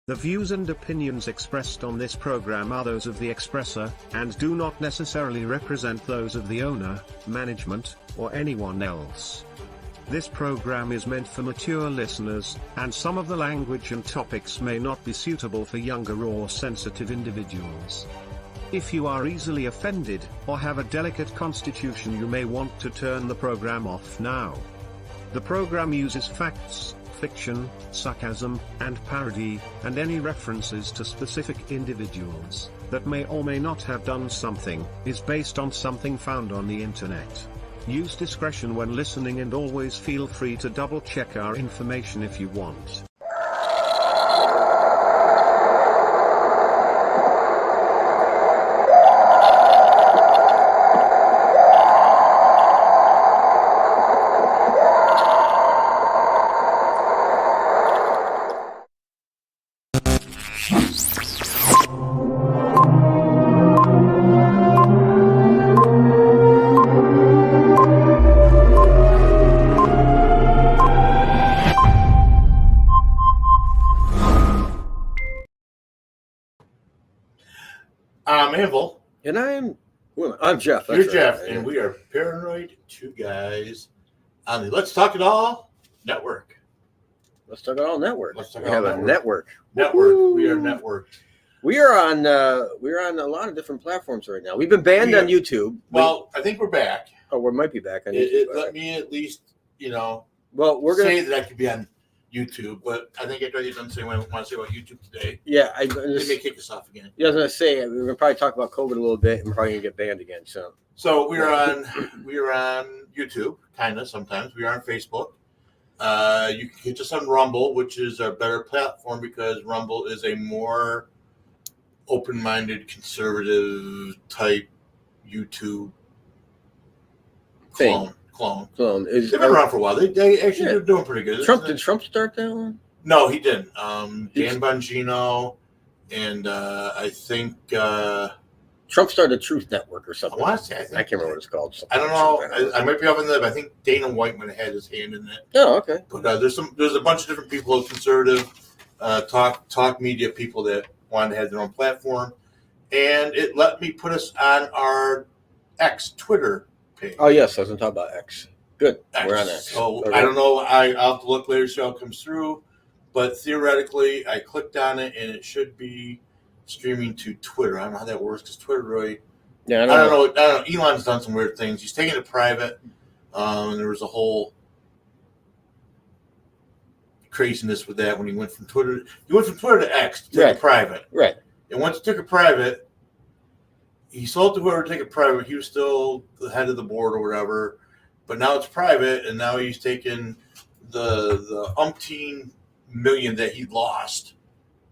The views and opinions expressed on this program are those of the expresser, and do not necessarily represent those of the owner, management, or anyone else. This program is meant for mature listeners, and some of the language and topics may not be suitable for younger or sensitive individuals. If you are easily offended, or have a delicate constitution, you may want to turn the program off now. The program uses facts, fiction, sarcasm, and parody, and any references to specific individuals that may or may not have done something is based on something found on the internet. Use discretion when listening, and always feel free to double check our information if you want. I'm Anvil. And I'm Jeff. You're Jeff, and we are Paranoid Two Guys on the Let's Talk It All Network. Let's Talk It All Network. We have a network. Network. We are networked. We are on a lot of different platforms right now. We've been banned on YouTube. Well, I think we're back. Oh, we might be back on YouTube. Let me at least, well, we're gonna say that I could be on YouTube, but I think after you're done saying what I want to say about YouTube today, they may kick us off again. Yeah, I was gonna say we're gonna probably talk about COVID a little bit, and we're probably gonna get banned again. So we're on YouTube, kind of sometimes. We are on Facebook. You can catch us on Rumble, which is a better platform because Rumble is a more open-minded, conservative type YouTube clone. They've been around for a while. They actually are doing pretty good. Did Trump start that one? No, he didn't. Dan Bongino and I think Trump started Truth Network or something. I can't remember what it's called. I don't know. I might be off on that, but I think Dana White might have had his hand in it. Oh, okay. But there's a bunch of different people, conservative talk media people that wanted to have their own platform, and it let me put us on our Twitter page. Oh yes, I was going to talk about X. Good. We're on X. So okay. I don't know. I'll have to look later, see how it comes through. But theoretically, I clicked on it, and it should be streaming to Twitter. I don't know how that works because Twitter really. Yeah, I don't know. Elon's done some weird things. He's taken it private. And there was a whole craziness with that when he went from Twitter. He went from Twitter to X to take it private. Right. And once he took it private, he sold to whoever took it private. He was still the head of the board or whatever. But now it's private, and now he's taken the umpteen million that he lost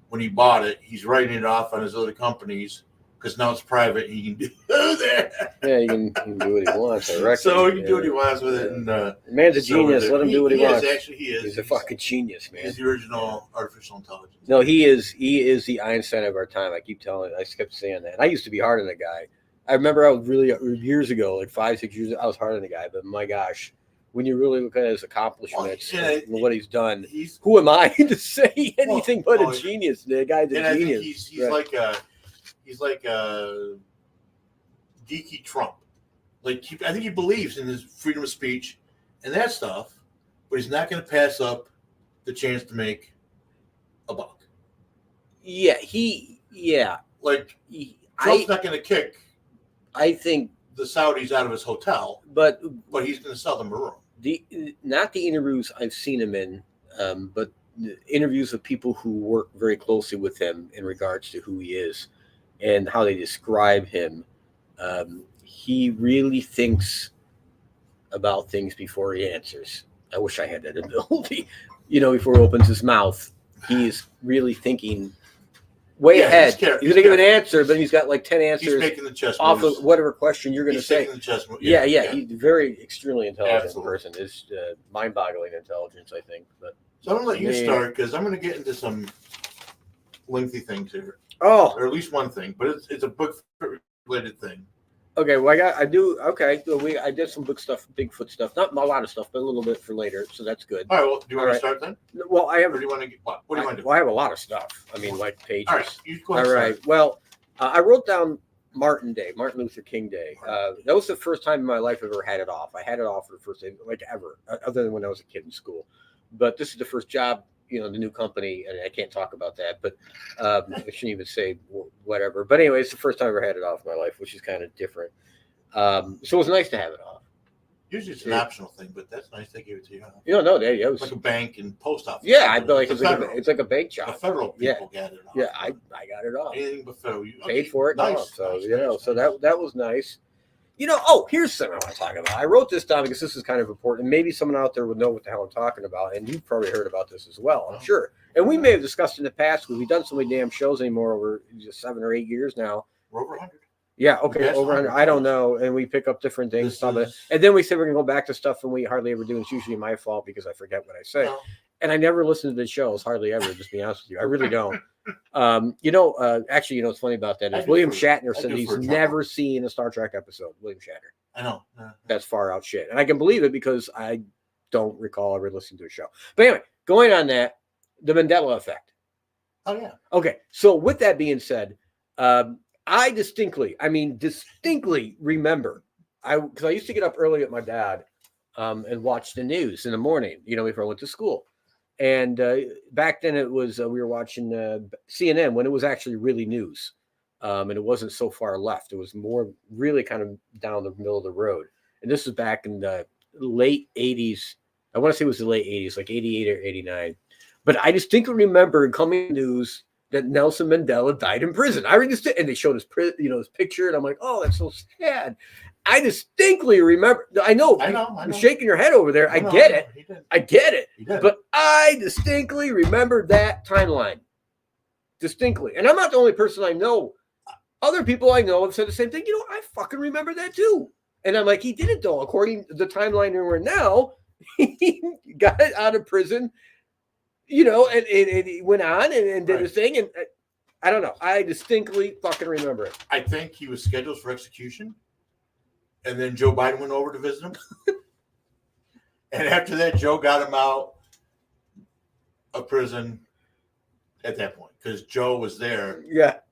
when he bought it. He's writing it off on his other companies because now it's private. And he can do that. Yeah, he can do what he wants. I reckon. So he can do what he wants with it. And the man's a genius. Let him do what he wants. Actually, he is. He's a fucking genius, man. He's the original artificial intelligence. No, he is the Einstein of our time. I kept saying that. And I used to be hard on the guy. I remember I was really years ago, like 5-6 years ago, I was hard on the guy. But my gosh, when you really look at his accomplishments and what he's done, who am I to say anything but a genius? The guy's a genius. I think he's like a geeky Trump. I think he believes in his freedom of speech and that stuff, but he's not going to pass up the chance to make a buck. Yeah, Trump's not going to kick. I think the Saudis out of his hotel, but he's going to sell them a room. Not the interviews I've seen him in, but the interviews of people who work very closely with him in regards to who he is and how they describe him. He really thinks about things before he answers. I wish I had that ability. Before he opens his mouth, he's really thinking way ahead. He's going to give an answer, but he's got like 10 answers. He's making the chess off of whatever question you're going to say. The chess moves. Yeah. He's a very extremely intelligent person. It's mind-boggling intelligence, I think. But so I'm going to let you start because I'm going to get into some lengthy things here. Oh, or at least one thing, but it's a book-related thing. Okay, well, I did some book stuff, Bigfoot stuff, not a lot of stuff, but a little bit for later, so that's good. All right. Well, do you want All to right. start then? Well, I have. Or do you want to get what? What do you want to do? Well, I have a lot of stuff. I mean, like pages. All right. You go ahead. All right. Well, I wrote down Martin Luther King Day. That was the first time in my life I ever had it off. I had it off for the first day, like ever, other than when I was a kid in school. But this is the first job, the new company, and I can't talk about that, but I shouldn't even say whatever. But anyway, it's the first time I ever had it off in my life, which is kind of different. So it was nice to have it off. Usually it's an optional thing, but that's nice they gave it to you. No, it was like a bank and post office. Yeah, I feel like it's like a bank job. The federal people got it off. Yeah, I got it off. Anything but federal. Paid for it. Nice. Off, so nice. So that was nice. Here's something I want to talk about. I wrote this down because this is kind of important. Maybe someone out there would know what the hell I'm talking about, and you've probably heard about this as well, I'm sure. And we may have discussed in the past because we've done so many damn shows anymore over just 7 or 8 years now. We're over 100. Yeah, okay, over 100. I don't know, and we pick up different things. And then we say we're going to go back to stuff, and we hardly ever do. It's usually my fault because I forget what I say. No. And I never listen to the shows, hardly ever, just be honest with you. I really don't. Actually, what's funny about that is William Shatner said he's never seen a Star Trek episode. William Shatner. I know. That's far out shit. And I can believe it because I don't recall ever listening to a show. But anyway, going on that, the Mandela effect. Oh, yeah. Okay, so with that being said, I distinctly remember, because I used to get up early with my dad and watch the news in the morning, before I went to school. And back then it was, we were watching CNN when it was actually really news. And it wasn't so far left. It was more really kind of down the middle of the road. And this was back in the late 80s. I want to say it was the late 80s, like 88 or 89. But I distinctly remember coming news that Nelson Mandela died in prison. I read this, and they showed his picture, and I'm like, oh, that's so sad. I distinctly remember. I know. You're shaking your head over there. I get it. But I distinctly remember that timeline. Distinctly. And I'm not the only person I know. Other people I know have said the same thing. I fucking remember that too. And I'm like, he didn't though. According to the timeline we're in now, he got out of prison, and he went on and did his thing. And I don't know. I distinctly fucking remember it. I think he was scheduled for execution. And then Joe Biden went over to visit him. And after that, Joe got him out of prison at that point. Because Joe was there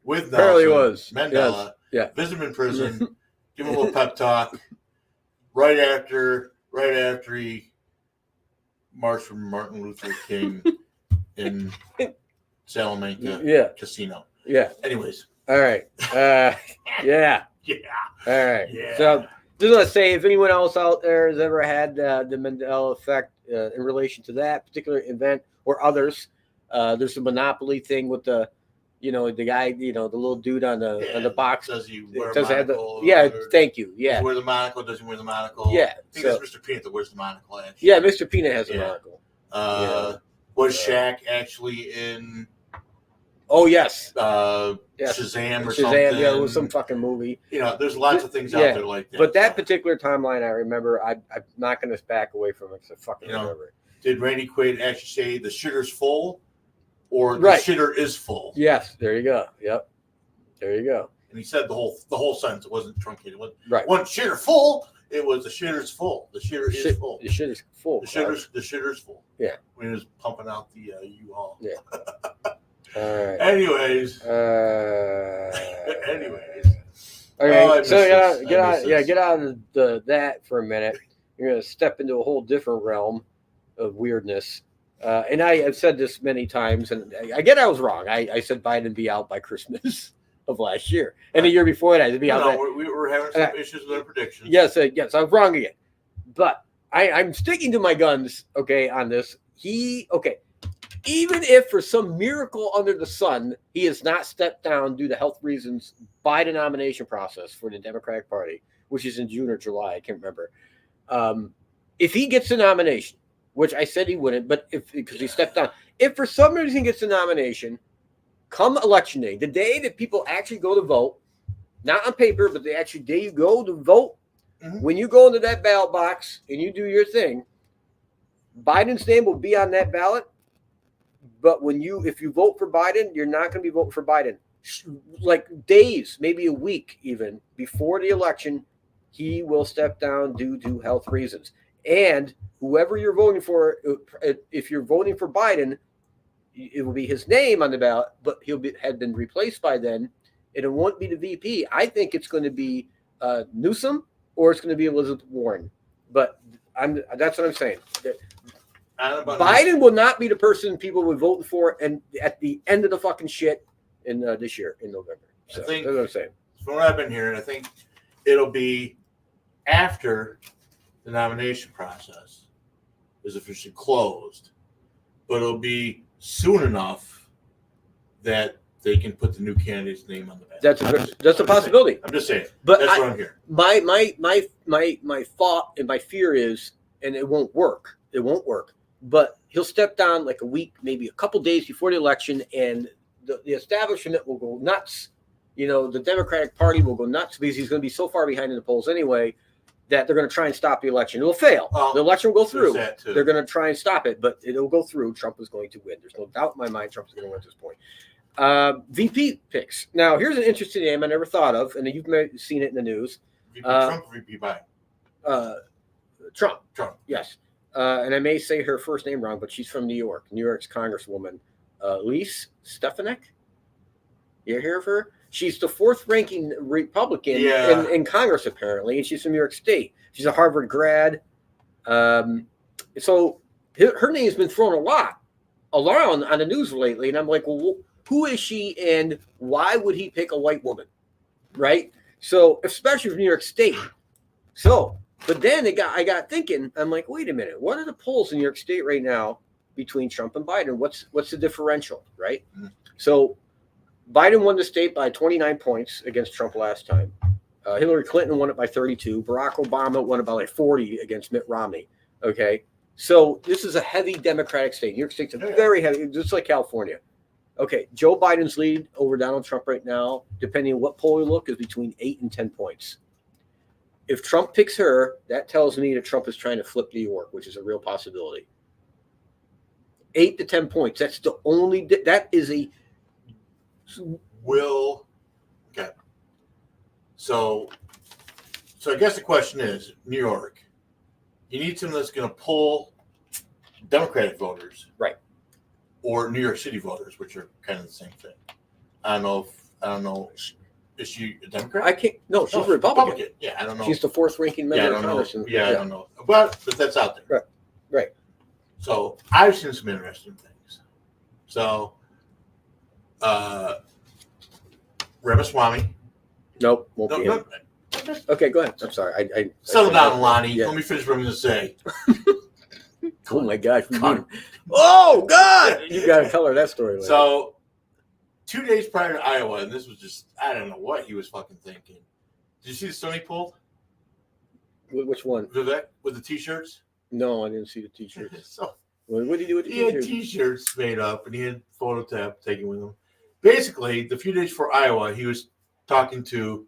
with Nelson Mandela. Yes. Visit him in prison. Give him a little pep talk. Right after he marched from Martin Luther King in Salamanca Casino. Yeah. Anyways. All right. Yeah. Yeah. All right. Yeah. So just want to say, if anyone else out there has ever had the Mandela effect in relation to that particular event or others, there's a monopoly thing with the guy, the little dude on the box. Does he wear a monocle? Thank you. Yeah. Does he wear the monocle? Does he wear the monocle? Yeah. I think that's Mr. Peanut that wears the monocle, actually. Yeah, Mr. Peanut has a monocle. Was Shaq actually in... Oh, yes. Shazam or something? Yeah, it was some fucking movie. There's lots of things out there like that. But that particular timeline, I remember, I'm not going to back away from it because I fucking remember it. Did Randy Quaid actually say the shitter's full or the shitter is full? Yes, there you go. Yep. There you go. And he said the whole sentence. It wasn't truncated. It wasn't shitter full. It was the shitter's full. The shitter is full. The shitter's full. The shitter's full. Yeah. When he was pumping out the U-Haul. Yeah. All right. Anyways. Okay. So get out of that for a minute. You're going to step into a whole different realm of weirdness. And I have said this many times, and I was wrong. I said Biden be out by Christmas of last year, and the year before that, it'd be out. We were having some issues with our predictions. Yes, I was wrong again. But I'm sticking to my guns. Okay, on this, even if for some miracle under the sun he has not stepped down due to health reasons by the nomination process for the Democratic Party, which is in June or July, I can't remember. If he gets the nomination, which I said he wouldn't, but because he stepped down, if for some reason he gets the nomination, come election day, the day that people actually go to vote, not on paper, but the actual day you go to vote, when you go into that ballot box and you do your thing, Biden's name will be on that ballot. But if you vote for Biden, you're not going to be voting for Biden. like days, maybe a week even before the election, he will step down due to health reasons. And whoever you're voting for, if you're voting for Biden, it will be his name on the ballot, but had been replaced by then, and it won't be the VP. I think it's going to be Newsom or it's going to be Elizabeth Warren. But that's what I'm saying. Biden will not be the person people would vote for, and at the end of the fucking shit in this year in November. So I think that's what I'm saying. From what I've been hearing, I think it'll be after the nomination process is officially closed, but it'll be soon enough that they can put the new candidate's name on the ballot. That's a possibility. I'm just saying. But that's what I'm hearing. My thought and my fear is, and it won't work. It won't work. But he'll step down like a week, maybe a couple days before the election, and the establishment will go nuts. You know, the Democratic Party will go nuts because he's going to be so far behind in the polls anyway that they're going to try and stop the election. It will fail. The election will go through. They're going to try and stop it, but it'll go through. Trump is going to win. There's no doubt in my mind Trump is going to win at this point. VP picks. Now, here's an interesting name I never thought of, and you've maybe seen it in the news. VP Trump or VP Biden? Trump. Trump. Yes. And I may say her first name wrong, but she's from New York. New York's Congresswoman, Lise Stefanik. You hear of her? She's the fourth-ranking Republican in Congress, apparently, and she's from New York State. She's a Harvard grad. So her name's been thrown a lot around on the news lately, and I'm like, well, who is she, and why would he pick a white woman, right? So, especially from New York State. So, but then I got thinking, I'm like, wait a minute, what are the polls in New York State right now between Trump and Biden? What's the differential, right? Mm-hmm. So, Biden won the state by 29 points against Trump last time. Hillary Clinton won it by 32. Barack Obama won it by like 40 against Mitt Romney. Okay, so this is a heavy Democratic state. New York State's a very heavy, just like California. Okay, Joe Biden's lead over Donald Trump right now, depending on what poll you look, is between 8 and 10 points. If Trump picks her, that tells me that Trump is trying to flip New York, which is a real possibility. 8 to 10 points. That's the only. That is a. Okay. So I guess the question is, New York, you need someone that's going to pull Democratic voters, right? Or New York City voters, which are kind of the same thing. I don't know. Is she a Democrat? I can't. No, she's a Republican. Yeah, I don't know. She's the fourth-ranking member of Congress. I don't know. But that's out there. Right. So I've seen some interesting things. So, Ramaswamy. Nope, won't be him. Okay, go ahead. I'm sorry. I settle down, Lonnie. Yeah. Let me finish what I'm going to say. Oh my gosh! Oh God! You got to tell her that story later. So, 2 days prior to Iowa, and this was just—I don't know what he was fucking thinking. Did you see the stone he pulled? Which one? Vivek with the t-shirts? No, I didn't see the t-shirts. So, what did he do with the t-shirts? He had t-shirts made up, and he had photo tab taken with him. Basically, the few days before Iowa, he was talking to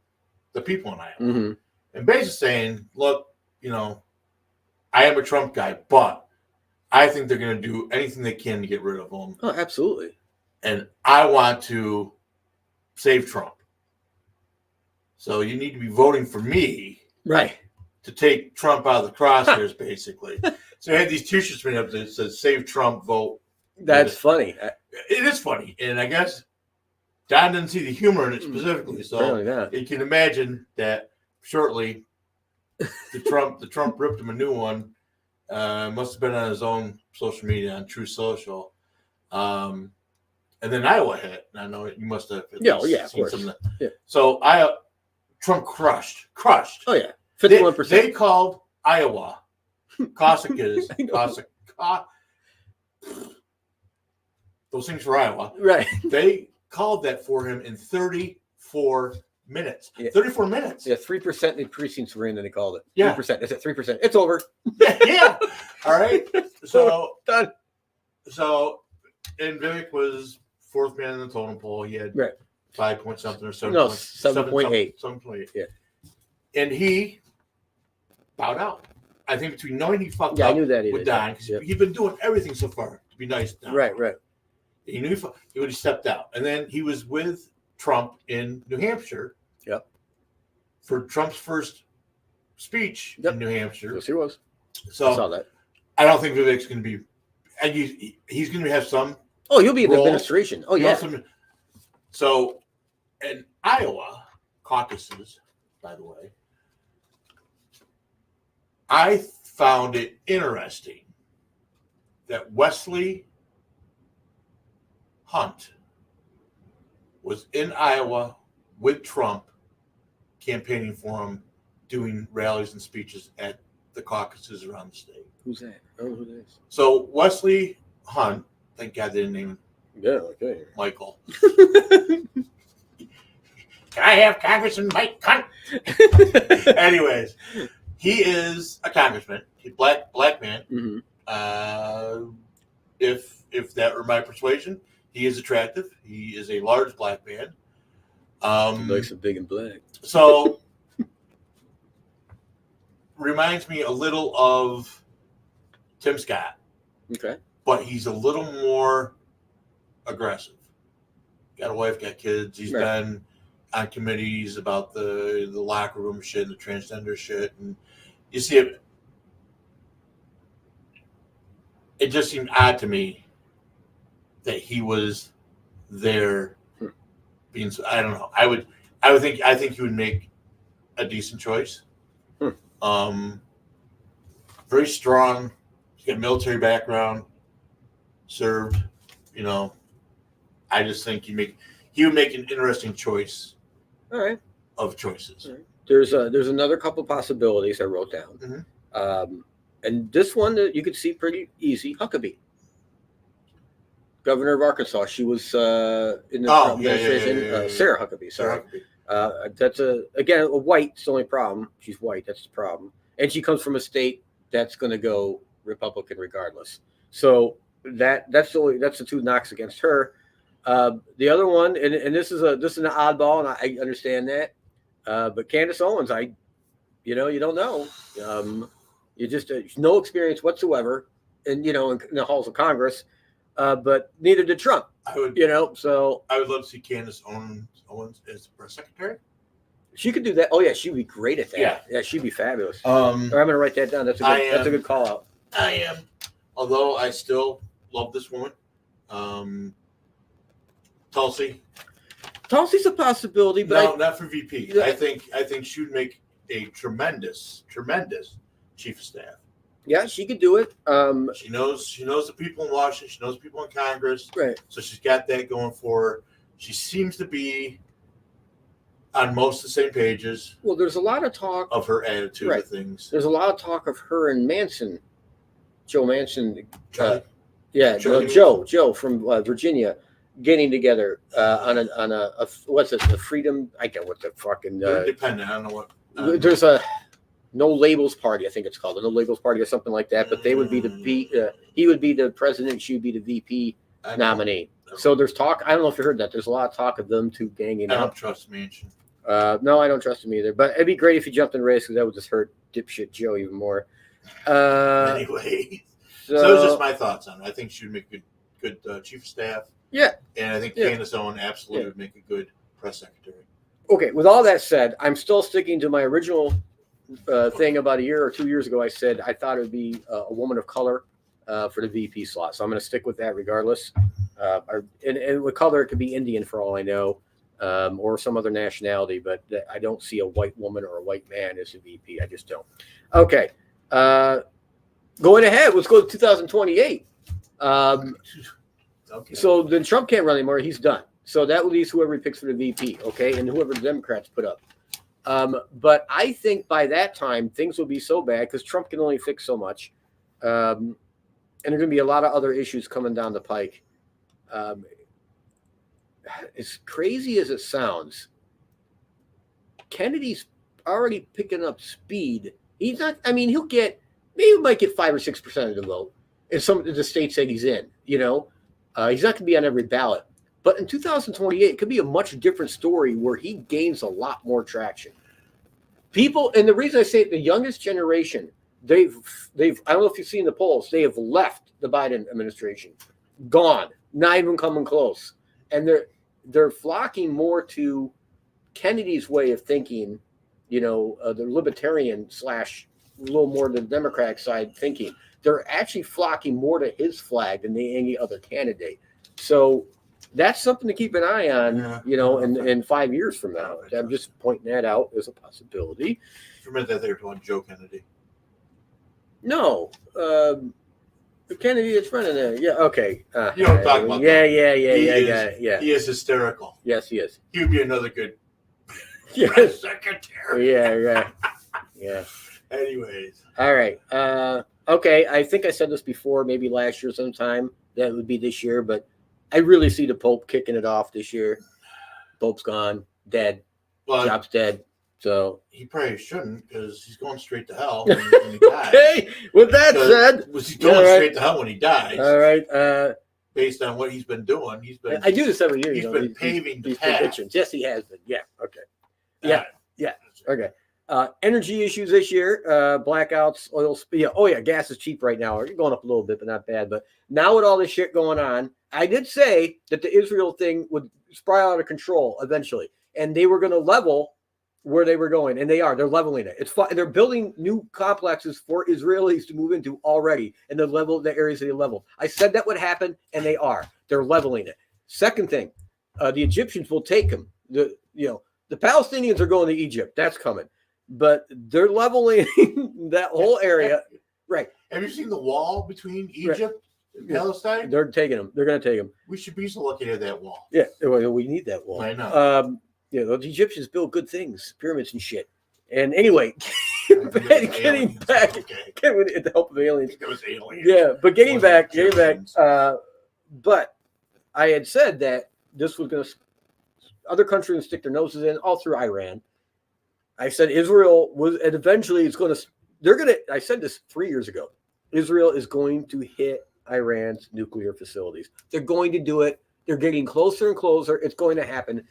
the people in Iowa, and basically saying, "Look, I am a Trump guy, but I think they're going to do anything they can to get rid of him. Oh, absolutely. And I want to save Trump. So you need to be voting for me, right, to take Trump out of the crosshairs, basically." So I had these t-shirts made up that said "Save Trump, Vote." That's funny. It is funny, and I guess Don didn't see the humor in it specifically, so you can imagine that shortly the Trump ripped him a new one. Must have been on his own social media, on True Social. And then Iowa hit. I know you must have seen of course. Some of that. Yeah. So Trump crushed. Oh yeah, 51%. They called Iowa Cossacas. Those things for Iowa, right? They called that for him in 34 minutes. Yeah. 34 minutes. Yeah, 3% in the precincts were in, and they called it. Yeah, 3%. Is it 3%? It's over. Yeah. All right. So done. So, and Vivek was fourth man in the totem pole. He had 5 point something or 7. No, 7.8. 7.8. Yeah. And he bowed out. I think between knowing he fucked up I knew that with Don, because he'd been doing everything so far to be nice to Don. Right. He knew he would have stepped out. And then he was with Trump in New Hampshire. Yep. For Trump's first speech in New Hampshire. Yes, he was. So I saw that. I don't think Vivek's going to be. And he's going to have some. Oh, he'll be in the role. administration. Oh, yeah. So, in Iowa caucuses, by the way, I found it interesting that Wesley Hunt was in Iowa with Trump, campaigning for him, doing rallies and speeches at the caucuses around the state. Who's that? I don't know who that is. So Wesley Hunt, thank God they didn't name him okay. Michael. Can I have Congressman Mike Hunt? Anyways, he is a congressman. He's black man. Mm-hmm. If that were my persuasion, he is attractive. He is a large black man. He likes it big and black. So reminds me a little of Tim Scott. Okay. But he's a little more aggressive. Got a wife, got kids. He's been on committees about the locker room shit and the transgender shit. And you see it. It just seemed odd to me that he was there being. I don't know. I think he would make a decent choice. Very strong. He's got a military background. Served. I just think he would make an interesting choice. All right. Of choices. All right. There's another couple possibilities I wrote down. Mm-hmm. And this one that you could see pretty easy, Huckabee. Governor of Arkansas. She was in the administration. Sarah Huckabee. Sorry. That's again a white. It's the only problem. She's white. That's the problem. And she comes from a state that's going to go Republican regardless. So that's the two knocks against her. The other one, and this is an oddball, and I understand that. But Candace Owens, you don't know. You just no experience whatsoever, in the halls of Congress. But neither did Trump. So I would love to see Candace Owens as press secretary. She could do that. Oh yeah, she'd be great at that. Yeah, she'd be fabulous. I'm gonna write that down. That's a good call out. I am, although I still love this woman. Tulsi's a possibility, but not for VP. Yeah. I think she would make a tremendous chief of staff. Yeah, she could do it. She knows the people in Washington. She knows people in Congress. Right. So she's got that going for her. She seems to be on most of the same pages. Well, there's a lot of talk of her attitude of things. There's a lot of talk of her and Manson, Joe Manson. Joe from Virginia, getting together on a what's it? The Freedom. I get what the fucking independent. I don't know what. There's a No Labels Party. I think it's called the No Labels Party or something like that. But they would be he would be the president. She would be the VP nominee. So there's talk. I don't know if you heard that. There's a lot of talk of them two ganging up. I don't trust Manchin. No, I don't trust him either. But it'd be great if he jumped in the race because that would just hurt dipshit Joe even more. Anyway, so that was just my thoughts on it. I think she would make a good chief of staff. Yeah. And I think Candace Owens absolutely would make a good press secretary. Okay, with all that said, I'm still sticking to my original thing about a year or 2 years ago. I said I thought it would be a woman of color for the VP slot. So I'm going to stick with that regardless. And with color, it could be Indian for all I know, or some other nationality. But I don't see a white woman or a white man as a VP. I just don't. Okay. Going ahead, let's go to 2028. Okay. So then Trump can't run anymore. He's done. So that leaves whoever he picks for the VP, okay, and whoever the Democrats put up. But I think by that time, things will be so bad because Trump can only fix so much. And there are going to be a lot of other issues coming down the pike. As crazy as it sounds, Kennedy's already picking up speed. He's not, I mean, he might get 5 or 6% of the vote in some of the states that he's in, He's not going to be on every ballot. But in 2028, it could be a much different story where he gains a lot more traction. People, and the reason I say it, the youngest generation, they've I don't know if you've seen the polls, they have left the Biden administration, gone, not even coming close. And they're flocking more to Kennedy's way of thinking, the libertarian / a little more the Democratic side thinking. They're actually flocking more to his flag than any other candidate. So that's something to keep an eye on, in 5 years from now. I'm just pointing that out as a possibility. For a minute, I think you're talking Joe Kennedy. No, the Kennedy that's running there. Yeah, okay. You know what I'm talking about. Yeah. He is hysterical. Yes, he is. He would be another good Yes. secretary. Yeah. Anyways. All right. Okay. I think I said this before, maybe last year sometime. That would be this year, but I really see the Pope kicking it off this year. Pope's gone, dead. Well, Job's dead. So he probably shouldn't, because he's going straight to hell when he dies. Okay. With that said, was he going straight to hell when he dies? All right. Based on what he's been doing, I do this every year. He's been paving the path. Predictions. Yes, he has been. Yeah. Okay. Yeah. Okay. Energy issues this year, blackouts, oil. Gas is cheap right now. It's going up a little bit, but not bad. But now with all this shit going on, I did say that the Israel thing would spiral out of control eventually, and they were going to level where they were going, and they are. They're leveling it. It's fun. They're building new complexes for Israelis to move into already, and the areas they level. I said that would happen, and they are. They're leveling it. Second thing, the Egyptians will take them. The Palestinians are going to Egypt. That's coming. But they're leveling that whole area. Right. Have you seen the wall between Egypt and Palestine? They're taking them. They're going to take them. We should be looking at that wall. Yeah. We need that wall. I know. The Egyptians build good things, pyramids and shit. And anyway, getting back, with the help of aliens. It was aliens. Yeah, but getting back. But I had said that this was going to, other countries stick their noses in, all through Iran. I said Israel was, and eventually it's going to, I said this 3 years ago. Israel is going to hit Iran's nuclear facilities. They're going to do it. They're getting closer and closer. It's going to happen.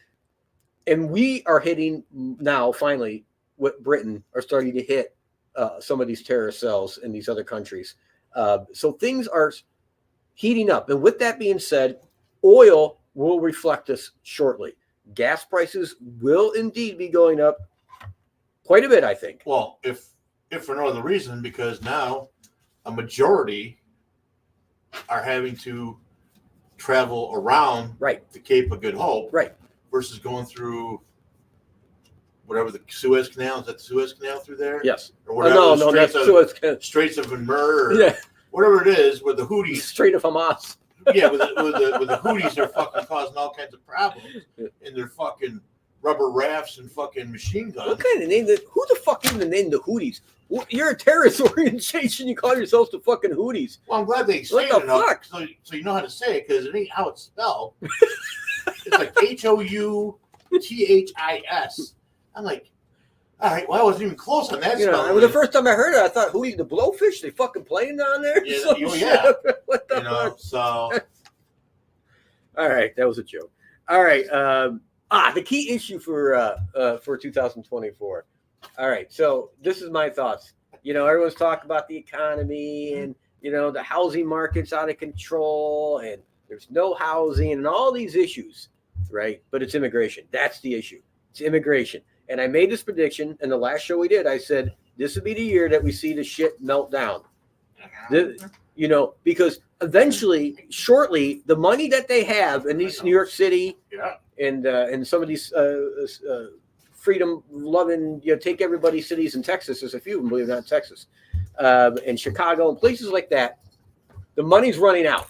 And we are hitting now, finally, what Britain are starting to hit some of these terrorist cells in these other countries. So things are heating up. And with that being said, oil will reflect this shortly. Gas prices will indeed be going up quite a bit, I think. Well, if for no other reason, because now a majority are having to travel around the Cape of Good Hope. Right. Versus going through whatever the Suez Canal. Is that the Suez Canal through there? Yes. Or whatever. No, that's Suez Canal. Straits of Mur, or whatever it is, where the Houthis. Strait of Hamas. Yeah, with the Houthis are fucking causing all kinds of problems in their fucking rubber rafts and fucking machine guns. What kind of name? Who the fuck even named the Houthis? You're a terrorist organization. You call yourselves the fucking Houthis. Well, I'm glad they say it enough, so you know how to say it, because it ain't how it's spelled. It's like Houthis. I'm like, all right, well, I wasn't even close on that spelling. The first time I heard it, I thought, Houthis, the blowfish, they fucking playing down there? Yeah. What the fuck? So. All right, that was a joke. All right, the key issue for 2024. All right, so this is my thoughts. Everyone's talking about the economy and, the housing market's out of control and there's no housing and all these issues, right? But it's immigration. That's the issue. It's immigration. And I made this prediction in the last show we did. I said, this would be the year that we see the shit melt down. Because eventually, shortly, the money that they have in these New York City and some of these freedom-loving, take everybody cities in Texas, there's a few of them, believe it or not, Texas, and Chicago and places like that, the money's running out.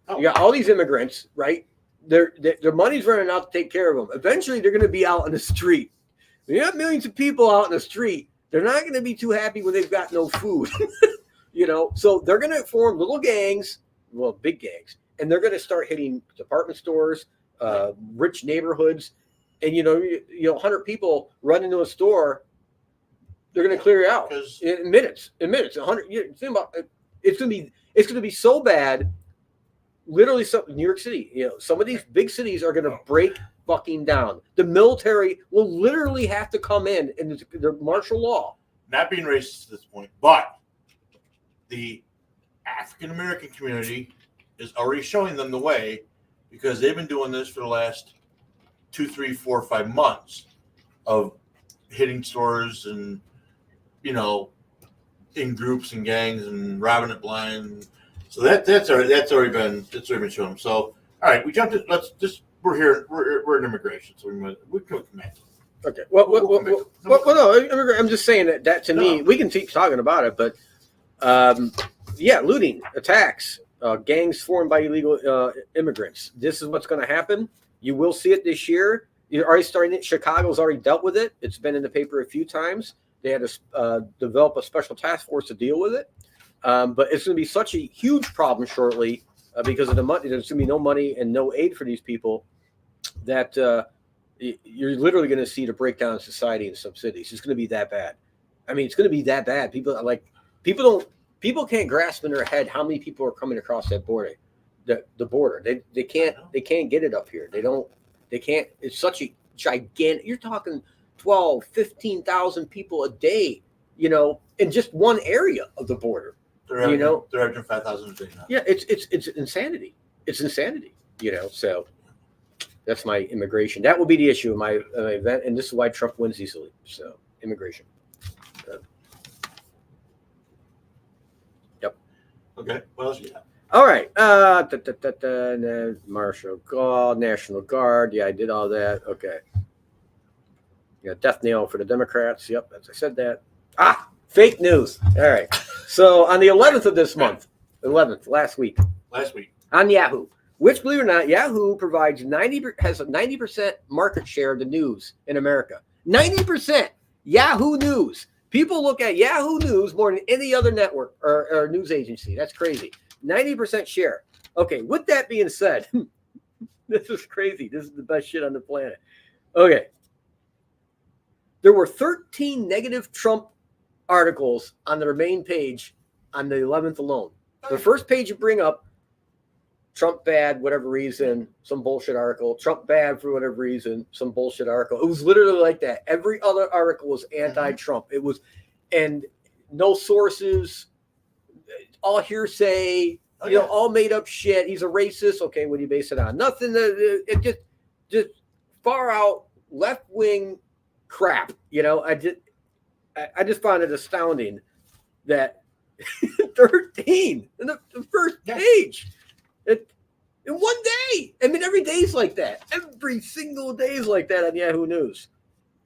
You got all these immigrants, right? Their money's running out to take care of them. Eventually, they're going to be out in the street. You have millions of people out in the street. They're not going to be too happy when they've got no food. So they're going to form little gangs, big gangs, and they're going to start hitting department stores, rich neighborhoods, and 100 people run into a store. They're going to clear you out in minutes. 100. Think about it. It's going to be so bad. Literally, New York City, some of these big cities are going to break fucking down. The military will literally have to come in and their martial law. Not being racist at this point, but the African American community is already showing them the way, because they've been doing this for the last 2, 3, 4, 5 months of hitting stores and, you know, in groups and gangs and robbing it blind. So that's already been shown. So all right, we jumped it. We're in immigration, so we can come back. Okay. Well, no. I'm just saying that to me, we can keep talking about it, but looting, attacks, gangs formed by illegal immigrants. This is what's going to happen. You will see it this year. You're already starting it. Chicago's already dealt with it. It's been in the paper a few times. They had to develop a special task force to deal with it. But it's going to be such a huge problem shortly because of the money. There's going to be no money and no aid for these people that you're literally going to see the breakdown of society in some cities. It's going to be that bad. I mean, it's going to be that bad. People can't grasp in their head how many people are coming across that border. The border. They can't get it up here. They can't. It's such a gigantic. You're talking 12, 15,000 people a day, you know, in just one area of the border. They're averaging 5,000 a day now. Yeah, it's insanity. It's insanity, you know. So that's my immigration. That will be the issue of my event, and this is why Trump wins easily. So immigration. Yep. Okay. What else you got? All right. Martial Law, National Guard. Yeah, I did all that. Okay. Yeah, death knell for the Democrats. Yep, as I said that. Fake news. All right. So on the 11th of this month, last week, on Yahoo, which, believe it or not, Yahoo provides has a 90% market share of the news in America. 90%. Yahoo News. People look at Yahoo News more than any other network or news agency. That's crazy. 90% share. Okay, with that being said, this is crazy. This is the best shit on the planet. Okay. There were 13 negative Trump articles on their main page on the 11th alone. The first page you bring up, Trump bad, whatever reason, some bullshit article. Trump bad for whatever reason, some bullshit article. It was literally like that. Every other article was anti-Trump. It was, and no sources, all hearsay, all made up shit. He's a racist. Okay, what do you base it on? Nothing. It just far out left wing crap. You know, I just found it astounding that 13 in the first page. In one day. I mean, every day's like that. Every single day is like that on Yahoo News.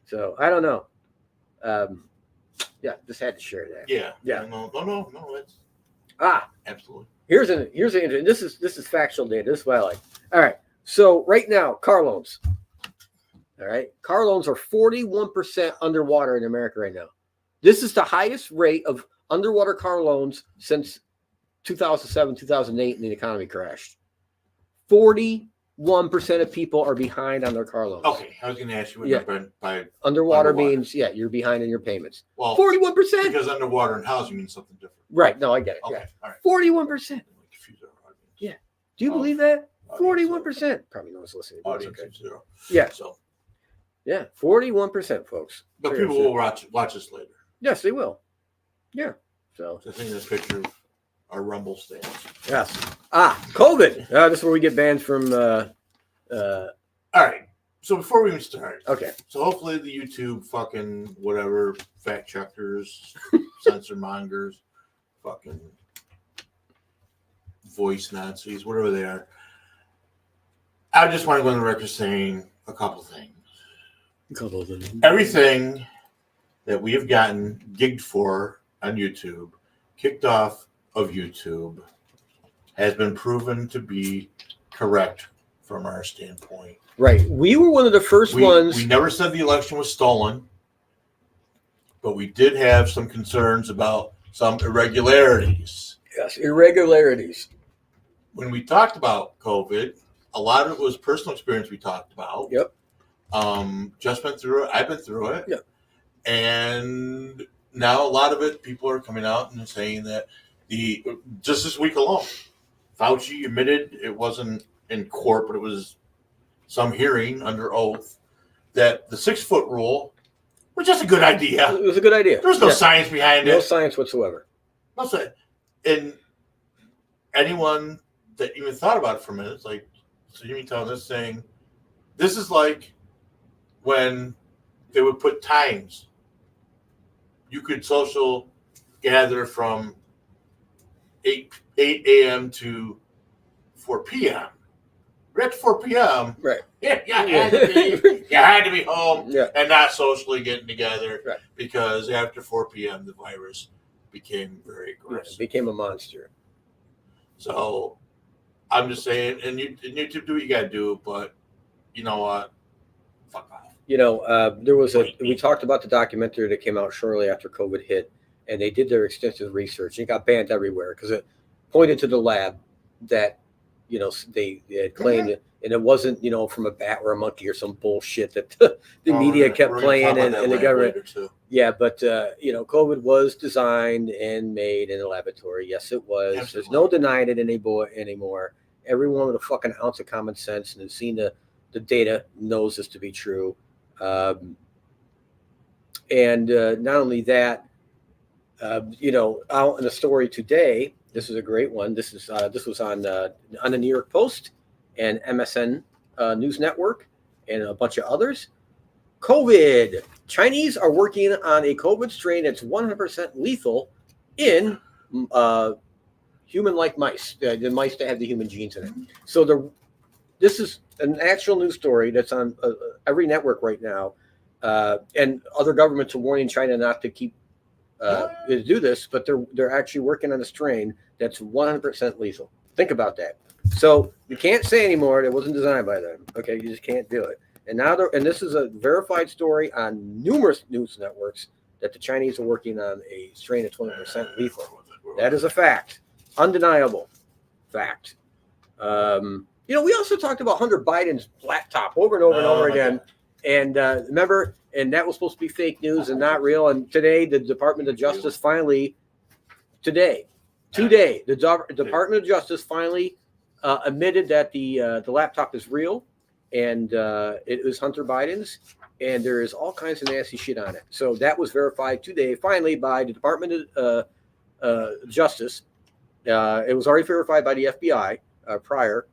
So I don't know. Just had to share that. Yeah. No. It's absolutely. Here's an interesting. This is factual data. This is what I like. All right. So right now, car loans. All right, car loans are 41% underwater in America right now. This is the highest rate of underwater car loans since 2007, 2008, and the economy crashed. 41% of people are behind on their car loans. Okay, I was going to ask you what by underwater means. Yeah, you're behind in your payments. Well, 41%. Because underwater and housing means something different. Right. No, I get it. Okay. Yeah. All right. 41%. Yeah. Do you believe that? 41%. Probably no one's listening. Audience okay. Zero. Yeah. So. Yeah, 41%, folks. But people will watch us later. Yes, they will. Yeah. So I think this picture of our Rumble stands. Yes. COVID. This is where we get banned from. All right. So before we even start, okay. So hopefully the YouTube fucking whatever fact checkers, censor mongers, fucking voice Nazis, whatever they are. I just want to go on the record saying a couple things. Everything that we have gotten gigged for on YouTube, kicked off of YouTube, has been proven to be correct from our standpoint. Right. We were one of the first ones. We never said the election was stolen, but we did have some concerns about some irregularities. Yes, irregularities. When we talked about COVID, a lot of it was personal experience we talked about. Yep. Just been through it. I've been through it. Yeah. And now a lot of it, people are coming out and saying that just this week alone, Fauci admitted it wasn't in court, but it was some hearing under oath that the 6-foot rule was just a good idea. It was a good idea. There was no science behind it. No science whatsoever. No science. And anyone that even thought about it for a minute, it's like, so you mean telling this saying, this is like when they would put times. You could social gather from 8 a.m. to 4 p.m. Right at 4 p.m. Right. Yeah, you had to be home and not socially getting together because after 4 p.m. the virus became very aggressive. It became a monster. So I'm just saying, and YouTube, do what you got to do, but you know what? Fuck off. There was we talked about the documentary that came out shortly after COVID hit, and they did their extensive research. It got banned everywhere because it pointed to the lab that, they had claimed it, and it wasn't, from a bat or a monkey or some bullshit that the media kept playing and the government. Yeah, but, COVID was designed and made in a laboratory. Yes, it was. Absolutely. There's no denying it anymore. Everyone with a fucking ounce of common sense and has seen the data knows this to be true. And not only that, out in the story today, this is a great one. This was on the New York Post and MSN News Network and a bunch of others. COVID. Chinese are working on a COVID strain that's 100% lethal in human-like mice, the mice that have the human genes in it. So this is an actual news story that's on every network right now, and other governments are warning China not to keep to do this, but they're actually working on a strain that's 100% lethal. Think about that. So you can't say anymore that wasn't designed by them. Okay, you just can't do it. And now this is a verified story on numerous news networks that the Chinese are working on a strain that's 20% lethal. That is a fact, undeniable fact. We also talked about Hunter Biden's laptop over and over and over again. God. And remember, and that was supposed to be fake news and not real. And today, the Department of Justice finally, the Department of Justice finally admitted that the laptop is real, and it was Hunter Biden's, and there is all kinds of nasty shit on it. So that was verified today, finally, by the Department of Justice. It was already verified by the FBI prior,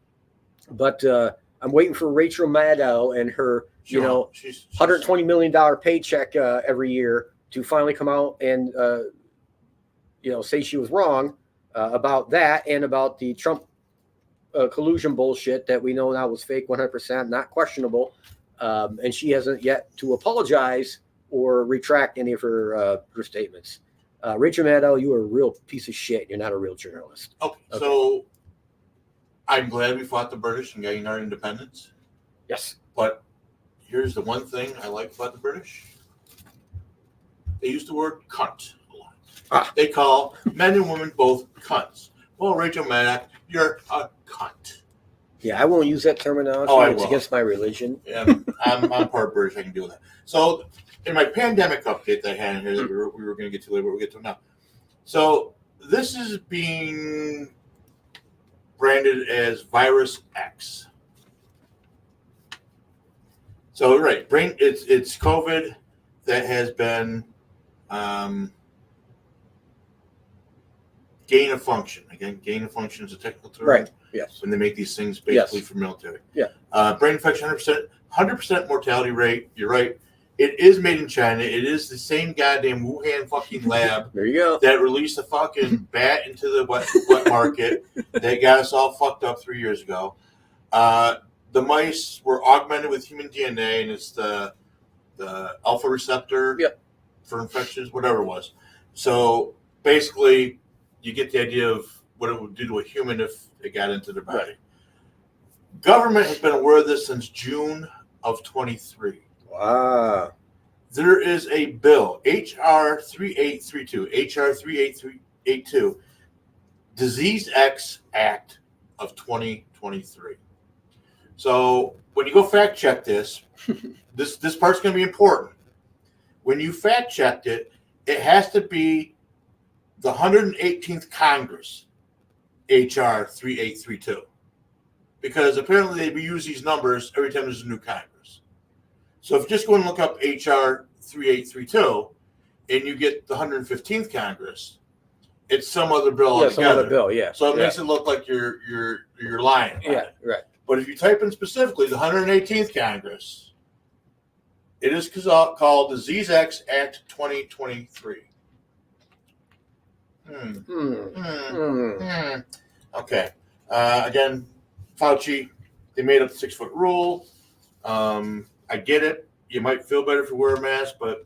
but I'm waiting for Rachel Maddow and her, she's $120 million paycheck every year to finally come out and, say she was wrong about that and about the Trump collusion bullshit that we know now was fake, 100%, not questionable. And she hasn't yet to apologize or retract any of her statements. Rachel Maddow, you are a real piece of shit. You're not a real journalist. Okay. So I'm glad we fought the British and gained our independence. Yes. But here's the one thing I like about the British. They use the word cunt a lot. They call men and women both cunts. Well, Rachel Maddow, you're a cunt. Yeah, I won't use that terminology. It's against my religion. Yeah, I'm part British. I can deal with that. So in my pandemic update that I had in here that we were going to get to later, but we'll get to it now. So this is being branded as Virus X. So it's COVID that has been gain of function. Again, gain of function is a technical term. Right. Yes. When they make these things basically for military. Yeah. Brain infection, 100% mortality rate. You're right. It is made in China. It is the same goddamn Wuhan fucking lab. There you go. That released a fucking bat into the wet market that got us all fucked up 3 years ago. The mice were augmented with human DNA, and it's the alpha receptor for infections, whatever it was. So basically, you get the idea of what it would do to a human if it got into their body. Right. Government has been aware of this since June of 23. Wow. There is a bill, HR 3832, Disease X Act of 2023. So when you go fact check this, this part's going to be important. When you fact checked it, it has to be the 118th Congress, HR 3832. Because apparently they use these numbers every time there's a new Congress. So if you just go and look up HR 3832 and you get the 115th Congress, it's some other bill altogether. Some other bill, yeah. So it makes it look like you're lying. Yeah, right. But if you type in specifically the 118th Congress, It is called Disease X Act 2023. Okay. Again, Fauci, they made up the 6-foot rule. I get it. You might feel better if you wear a mask, but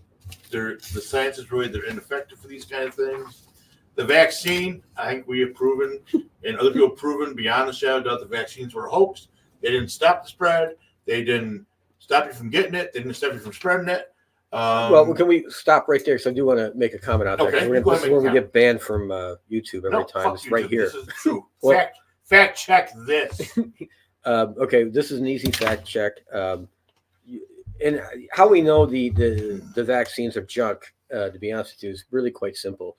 the science is really they're ineffective for these kind of things. The vaccine, I think we have proven, and other people have proven beyond a shadow of doubt, the vaccines were a hoax. They didn't stop the spread. They didn't stop you from getting it. They didn't stop you from spreading it. Well, can we stop right there? Because I do want to make a comment on that. Okay, This is where we get banned from YouTube every time. It's right YouTube. here. This is true. Fact check this. Okay, this is an easy fact check. And how we know the vaccines are junk, to be honest with you, is really quite simple.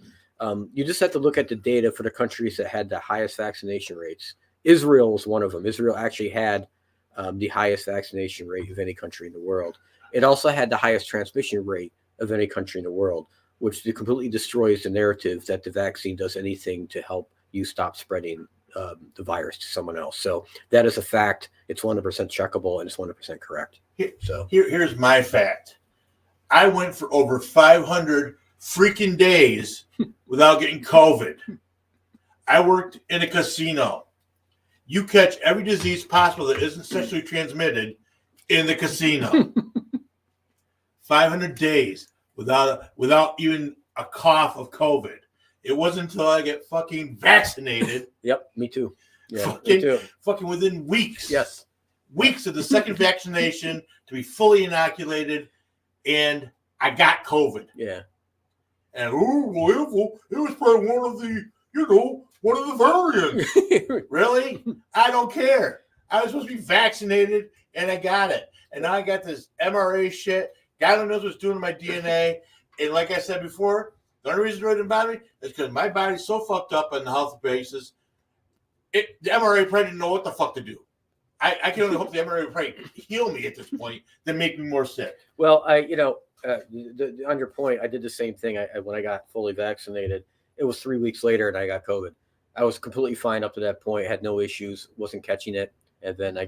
You just have to look at the data for the countries that had the highest vaccination rates. Israel was one of them. Israel actually had the highest vaccination rate of any country in the world. It also had the highest transmission rate of any country in the world, which completely destroys the narrative that the vaccine does anything to help you stop spreading the virus to someone else. So that is a fact. It's 100% checkable and it's 100% correct. Here's my fact. I went for over 500 freaking days without getting COVID. I worked in a casino. You catch every disease possible that isn't sexually transmitted in the casino. 500 days without even a cough of COVID. It wasn't until I get fucking vaccinated. Yep, me too. Yeah, me too. Fucking within weeks. Yes. Weeks of the second vaccination to be fully inoculated, and I got COVID. Yeah. And it was probably one of the variants. Really? I don't care. I was supposed to be vaccinated, and I got it. And now I got this MRA shit. God knows what's doing to my DNA. And like I said before, the only reason it didn't bother me is because my body's so fucked up on the health basis. The MRA probably didn't know what the fuck to do. I can only hope the MRA would probably heal me at this point than make me more sick. Well, on your point, I did the same thing. When I got fully vaccinated, it was 3 weeks later and I got COVID. I was completely fine up to that point, had no issues, wasn't catching it. And then I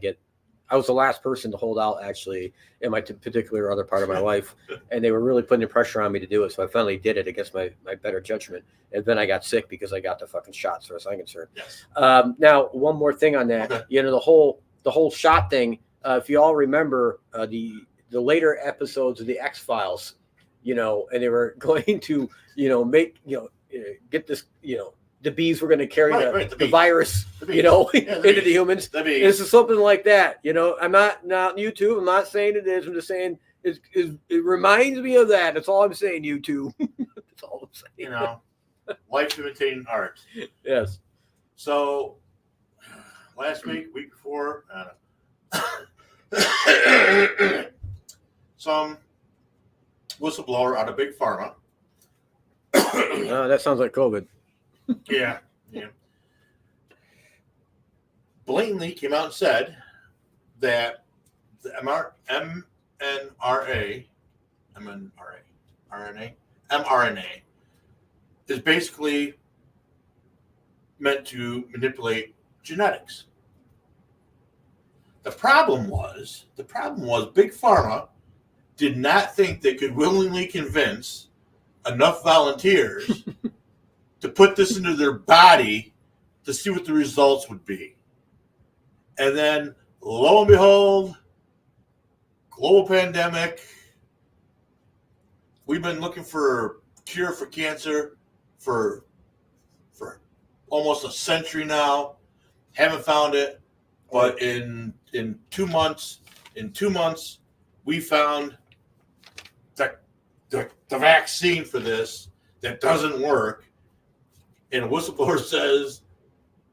was the last person to hold out actually in my particular other part of my life. And they were really putting the pressure on me to do it. So I finally did it against my better judgment. And then I got sick because I got the fucking shots, as far as I'm concerned. Yes. Now, one more thing on that, Okay. The whole shot thing, if you all remember the later episodes of the X-Files, and they were going to, get this, the bees were going to carry the virus, into the humans. This is something like that. I'm not YouTube. I'm not saying it is. I'm just saying it reminds me of that. That's all I'm saying, YouTube. That's all I'm saying. Life imitating art. Yes. So last week before, some whistleblower out of Big Pharma. That sounds like COVID. Yeah. Blatantly came out and said that the mRNA is basically meant to manipulate genetics. The problem was Big Pharma did not think they could willingly convince enough volunteers to put this into their body to see what the results would be. And then, lo and behold, global pandemic. We've been looking for a cure for cancer for almost a century now. Haven't found it. But in 2 months, we found the vaccine for this that doesn't work. And a whistleblower says,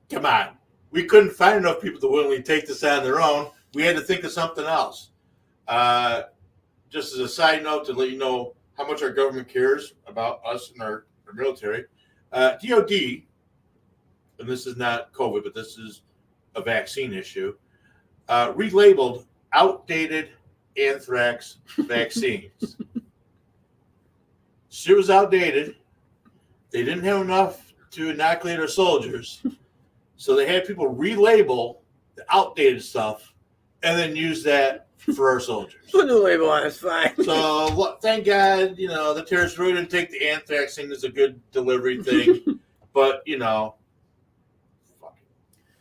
come on, we couldn't find enough people to willingly take this on their own. We had to think of something else. Just as a side note to let you know how much our government cares about us and our military, DOD, and this is not COVID, but this is a vaccine issue, relabeled outdated anthrax vaccines. Shit was outdated. They didn't have enough to inoculate our soldiers. So they had people relabel the outdated stuff and then use that for our soldiers. Put a new label on, it's fine. So thank God, the terrorists really didn't take the anthrax thing as a good delivery thing. But, fucking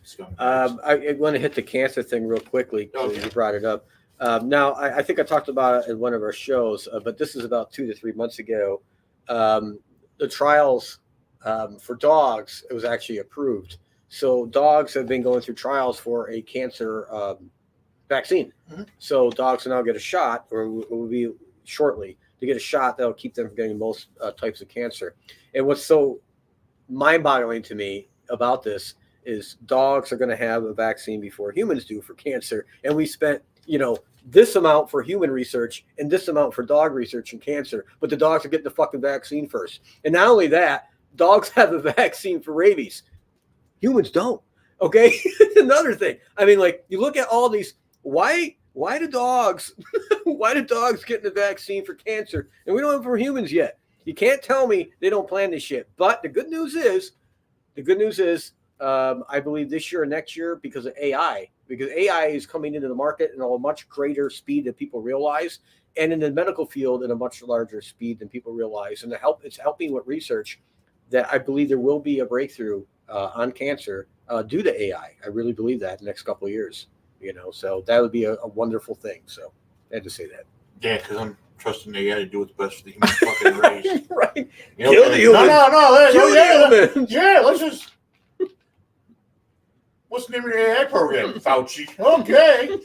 scumbags. I want to hit the cancer thing real quickly because you brought it up. Now, I think I talked about it in one of our shows, but this is about 2 to 3 months ago. The trials for dogs, it was actually approved. So dogs have been going through trials for a cancer vaccine. Mm-hmm. So dogs will now get a shot, or will be shortly, to get a shot that'll keep them from getting most types of cancer. And what's so mind-boggling to me about this is dogs are going to have a vaccine before humans do for cancer. And we spent, this amount for human research and this amount for dog research and cancer, but the dogs are getting the fucking vaccine first. And not only that, dogs have a vaccine for rabies. Humans don't. Okay. Another thing. I mean, like, you look at all these, why do dogs get the vaccine for cancer? And we don't have it for humans yet. You can't tell me they don't plan this shit. But the good news is, I believe this year or next year, because AI is coming into the market at a much greater speed than people realize, and in the medical field at a much larger speed than people realize. And it's helping with research that I believe there will be a breakthrough on cancer due to AI. I really believe that in the next couple of years. So that would be a wonderful thing. So I had to say that. Yeah, because I'm trusting AI to do what's best for the human fucking race. Right. Kill the humans. No. Kill the humans. Yeah, let's just. What's the name of your AI program? Fauci. Okay.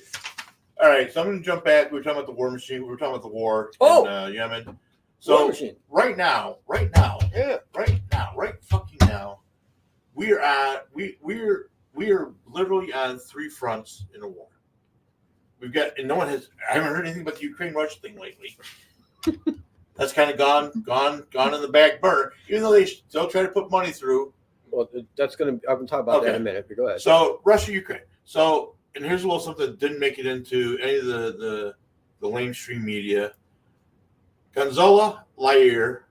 All right, so I'm going to jump back. We were talking about the war machine. We were talking about the war in Yemen. So right now, right fucking now, we are literally on 3 fronts in a war. We've got, and I haven't heard anything about the Ukraine-Russia thing lately. That's kind of gone in the back burner, even though they still try to put money through. Well, that's going to, I'm going to talk about that in a minute, but go ahead. So, Russia, Ukraine. So, and here's a little something that didn't make it into any of the mainstream media. Gonzalo Lyra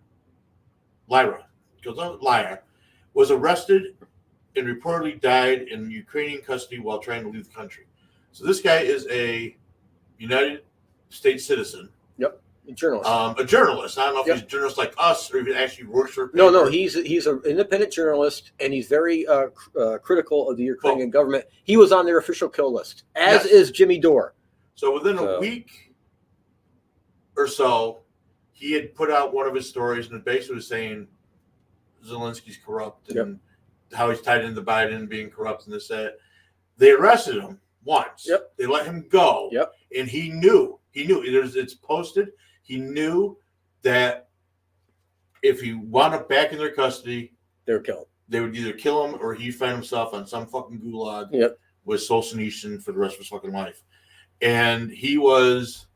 was arrested and reportedly died in Ukrainian custody while trying to leave the country. So this guy is a United States citizen. Yep, a journalist. A journalist. I don't know if he's a journalist like us or if he actually works for a paper. No, he's an independent journalist, and he's very critical of the Ukrainian government. He was on their official kill list, as is Jimmy Dore. So within a week or so, he had put out one of his stories, and it basically was saying Zelensky's corrupt and how he's tied into Biden being corrupt and this, that. They arrested him once. Yep. They let him go. Yep. And he knew. It's posted. He knew that if he wound up back in their custody, they were killed. They would either kill him or he'd find himself on some fucking gulag with Solzhenitsyn for the rest of his fucking life. And he was,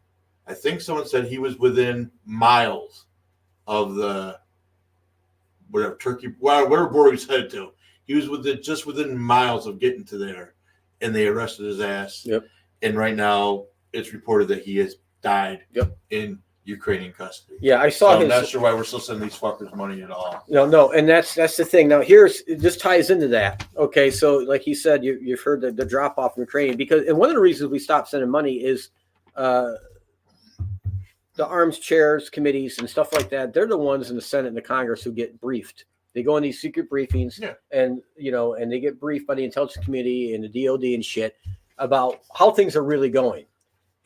I think someone said he was within miles of the Turkey, whatever border he's headed to. He was just within miles of getting to there, and they arrested his ass. Yep. And right now, it's reported that he has died in Ukrainian custody. Yeah, I saw. I'm not sure why we're still sending these fuckers money at all. No, and that's the thing. Now, this ties into that. Okay, so like he said, you've heard the drop off in Ukraine and one of the reasons we stopped sending money is the arms chairs committees and stuff like that. They're the ones in the Senate and the Congress who get briefed. They go on these secret briefings, and they get briefed by the Intelligence Committee and the DOD and shit about how things are really going.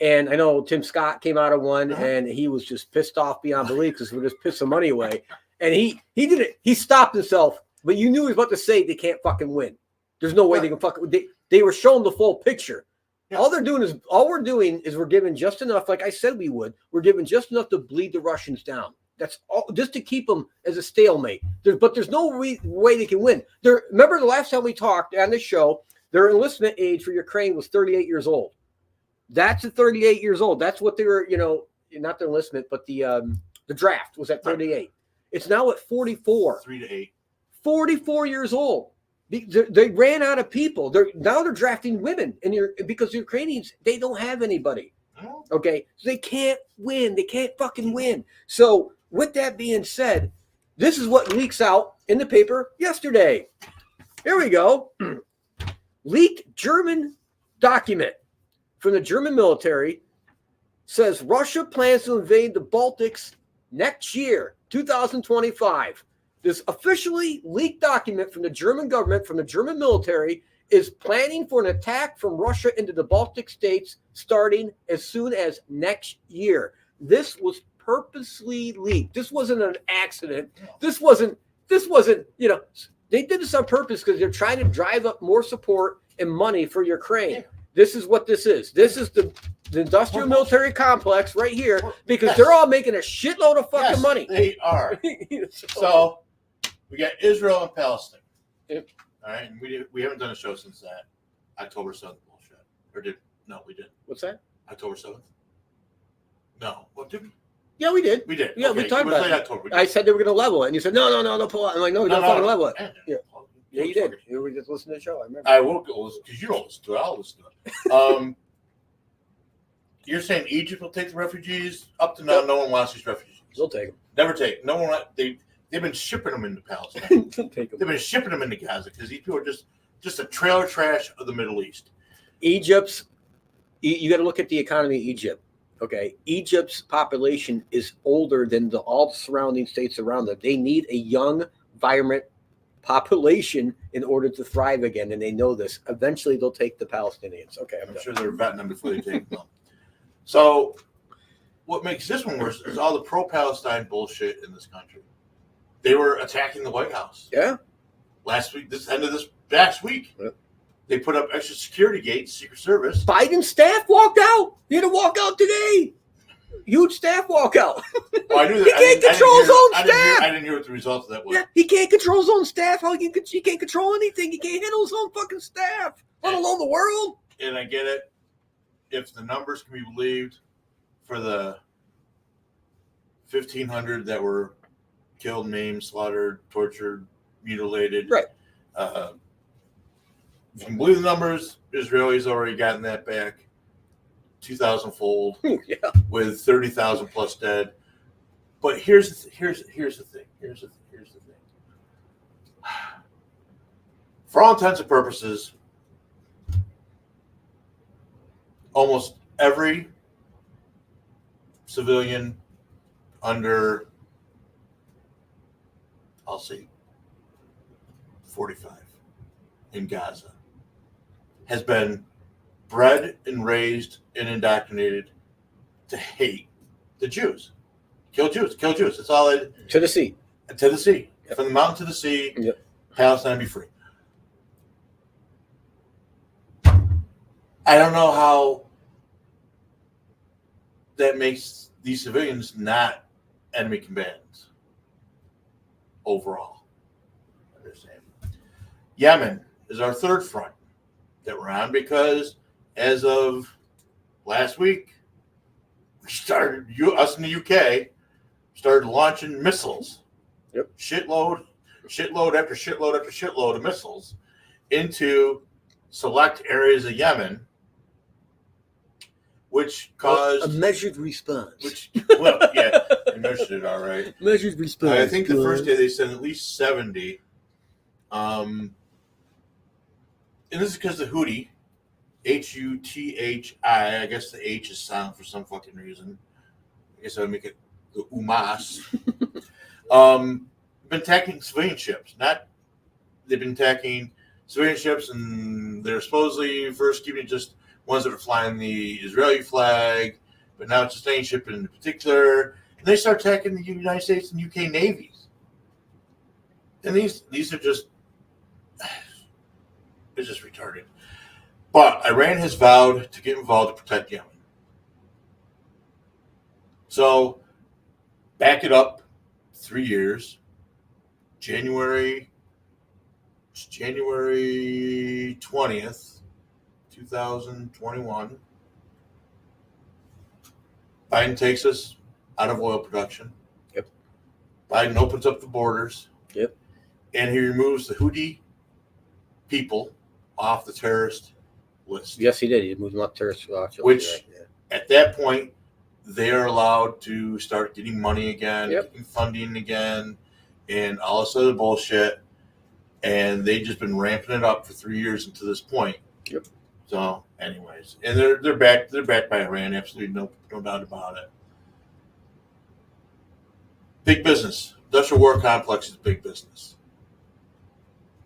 And I know Tim Scott came out of one, and he was just pissed off beyond belief because we're just pissing money away. And he did it. He stopped himself, but you knew he was about to say they can't fucking win. There's no way they can fucking. They were showing the full picture. Yeah. All we're doing is we're giving just enough, like I said we would. We're giving just enough to bleed the Russians down. That's all, just to keep them as a stalemate. But there's no way they can win. Remember the last time we talked on this show, their enlistment age for Ukraine was 38 years old. That's at 38 years old. That's what they were, not the enlistment, but the draft was at 38. It's now at 44. 3 to 8. 44 years old. They ran out of people. They're drafting women, and because the Ukrainians, they don't have anybody. Okay, so they can't win. They can't fucking win. So with that being said, this is what leaks out in the paper yesterday. Here we go. Leaked German document from the German military says Russia plans to invade the Baltics next year, 2025. This officially leaked document from the German government, from the German military, is planning for an attack from Russia into the Baltic states starting as soon as next year. This was purposely leaked. This wasn't an accident. This wasn't, they did this on purpose because they're trying to drive up more support and money for Ukraine. Yeah. This is what this is. This is the industrial military complex right here, because they're all making a shitload of fucking money. They are. So we got Israel and Palestine. Yep. All right, and we haven't done a show since that October 7th bullshit. Or we did. What's that? October 7th? No. What did we? Yeah, we did. We did. Yeah, okay. we talked about it. October. I said they were going to level it, and you said, no, pull out. I'm like, no, we don't fucking level it. Yeah. Yeah, you did. You were just listening to the show. I remember. I will go, because you don't listen to it. I'll listen to it. You're saying Egypt will take the refugees? Up to now, no one wants these refugees. They'll take them. Never take. No one. They've been shipping them into Palestine. Take them. They've been shipping them into Gaza because these people are just a trailer trash of the Middle East. Egypt's. You got to look at the economy of Egypt. Okay, Egypt's population is older than all the surrounding states around them. They need a young, vibrant population in order to thrive again, and they know this. Eventually, they'll take the Palestinians. Okay, I'm sure they're vetting them before they take them. So, what makes this one worse is all the pro-Palestine bullshit in this country. They were attacking the White House. Yeah. Last week, last week, yep. They put up extra security gates, Secret Service. Biden's staff walked out. He had to walk out today. Huge staff walkout. Well, I knew that. He can't control his own staff. I didn't hear what the result of that was. Yeah, he can't control his own staff. He can't control anything. He can't handle his own fucking staff, let alone the world. And I get it. If the numbers can be believed, for the 1,500 that were killed, maimed, slaughtered, tortured, mutilated. Right. If you can believe the numbers, Israelis already gotten that back 2,000-fold. Yeah. With 30,000 plus dead. But here's the thing. For all intents and purposes, almost every civilian under, I'll say, 45 in Gaza has been bred and raised and indoctrinated to hate the Jews. Kill Jews. That's all it. To the sea. To the sea. Yep. From the mountain to the sea, yep. Palestine be free. I don't know how that makes these civilians not enemy combatants overall. Understand? Yemen is our third front that we're on because as of last week, we started, us in the UK, started launching missiles. Yep. Shitload after shitload of missiles into select areas of Yemen, which caused a measured response. They measured it all right. Measured response. I think the first day they sent at least 70. And this is because the Houthi, Huthi, I guess the H is silent for some fucking reason. I guess I would make it the Umas. Been attacking civilian ships. They've been attacking civilian ships, and they're supposedly first keeping just ones that are flying the Israeli flag, but now it's just any ship in particular. And they start attacking the United States and UK navies. And these are just, it's just retarded. But Iran has vowed to get involved to protect Yemen. So, back it up 3 years. January 20th, 2021. Biden takes us out of oil production. Yep. Biden opens up the borders. Yep. And he removes the Houthi people off the terrorist list. Yes, he did. He moved them up terrorist watch. Which, at that point, they're allowed to start getting money again, yep. getting funding again, and all this other bullshit. And they've just been ramping it up for 3 years until this point. Yep. So, anyways, and they're backed by Iran. Absolutely no doubt about it. Big business. Industrial war complex is big business.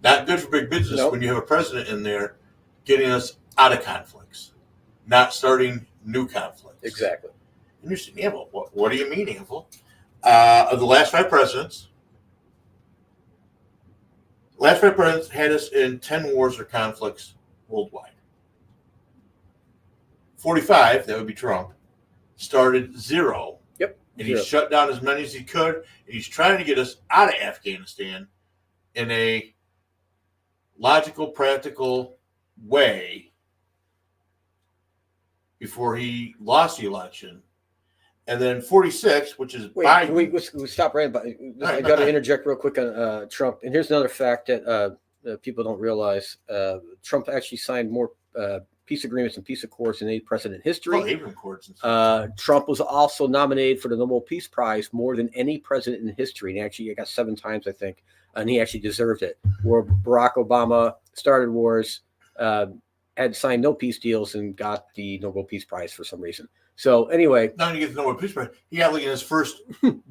Not good for big business when you have a president in there getting us out of conflicts, not starting new conflicts. Exactly. And you're saying, yeah, well, what do you mean, Evil? Of the last 5 presidents, had us in 10 wars or conflicts worldwide. 45, that would be Trump, started 0. Yep. And he shut down as many as he could. And he's trying to get us out of Afghanistan in a logical, practical way before he lost the election. And then 46, which is Biden. Can we stop right? I got to interject real quick on Trump. And here's another fact that people don't realize. Trump actually signed more peace agreements and peace accords in any president in history. Abraham Accords and stuff. Trump was also nominated for the Nobel Peace Prize more than any president in history. And actually, he got 7 times, I think. And he actually deserved it. Where Barack Obama started wars, had signed no peace deals, and got the Nobel Peace Prize for some reason. So anyway, not only get the Nobel Peace Prize, he got like in his first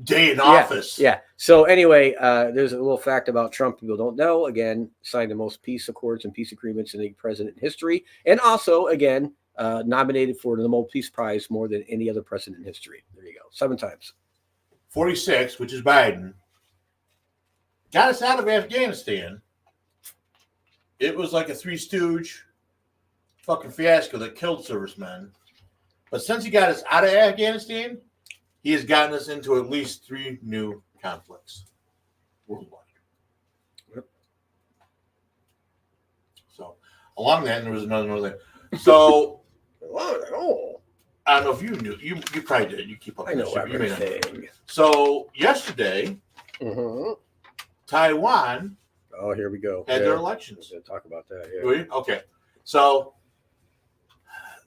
day in office. Yeah. So anyway, there's a little fact about Trump people don't know. Again, signed the most peace accords and peace agreements in any president in history, and also again nominated for the Nobel Peace Prize more than any other president in history. There you go, 7 times. 46, which is Biden, got us out of Afghanistan. It was like a Three Stooge fucking fiasco that killed servicemen. But since he got us out of Afghanistan, he has gotten us into at least 3 new conflicts worldwide. Yep. So, along that, and there was another thing. So, I don't know if you knew. You probably did. You keep up. I know everything. So, yesterday, Taiwan. Oh, here we go. Had their elections. We're going to talk about that. Yeah. Will you? Okay. So,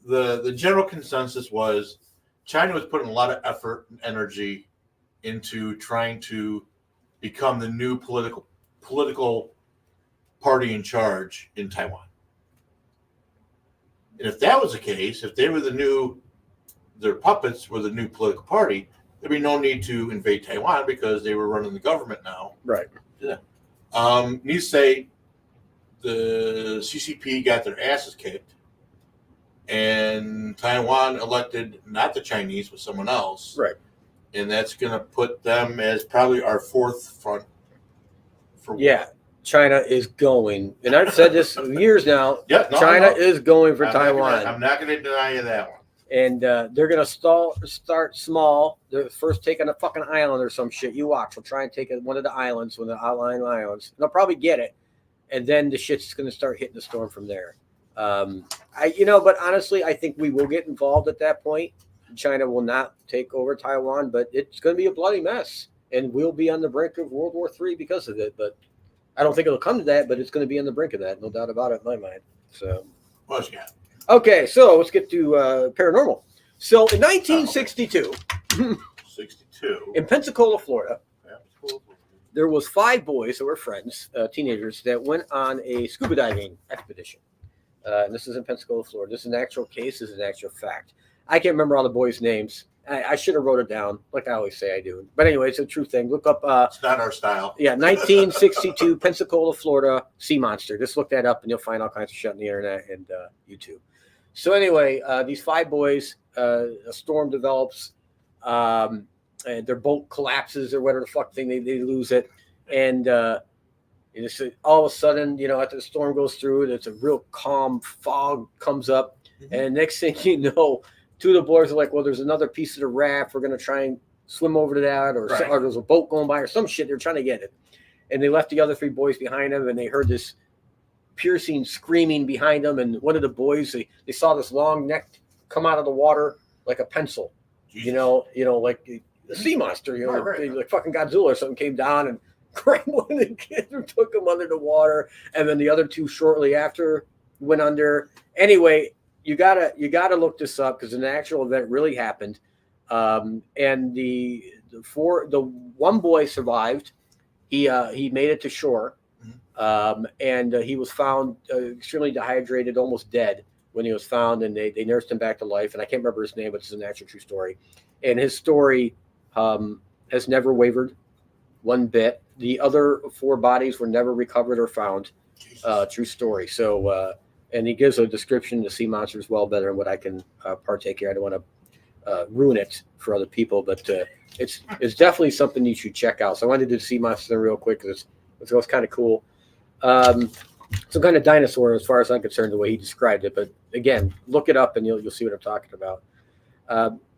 the general consensus was China was putting a lot of effort and energy into trying to become the new political party in charge in Taiwan. And if that was the case, if they were their puppets were the new political party, there'd be no need to invade Taiwan because they were running the government now. Right. Yeah. Needs to say the CCP got their asses kicked. And Taiwan elected not the Chinese, but someone else. Right. And that's going to put them as probably our 4th front for war. Yeah. China is going, and I've said this for years now. Yeah, China is going for Taiwan. I'm not going to deny you that one. And they're going to start small. They're first taking a fucking island or some shit. You watch. They'll try and take one of the islands, one of the outlying islands. They'll probably get it. And then the shit's going to start hitting the storm from there. But honestly, I think we will get involved at that point. China will not take over Taiwan, but it's going to be a bloody mess, and we'll be on the brink of World War III because of it. But I don't think it'll come to that, but it's going to be on the brink of that, no doubt about it in my mind. So, what else you got? Okay, so let's get to paranormal. So in 1962, 62 in Pensacola, Florida, there was 5 boys that were friends, teenagers, that went on a scuba diving expedition. And this is in Pensacola, Florida. This is an actual case. This is an actual fact. I can't remember all the boys' names. I should have wrote it down, like I always say I do. But anyway, it's a true thing. Look up. It's not our style. Yeah, 1962, Pensacola, Florida, sea monster. Just look that up, and you'll find all kinds of shit on the internet and YouTube. So anyway, these 5 boys, a storm develops, and their boat collapses or whatever the fuck thing. They lose it, and it's all of a sudden, after the storm goes through, it's a real calm fog comes up, and next thing you know, 2 of the boys are like, well, there's another piece of the raft. We're going to try and swim over to that, or there's a boat going by or some shit. They're trying to get it. And they left the other 3 boys behind them, and they heard this piercing screaming behind them. And one of the boys, they saw this long neck come out of the water like a pencil, like the sea monster, like fucking Godzilla or something came down and grabbed one of the kids and took him under the water. And then the other 2 shortly after went under. Anyway, you gotta look this up because an actual event really happened. And the one boy survived. He made it to shore, and he was found extremely dehydrated, almost dead. when he was found, and they nursed him back to life. And I can't remember his name, but it's an actual true story. And his story has never wavered one bit. The other 4 bodies were never recovered or found. True story. So, and he gives a description of the sea monster as well, better than what I can partake here. I don't want to ruin it for other people, but it's definitely something you should check out. So I wanted to do the sea monster real quick because it was kind of cool. Some kind of dinosaur, as far as I'm concerned, the way he described it. But again, look it up and you'll see what I'm talking about.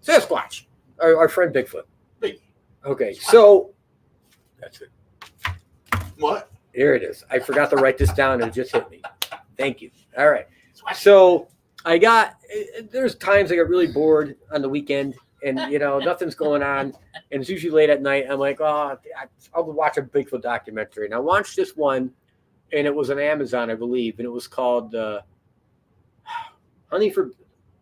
Sasquatch, our friend Bigfoot. Okay, so that's it. What? Here it is. I forgot to write this down and it just hit me. Thank you. All right. So there's times I get really bored on the weekend and, nothing's going on. And it's usually late at night. I'm like, I'll watch a Bigfoot documentary. And I watched this one, and it was on Amazon, I believe. And it was called Hunting for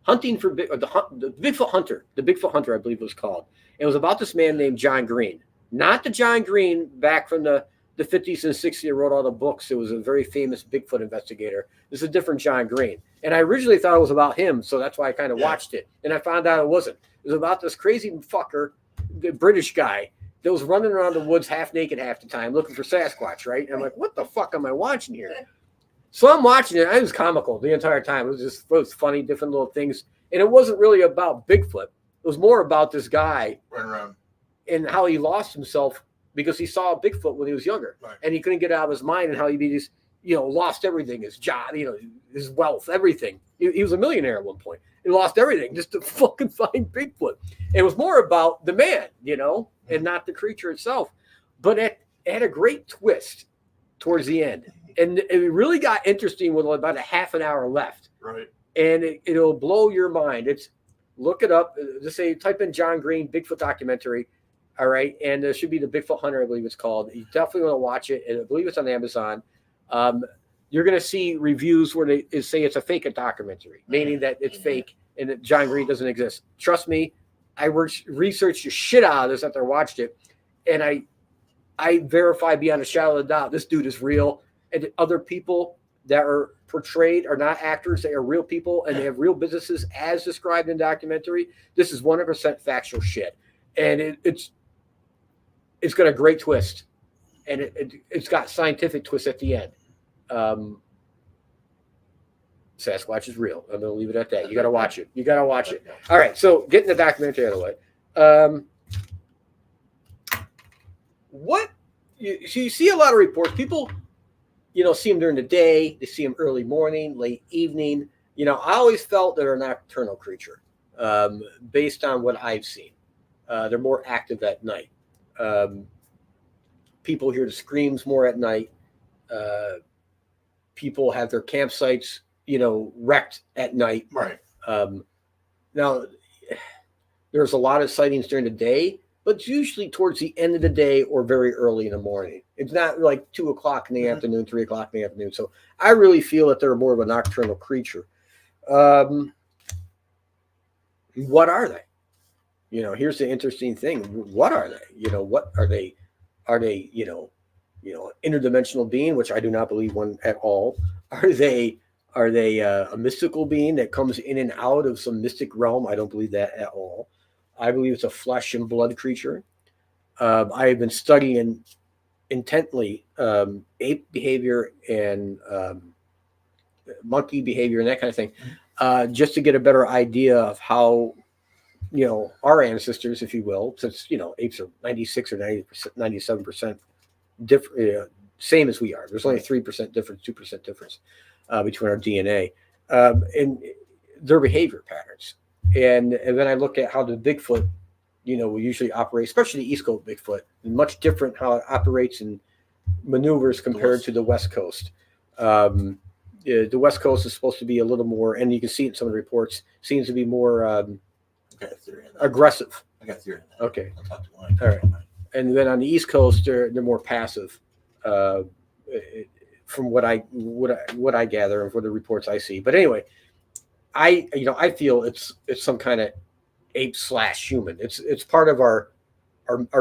the Bigfoot Hunter. The Bigfoot Hunter, I believe it was called. It was about this man named John Green. Not the John Green back from the 50s and 60s that wrote all the books. It was a very famous Bigfoot investigator. This is a different John Green. And I originally thought it was about him, so that's why I kind of watched it. And I found out it wasn't. It was about this crazy fucker, the British guy, that was running around the woods half naked half the time looking for Sasquatch, right? And I'm like, what the fuck am I watching here? So I'm watching it. It was comical the entire time. It was funny, different little things. And it wasn't really about Bigfoot. It was more about this guy Running around. And how he lost himself because he saw Bigfoot when he was younger. Right. And he couldn't get out of his mind, and how he just, lost everything, his job, his wealth, everything. He was a millionaire at one point. He lost everything just to fucking find Bigfoot. It was more about the man, and not the creature itself. But it had a great twist towards the end. And it really got interesting with about a half an hour left. Right. And it'll blow your mind. Look it up. Just say, type in John Green, Bigfoot documentary. All right. And there should be the Bigfoot Hunter, I believe it's called. You definitely want to watch it. And I believe it's on Amazon. You're going to see reviews where they say it's a fake documentary, meaning that it's fake and that John Green doesn't exist. Trust me, I researched the shit out of this after I watched it. And I verify beyond a shadow of a doubt this dude is real. And other people that are portrayed are not actors. They are real people, and they have real businesses as described in the documentary. This is 100% factual shit. And it's got a great twist. And it's got scientific twists at the end. Sasquatch is real. I'm going to leave it at that. You got to watch it. All right. So getting the documentary out of the way. You see a lot of reports. People, see them during the day. They see them early morning, late evening. I always felt they're a nocturnal creature based on what I've seen. They're more active at night. People hear the screams more at night. People have their campsites, wrecked at night. Right. Now, there's a lot of sightings during the day, but it's usually towards the end of the day or very early in the morning. It's not like 2 o'clock in the afternoon, 3 o'clock in the afternoon. So I really feel that they're more of a nocturnal creature. What are they? Here's the interesting thing. What are they? What are they? Are they, interdimensional being, which I do not believe one at all? Are they a mystical being that comes in and out of some mystic realm? I don't believe that at all. I believe it's a flesh and blood creature. I have been studying intently ape behavior and monkey behavior and that kind of thing, just to get a better idea of how, our ancestors, if you will, since, apes are 96 or 97% different, same as we are. There's only 3% difference, 2% difference between our DNA and their behavior patterns. And then I look at how the Bigfoot, will usually operate, especially the East Coast Bigfoot, much different how it operates and maneuvers compared to the West Coast. The West Coast is supposed to be a little more, and you can see it in some of the reports, seems to be more aggressive. I got theory. Okay. I'll talk to Mike. All right. And then on the East Coast, they're more passive, from what I gather and for the reports I see. But anyway, I feel it's some kind of ape / human. It's part of our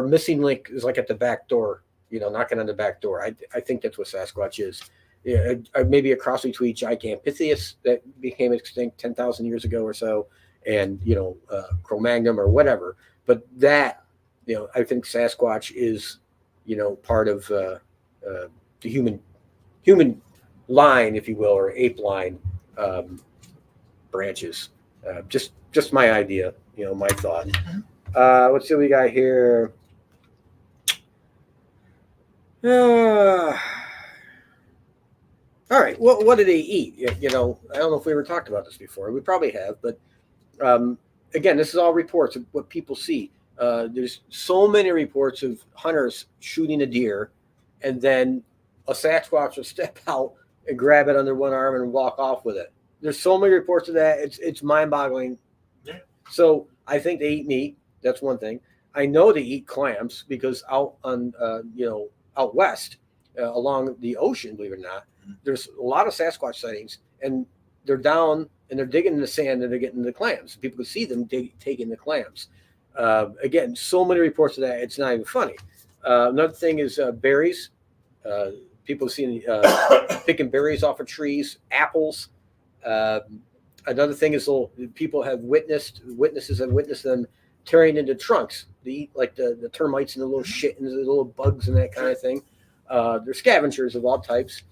missing link is like at the back door, knocking on the back door. I think that's what Sasquatch is. yeah, maybe a cross between Gigantopithecus that became extinct 10,000 years ago or so, and Cro-Magnon or whatever. But that, I think Sasquatch is, part of the human line, if you will, or ape line branches. Just my idea, my thought. Let's see what we got here. All right. What do they eat? I don't know if we ever talked about this before. We probably have, but again, this is all reports of what people see. There's so many reports of hunters shooting a deer, and then a Sasquatch will step out and grab it under one arm and walk off with it. There's so many reports of that. It's mind-boggling. Yeah. So I think they eat meat. That's one thing. I know they eat clams because out on out west along the ocean, believe it or not, there's a lot of Sasquatch sightings, and they're down and they're digging in the sand and they're getting the clams. People can see them taking the clams. Again, so many reports of that, it's not even funny. Another thing is berries. People have seen picking berries off of trees, apples. Another thing is people have witnesses have witnessed them tearing into trunks. They eat like the termites and the little shit and the little bugs and that kind of thing. They're scavengers of all types.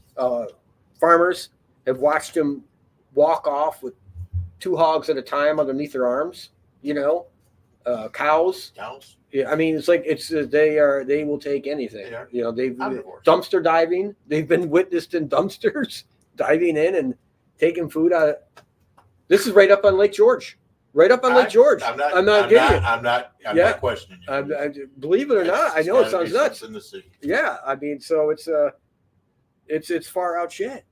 Farmers have watched them walk off with 2 hogs at a time underneath their arms. Cows. Yeah, I mean, it's like they will take anything. They've dumpster diving. They've been witnessed in dumpsters diving in and taking food out. This is right up on Lake George. Right up on Lake George. I'm not not questioning you. Believe it or not, I know it sounds nuts. Yeah, I mean, so it's far out shit,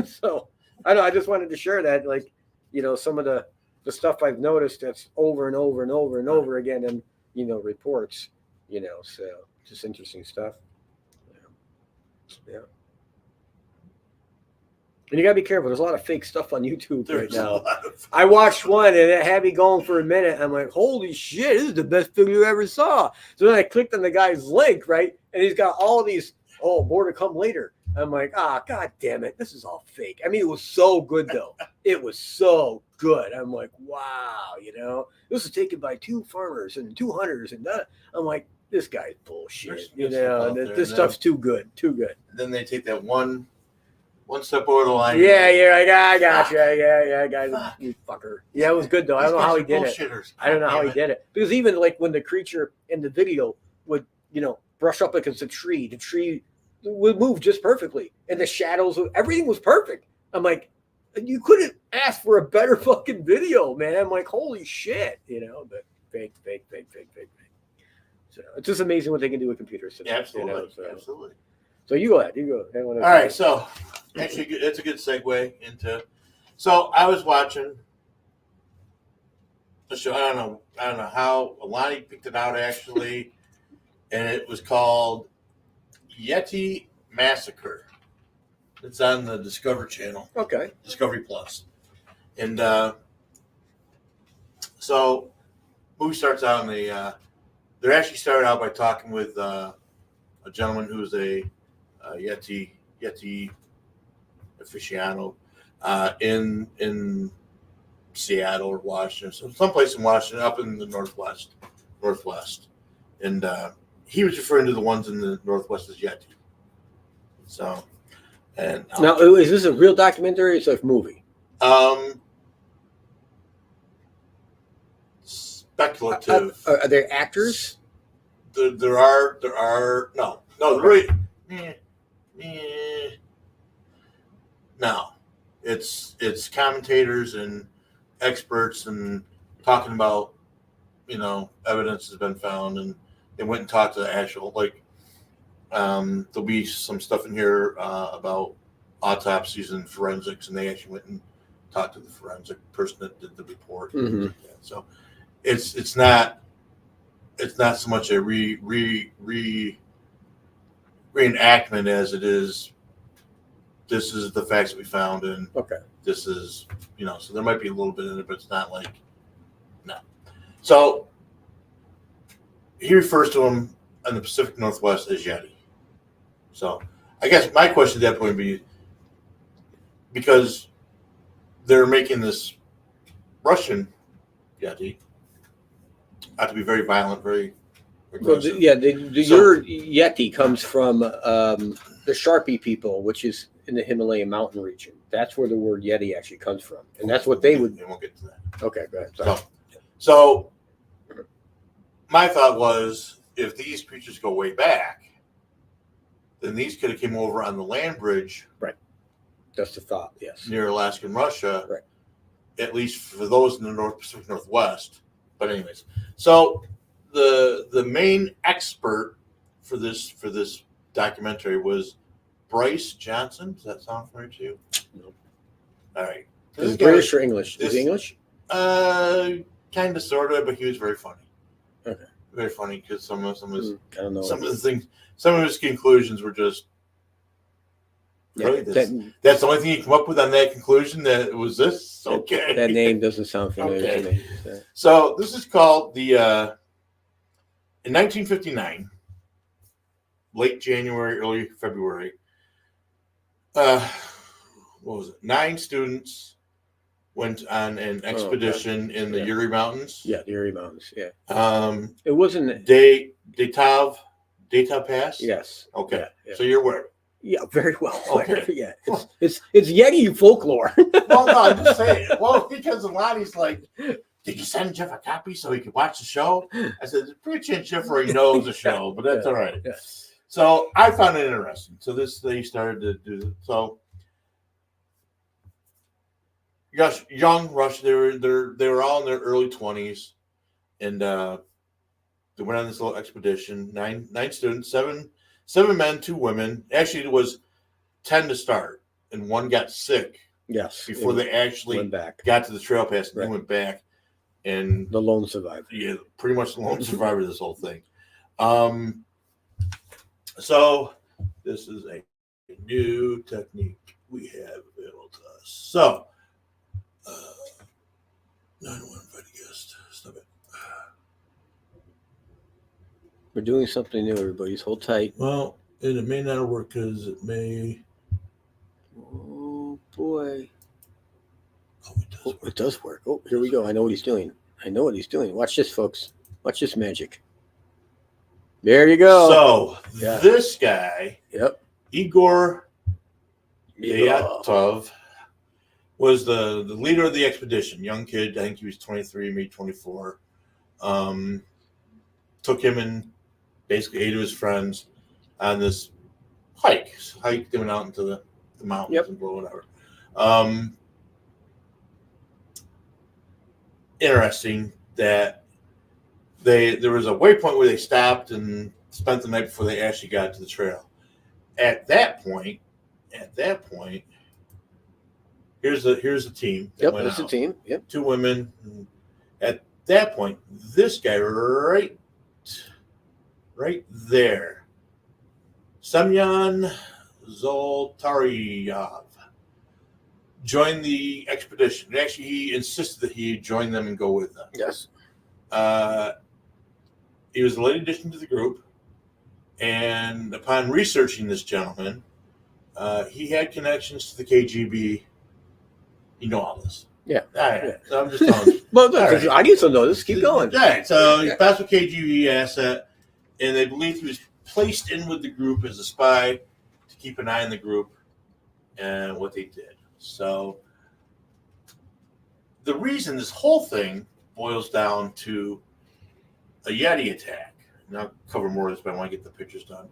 So I know. I just wanted to share that, some of the stuff I've noticed that's over and over and over and over again in reports. So just interesting stuff. Yeah. And you gotta be careful. There's a lot of fake stuff on YouTube right now. I watched one and it had me going for a minute. I'm like, holy shit, this is the best video you ever saw. So then I clicked on the guy's link, right? And he's got all these, more to come later. I'm like, god damn it. This is all fake. I mean, it was so good though. It was so good. I'm like, wow, this was taken by 2 farmers and 2 hunters. And I'm like, this guy's bullshit. This stuff's too good. Too good. And then they take that one step over the line. Yeah, I got you. Yeah, guys, you fucker. Yeah, it was good though. I don't know how he did it. I don't know how he did it. Because even like when the creature in the video would, brush up against a tree, the tree would move just perfectly. And the shadows, everything was perfect. I'm like, you couldn't ask for a better fucking video, man. I'm like, holy shit, but fake. So it's just amazing what they can do with computers today. Absolutely. Absolutely. So you go ahead. All right. So actually, it's a good segue into. So I was watching a show. I don't know how Alani picked it out actually, and it was called Yeti Massacre. It's on the Discovery Channel. Okay. Discovery Plus, and so movie starts out and they actually started out by talking with a gentleman who's a Yeti aficionado in Seattle or Washington, so someplace in Washington, up in the northwest, and he was referring to the ones in the northwest as Yeti. So, and now is this a real documentary? Or it's a movie. Speculative. Are there actors? There are no really. No, it's commentators and experts and talking about evidence has been found, and they went and talked to the actual there'll be some stuff in here about autopsies and forensics, and they actually went and talked to the forensic person that did the report. Mm-hmm. Like that. So it's not so much a reenactment as it is. This is the facts that we found, and this is so there might be a little bit in it, but it's not like no. So he refers to them in the Pacific Northwest as Yeti. So I guess my question at that point would be, because they're making this Russian Yeti out to be very violent, very aggressive. Well, your Yeti comes from the Sharpie people, which is in the Himalayan mountain region. That's where the word Yeti actually comes from, and that's what they would. We won't get to that. Okay, go ahead. Sorry. So my thought was, if these creatures go way back, then these could have came over on the land bridge. Right. That's the thought. Yes. Near Alaska and Russia. Right. At least for those in the North Pacific Northwest. But anyways, so the main expert for this documentary was Bryce Johnson. Does that sound familiar to you? No. All right. Is it British or English? Is it English? Kind of, sort of, but he was very funny. Okay. Very funny because some of his I don't know. some of the things, some of his conclusions were just. Yeah, Really? That's the only thing you come up with on that conclusion. That it was this. Okay. That name doesn't sound familiar to me. So this is called the. In 1959, late January, early February. What was it? 9 students went on an expedition in the Yuri Mountains. Yeah, the Yuri Mountains. Yeah. It wasn't Datav Pass. Yes. Okay. Yeah. So you're aware. Yeah, very well. Okay. Yeah, it's Yeti folklore. Well, no, I'm just saying. Well, because Lonnie's like, did you send Jeff a copy so he could watch the show? I said, there's a pretty chance Jeff already knows the show, but that's all right. Yeah. So I found it interesting. So they started to do so. Young Rush, they were all in their early 20s, and they went on this little expedition. Nine students, seven men, 2 women. Actually, it was 10 to start, and 1 got sick. Yes, before they actually got to the trail pass, and they went back. And the lone survivor. Yeah, pretty much the lone survivor of this whole thing. So this is a new technique we have available to us. So, 911 invited guest. Stop it. We're doing something new, everybody. Hold tight. Well, and it may not work because it may. Oh boy. Oh, it does work. Oh, here we go. I know what he's doing. Watch this, folks. Watch this magic. There you go. So this guy, Igor Yatov, was the leader of the expedition. Young kid, I think he was 23, maybe 24. Took him and basically 8 of his friends on this hike. They went out into the mountains and whatever. Interesting that there was a waypoint where they stopped and spent the night before they actually got to the trail. At that point, here's a team. That's a team. 2 women. At that point, this guy right there, Semyon Zoltaryov, joined the expedition. Actually, he insisted that he join them and go with them. Yes. He was the late addition to the group, and upon researching this gentleman, he had connections to the KGB. You know all this. Yeah. All right. So I'm just telling you. Well, the audience will know this. Keep going. All right. So he passed with KGB asset, and they believed he was placed in with the group as a spy to keep an eye on the group and what they did. So the reason this whole thing boils down to a Yeti attack, and I'll cover more of this, but I want to get the pictures done.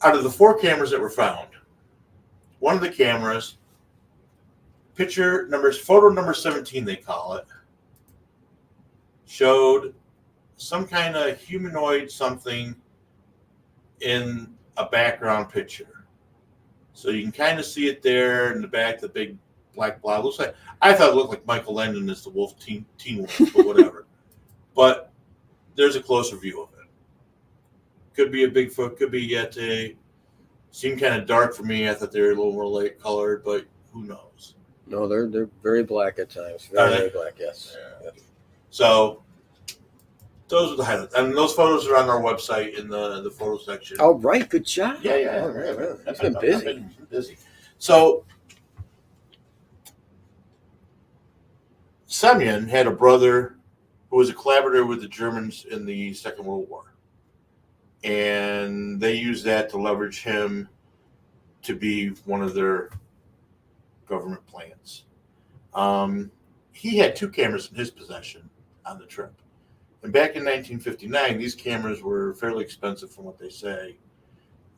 Out of the 4 cameras that were found, one of the cameras, photo number 17, they call it, showed some kind of humanoid something in a background picture. So you can kind of see it there in the back, the big black blob. Looks like, I thought it looked like Michael Landon as the wolf, Teen Wolf, but whatever. But there's a closer view of it. Could be a Bigfoot, could be Yeti. Seemed kind of dark for me. I thought they were a little more light colored, but who knows? No, they're very black at times. Very black, yes. Yeah. So those are the highlights. And those photos are on our website in the photo section. Oh, right. Good job. Yeah. Oh, right. It's been busy. Busy. So Semyon had a brother who was a collaborator with the Germans in the Second World War. And they used that to leverage him to be one of their government plans. He had 2 cameras in his possession on the trip. And back in 1959, these cameras were fairly expensive from what they say.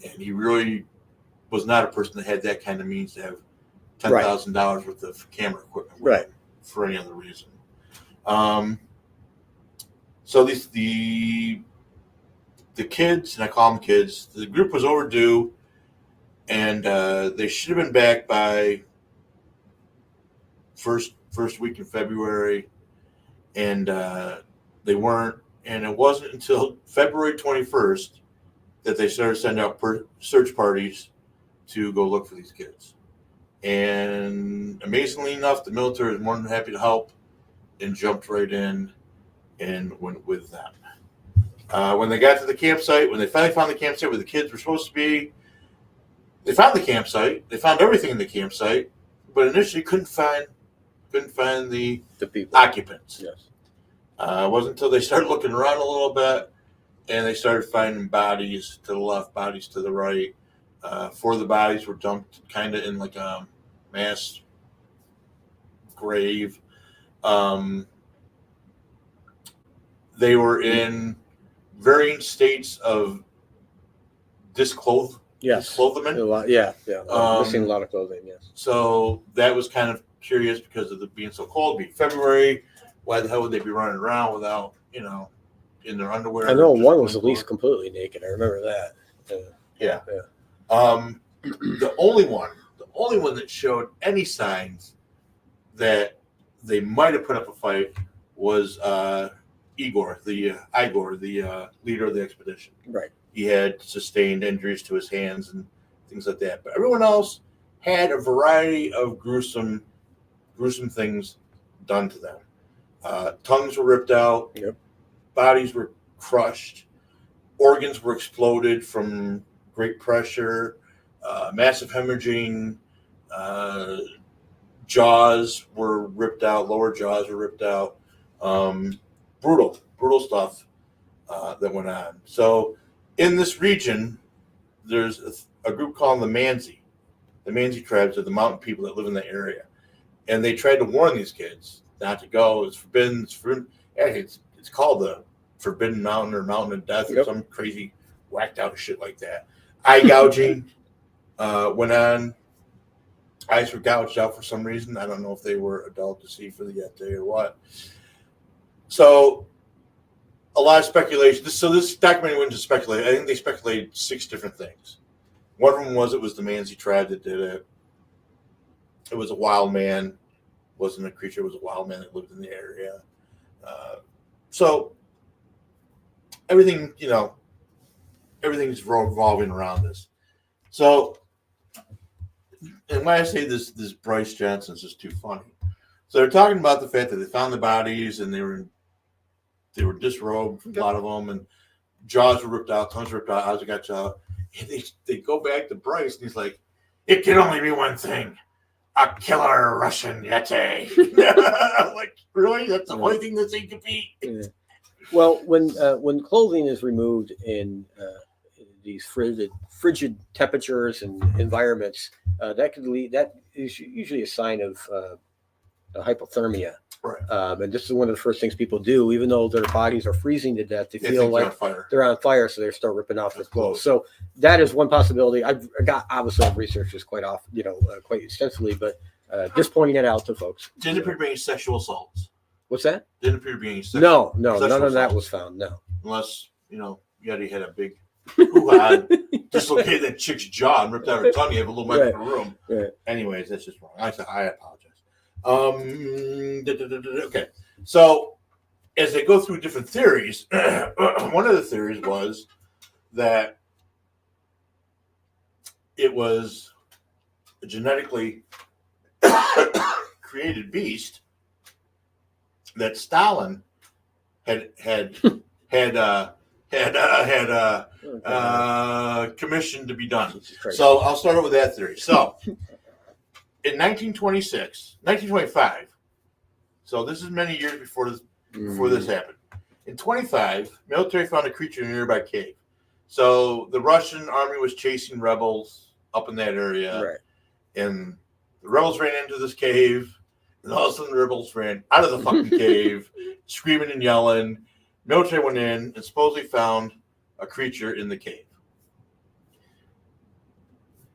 And he really was not a person that had that kind of means to have $10,000 worth of camera equipment with him for any other reason. So the kids, and I call them kids, the group was overdue, and they should have been back by first week in February, and they weren't. And it wasn't until February 21st that they started sending out search parties to go look for these kids. And amazingly enough, the military was more than happy to help and jumped right in and went with them. When they got to the campsite, when they finally found the campsite where the kids were supposed to be, they found the campsite. They found everything in the campsite, but initially couldn't find the people, occupants. Yes. It wasn't until they started looking around a little bit and they started finding bodies to the left, bodies to the right. 4 of the bodies were dumped kind of in like a mass grave. They were in varying states of disclothment. Missing a lot of clothing. Yes. So that was kind of curious because of it being so cold. Being February, why the hell would they be running around without, in their underwear? I know one was at least completely naked. I remember that. Yeah. The only one that showed any signs that they might have put up a fight was Igor, the leader of the expedition. Right. He had sustained injuries to his hands and things like that. But everyone else had a variety of gruesome things done to them. Tongues were ripped out. Yep. Bodies were crushed. Organs were exploded from great pressure. Massive hemorrhaging. Jaws were ripped out. Lower jaws were ripped out. Brutal stuff that went on. So in this region, there's a group called the Mansi. The Mansi tribes are the mountain people that live in the area. And they tried to warn these kids not to go. It's forbidden. It's called the Forbidden Mountain or Mountain of Death or some crazy whacked out shit like that. Eye gouging went on. Eyes were gouged out for some reason. I don't know if they were adult to see for the Yeti or what. So a lot of speculation. So this documentary went into speculate. I think they speculated 6 different things. One of them was it was the Mansi tribe that did it. It was a wild man. It wasn't a creature. It was a wild man that lived in the area. So everything, everything's revolving around this. So, and when I say this Bryce Johnson's just too funny. So they're talking about the fact that they found the bodies and they were disrobed, a lot of them, and jaws were ripped out, tongues ripped out, eyes got jaw. And they go back to Bryce and he's like, "It can only be one thing. A killer Russian Yeti." I'm like, really? That's the only thing this thing could be? Yeah. Well, when clothing is removed in these frigid temperatures and environments, that is usually a sign of hypothermia. Right. And this is one of the first things people do, even though their bodies are freezing to death. They feel like they're on fire, so they start ripping off their clothes. So that is one possibility. I've researched this quite extensively, but just pointing it out to folks. Didn't appear to be any sexual assaults. What's that? Didn't appear to be any sexual No, none assaults. of that was found. No, unless Yeti had a big hoo-ha, dislocated that chick's jaw and ripped out her tongue. You have a little micro room. Right. Anyways, that's just wrong. I apologize. Okay. So as they go through different theories, one of the theories was that it was a genetically created beast that Stalin had commissioned to be done. So I'll start out with that theory. So In 1925, so this is many years before this happened. In 25, military found a creature in a nearby cave. So the Russian army was chasing rebels up in that area, Right. and the rebels ran into this cave, and all of a sudden the rebels ran out of the fucking cave, screaming and yelling. Military went in and supposedly found a creature in the cave.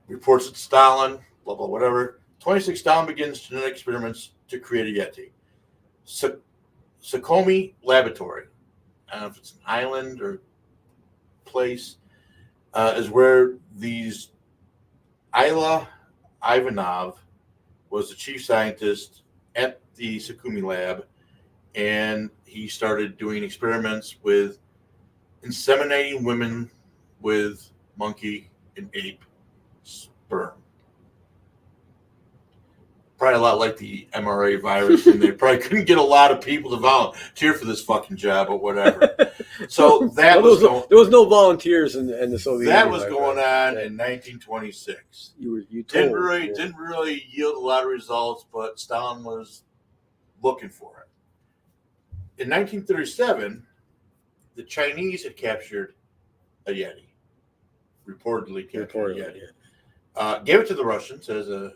Reports it to Stalin, blah, blah, whatever. 26, Stalin begins genetic experiments to create a Yeti. Sukhumi Laboratory, I don't know if it's an island or place, is where these Ilya Ivanov was the chief scientist at the Sukhumi lab, and he started doing experiments with inseminating women with monkey and ape sperm. Probably a lot like the MRA virus, and they probably couldn't get a lot of people to volunteer for this fucking job or whatever. So that there was no volunteers in the Soviet Union. That was going on in 1926. You didn't really yield a lot of results, but Stalin was looking for it. In 1937, the Chinese had captured a Yeti. Reportedly captured a Yeti. Yeah. Gave it to the Russians as a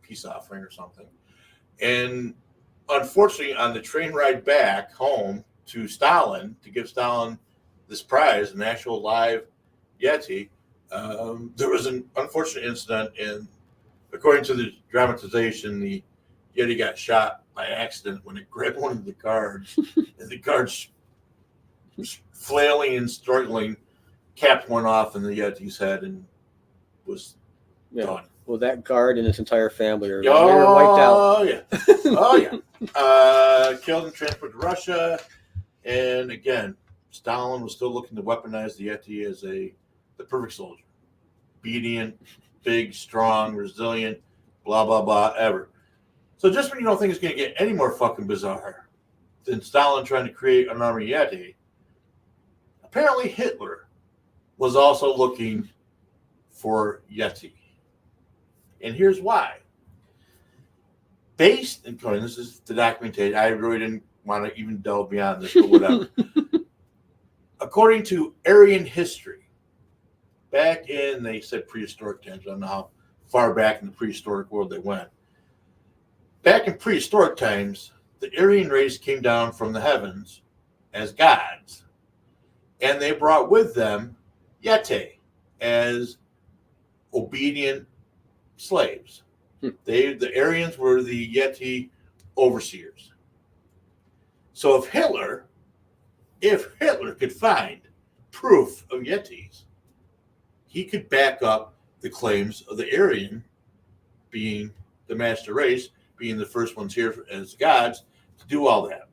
peace offering or something. And unfortunately, on the train ride back home to Stalin, to give Stalin this prize, an actual live Yeti, there was an unfortunate incident, and according to the dramatization, the Yeti got shot by accident when it grabbed one of the guards, and the guards, flailing and struggling, capped one off in the Yeti's head and was gone. Well, that guard and his entire family are wiped out. Oh, yeah. Killed and transported to Russia. And again, Stalin was still looking to weaponize the Yeti as the perfect soldier. Obedient, big, strong, resilient, blah, blah, blah, ever. So just when you don't think it's going to get any more fucking bizarre than Stalin trying to create an army Yeti, apparently Hitler was also looking for Yeti. And here's why. This is the documentation. I really didn't want to even delve beyond this, but whatever. According to Aryan history, back in, they said prehistoric times. I don't know how far back in the prehistoric world they went. Back in prehistoric times, the Aryan race came down from the heavens as gods, and they brought with them Yeti as obedient slaves. The Aryans were the Yeti overseers. So if Hitler could find proof of Yetis, he could back up the claims of the Aryan being the master race, being the first ones here as gods, to do all that.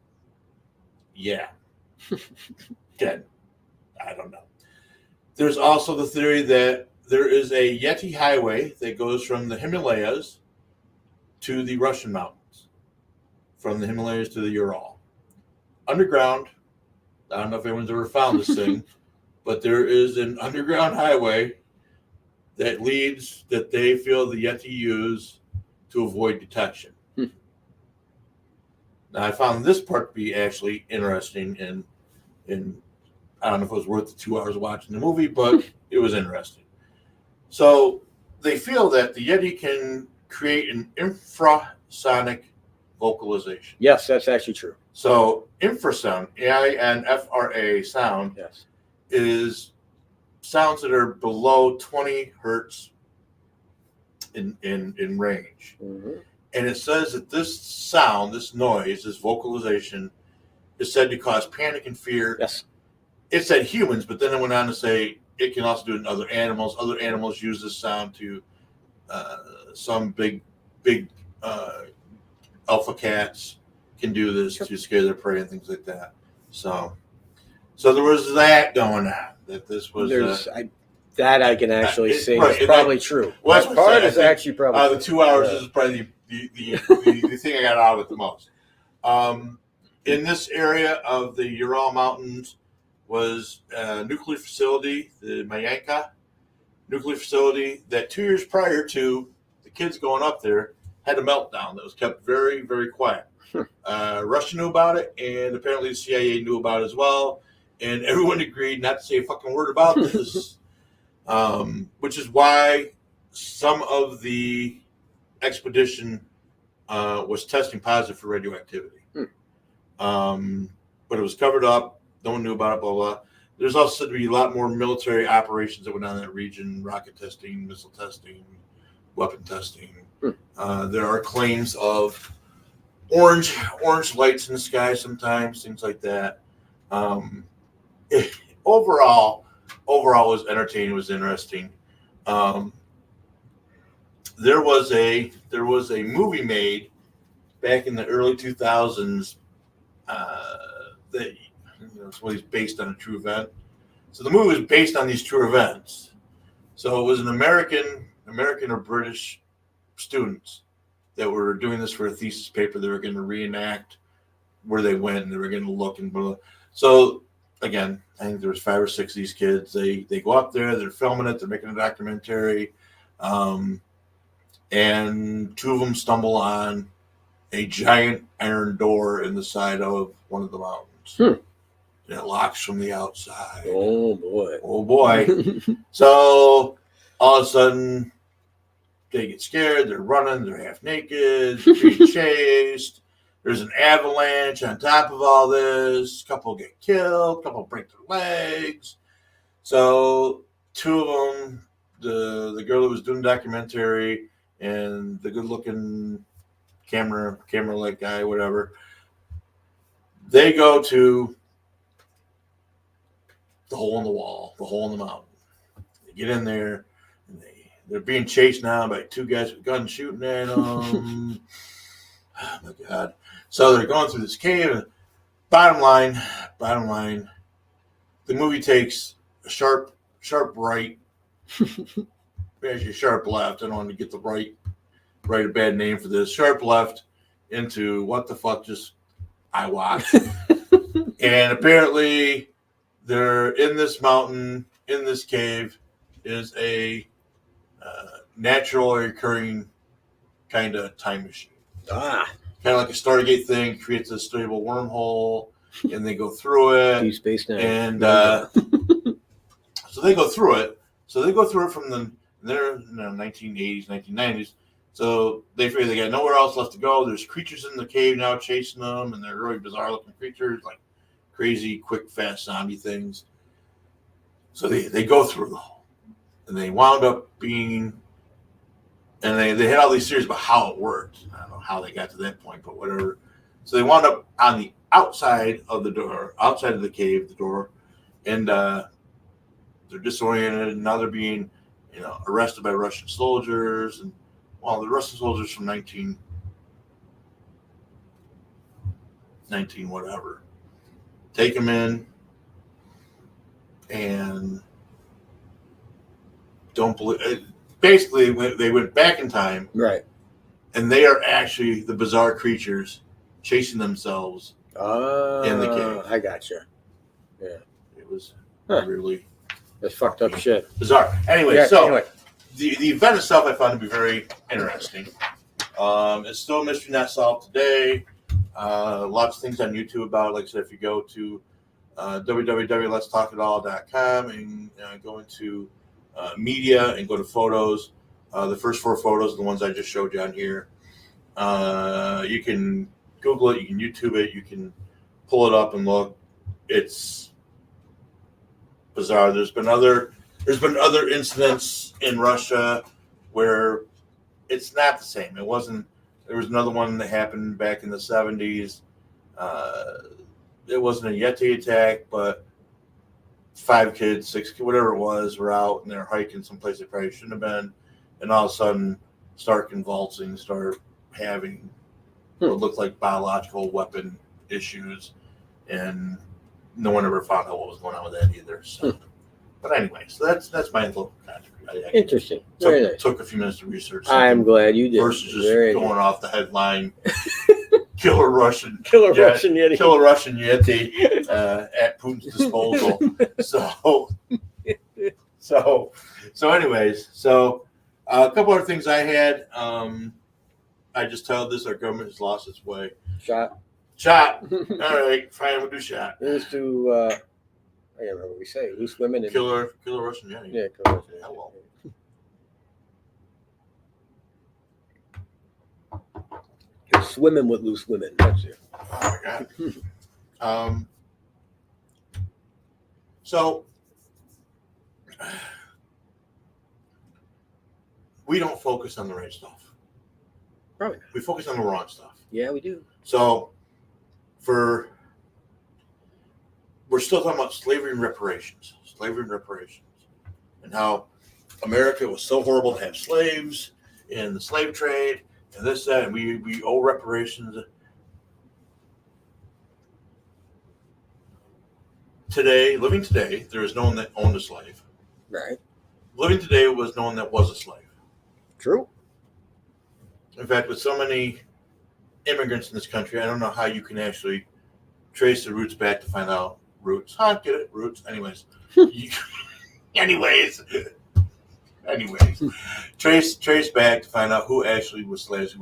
Yeah. Again, I don't know. There's also the theory that there is a Yeti highway that goes from the Himalayas to the Russian mountains, from the Himalayas to the Ural. Underground, I don't know if anyone's ever found this thing, but there is an underground highway that they feel the Yeti use to avoid detection. Now, I found this part to be actually interesting, and I don't know if it was worth the 2 hours of watching the movie, but it was interesting. So they feel that the Yeti can create an infrasonic vocalization. Yes, that's actually true. So infrasound, INFRA sound, yes, is sounds that are below 20 hertz in range. Mm-hmm. And it says that this sound, this noise, this vocalization is said to cause panic and fear. Yes. It said humans, but then it went on to say it can also do it in other animals. Other animals use this sound to some big alpha cats can do this to scare their prey and things like that. So there was that going on. That this was that I can actually say is probably true. Well, that part is actually probably the 2 hours is probably the thing I got out of it the most. In this area of the Ural Mountains was a nuclear facility, the Mayanka nuclear facility, that 2 years prior to the kids going up there had a meltdown that was kept very, very quiet. Russia knew about it, and apparently the CIA knew about it as well, and everyone agreed not to say a fucking word about this, which is why some of the expedition was testing positive for radioactivity. But it was covered up. No one knew about it, blah, blah. There's also said to be a lot more military operations that went on in that region, rocket testing, missile testing, weapon testing. There are claims of orange lights in the sky sometimes, things like that. Overall, it was entertaining, it was interesting. There was a movie made back in the early 2000s that it's really based on a true event. So the movie was based on these true events. So it was an American or British students that were doing this for a thesis paper. They were going to reenact where they went, and they were going to look and blah. So again, I think there was 5 or 6 of these kids. They go up there, they're filming it, they're making a documentary, and 2 of them stumble on a giant iron door in the side of one of the mountains. And it locks from the outside. Oh boy. So all of a sudden they get scared, they're running, they're half naked, they're being chased. There's an avalanche on top of all this. A couple get killed, a couple break their legs. So 2 of them, the girl that was doing the documentary and the good looking camera-like guy, whatever, they go to the hole in the wall, the hole in the mountain. They get in there, and they're being chased now by 2 guys with guns shooting at them. Oh my God! So they're going through this cave. And bottom line, the movie takes a sharp right, actually sharp left. I don't want to get the right a bad name for this. Sharp left into what the fuck just I watched. And apparently they're in this mountain, in this cave, is a naturally occurring kind of time machine. Kind of like a Stargate thing, creates a stable wormhole, and they go through it. Deep Space Nine. And so they go through it. So they go through it from the 1980s, 1990s. So they figure they got nowhere else left to go. There's creatures in the cave now chasing them, and they're really bizarre looking creatures, like crazy, quick, fast zombie things. So they go through the hole, and they wound up being, and they had all these theories about how it worked. I don't know how they got to that point, but whatever. So they wound up on the outside of the door, outside of the cave, the door, and they're disoriented, and now they're being, arrested by Russian soldiers. And well, the Russian soldiers from 19 whatever take them in and don't believe. Basically, they went back in time, right? And they are actually the bizarre creatures chasing themselves in the cave. I gotcha. Yeah, it was really that's fucked up shit. Bizarre. Anyway, The event itself I found to be very interesting. It's still a mystery not solved today. Lots of things on YouTube about it. Like I said, if you go to www.letstalkitall.com and go into media and go to photos, the first 4 photos are the ones I just showed you on here. You can Google it, you can YouTube it, you can pull it up and look. It's bizarre. There's been other incidents in Russia where it's not the same. It wasn't. There was another one that happened back in the 70s. It wasn't a Yeti attack, but 5 kids, 6 kids, whatever it was, were out and they're hiking someplace they probably shouldn't have been, and all of a sudden start convulsing, start having what looked like biological weapon issues, and no one ever found out what was going on with that either. So. But anyway, so that's my little contribution. Interesting. Very nice. Took a few minutes to research. I'm glad you did. Versus just going off the headline, killer Russian Yeti. Killer Russian Yeti at Putin's disposal. So anyways, A couple other things I had. I just told this: our government has lost its way. Shot. All right, fine. We'll do shot. Here's to I can't remember what we say. Loose women and Killer Russian Yeti. yeah, kill Russian. Hello. You're swimming with loose women. That's it. Oh my god. So we don't focus on the right stuff. Probably. We focus on the wrong stuff. Yeah, we do. So we're still talking about slavery and reparations, and how America was so horrible to have slaves in the slave trade and this, that, and we owe reparations. Living today, there is no one that owned a slave. Right. Living today was no one that was a slave. True. In fact, with so many immigrants in this country, I don't know how you can actually trace the roots back to find out roots. Get it? Roots. Anyways. Anyways. Trace back to find out who actually was slaves,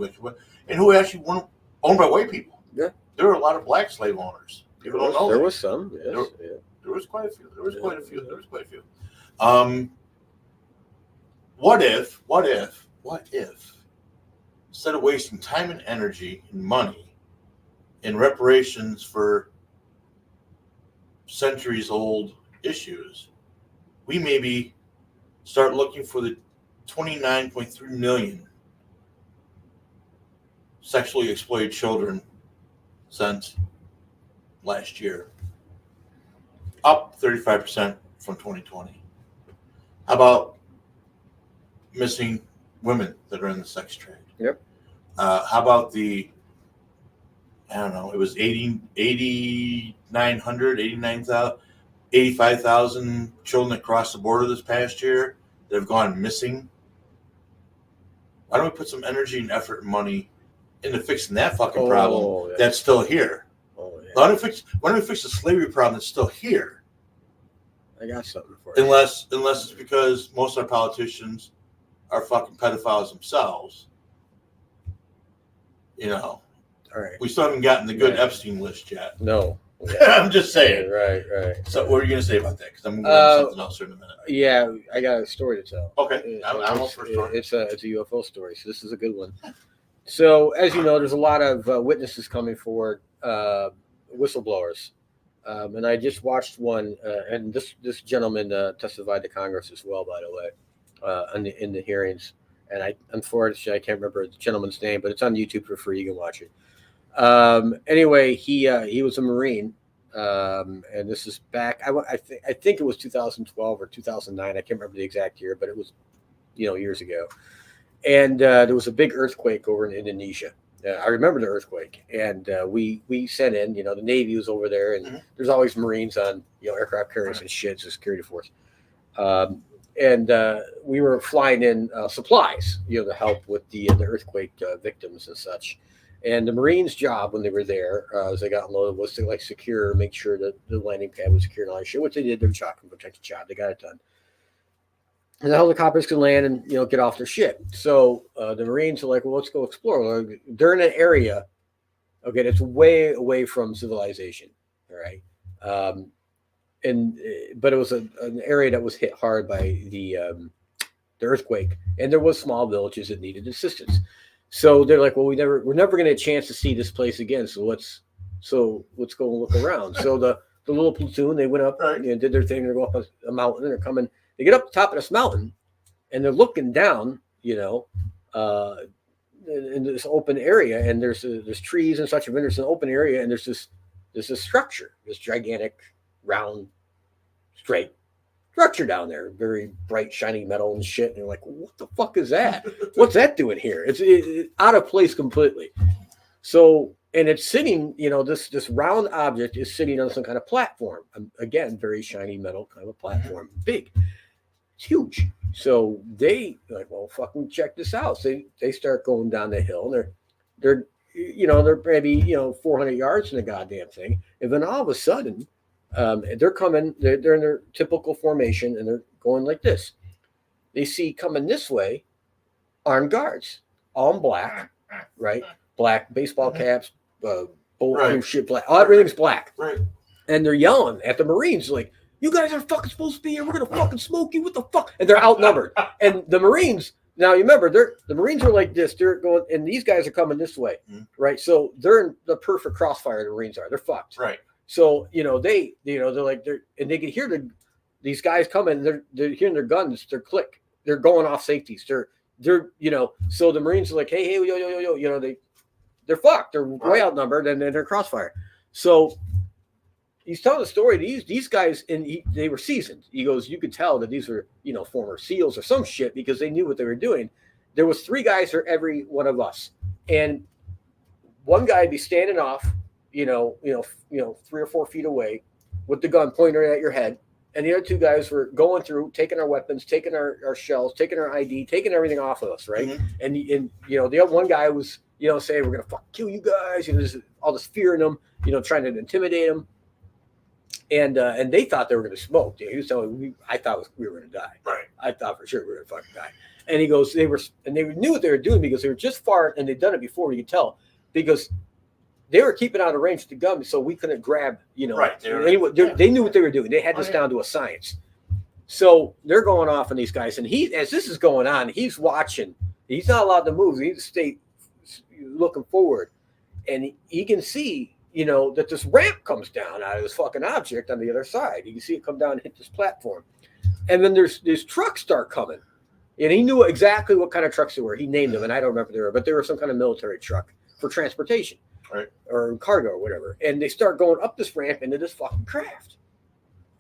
and who actually weren't owned by white people. Yeah. There were a lot of black slave owners. People don't know. There was some. Yes. There was quite a few. There was quite a few. What if instead of wasting time and energy and money in reparations for centuries old issues, we maybe start looking for the 29.3 million sexually exploited children since last year, up 35% from 2020. How about missing women that are in the sex trade? Yep. How about the, I don't know, it was 85,000 children that crossed the border this past year that have gone missing. Why don't we put some energy and effort and money into fixing that fucking problem that's still here? Oh, yeah. Why don't we fix the slavery problem that's still here? I got something for you. Unless it's because most of our politicians are fucking pedophiles themselves. You know. All right. We still haven't gotten the good Epstein list yet. No. Yeah. I'm just saying. Right. So what are you going to say about that? Because I'm moving on to something else here in a minute. Yeah, I got a story to tell. Okay. I'm all for a story. It's a UFO story, so this is a good one. So, as you know, there's a lot of witnesses coming forward, whistleblowers. And I just watched one, and this gentleman testified to Congress as well, by the way, in the hearings. And unfortunately, I can't remember the gentleman's name, but it's on YouTube for free. You can watch it. Anyway, he was a Marine, and this is back. I think it was 2012 or 2009. I can't remember the exact year, but it was, years ago. And there was a big earthquake over in Indonesia. I remember the earthquake, and we sent in. The Navy was over there, and there's always Marines on aircraft carriers and shit, so security force. And we were flying in supplies, to help with the earthquake victims and such. And the Marines' job when they were there, as they got unloaded, was to make sure that the landing pad was secure and all that shit, which they did. Their job, protected job. They got it done. And the helicopters can land and get off their ship. So the Marines are like, well, let's go explore. They're in an area, okay, that's way away from civilization. All right. But it was an area that was hit hard by the earthquake, and there was small villages that needed assistance. So they're like, well, we're never going to get a chance to see this place again. So let's go and look around. So the little platoon, they went up and did their thing. They go up a mountain, and they're coming. They get up the top of this mountain, and they're looking down, in this open area, and there's trees and such. And there's an open area, and there's this structure, this gigantic, round, straight structure down there, very bright, shiny metal and shit. And you're like, what the fuck is that? What's that doing here? It's out of place completely. So, and it's sitting, this round object is sitting on some kind of platform. Again, very shiny metal kind of a platform, big. It's huge. So they like, well, fucking check this out. So they start going down the hill. And they're maybe 400 yards from the goddamn thing. And then all of a sudden, they're coming. They're in their typical formation, and they're going like this. They see coming this way armed guards, all in black, right? Black baseball caps, bulletproof shit, black. Everything's black. Right. And they're yelling at the Marines like, "You guys are fucking supposed to be here. We're gonna fucking smoke you. What the fuck?" And they're outnumbered. And the Marines, now you remember, the Marines are like this. They're going, and these guys are coming this way, right? So they're in the perfect crossfire. The Marines are. They're fucked. Right. So they're like and they can hear these guys coming. They're hearing their guns. They're click. They're going off safeties. They're So the Marines are like, hey, yo, they're fucked. They're way outnumbered, and then they're crossfire. So he's telling the story. These guys, they were seasoned. He goes, you could tell that these were former SEALs or some shit because they knew what they were doing. There was 3 guys for every one of us, and one guy would be standing off, 3 or 4 feet away, with the gun pointed at your head, and the other 2 guys were going through, taking our weapons, taking our shells, taking our ID, taking everything off of us, right? And the other one guy was saying, we're gonna fucking kill you guys, there's all this fear in them, trying to intimidate them. And they thought they were going to smoke. He was telling me, I thought we were going to die. Right. I thought for sure we were going to fucking die. And he goes, they knew what they were doing because they were just far, and they'd done it before. You could tell because they were keeping out of range of the gun, so we couldn't grab. Right. They knew what they were doing. They had this down to a science. So they're going off on these guys, and as this is going on, he's watching. He's not allowed to move. He needs to stay looking forward, and he can see. That this ramp comes down out of this fucking object on the other side. You can see it come down and hit this platform. And then there's trucks start coming. And he knew exactly what kind of trucks they were. He named them, and I don't remember they were, but they were some kind of military truck for transportation. Right. Or cargo or whatever. And they start going up this ramp into this fucking craft.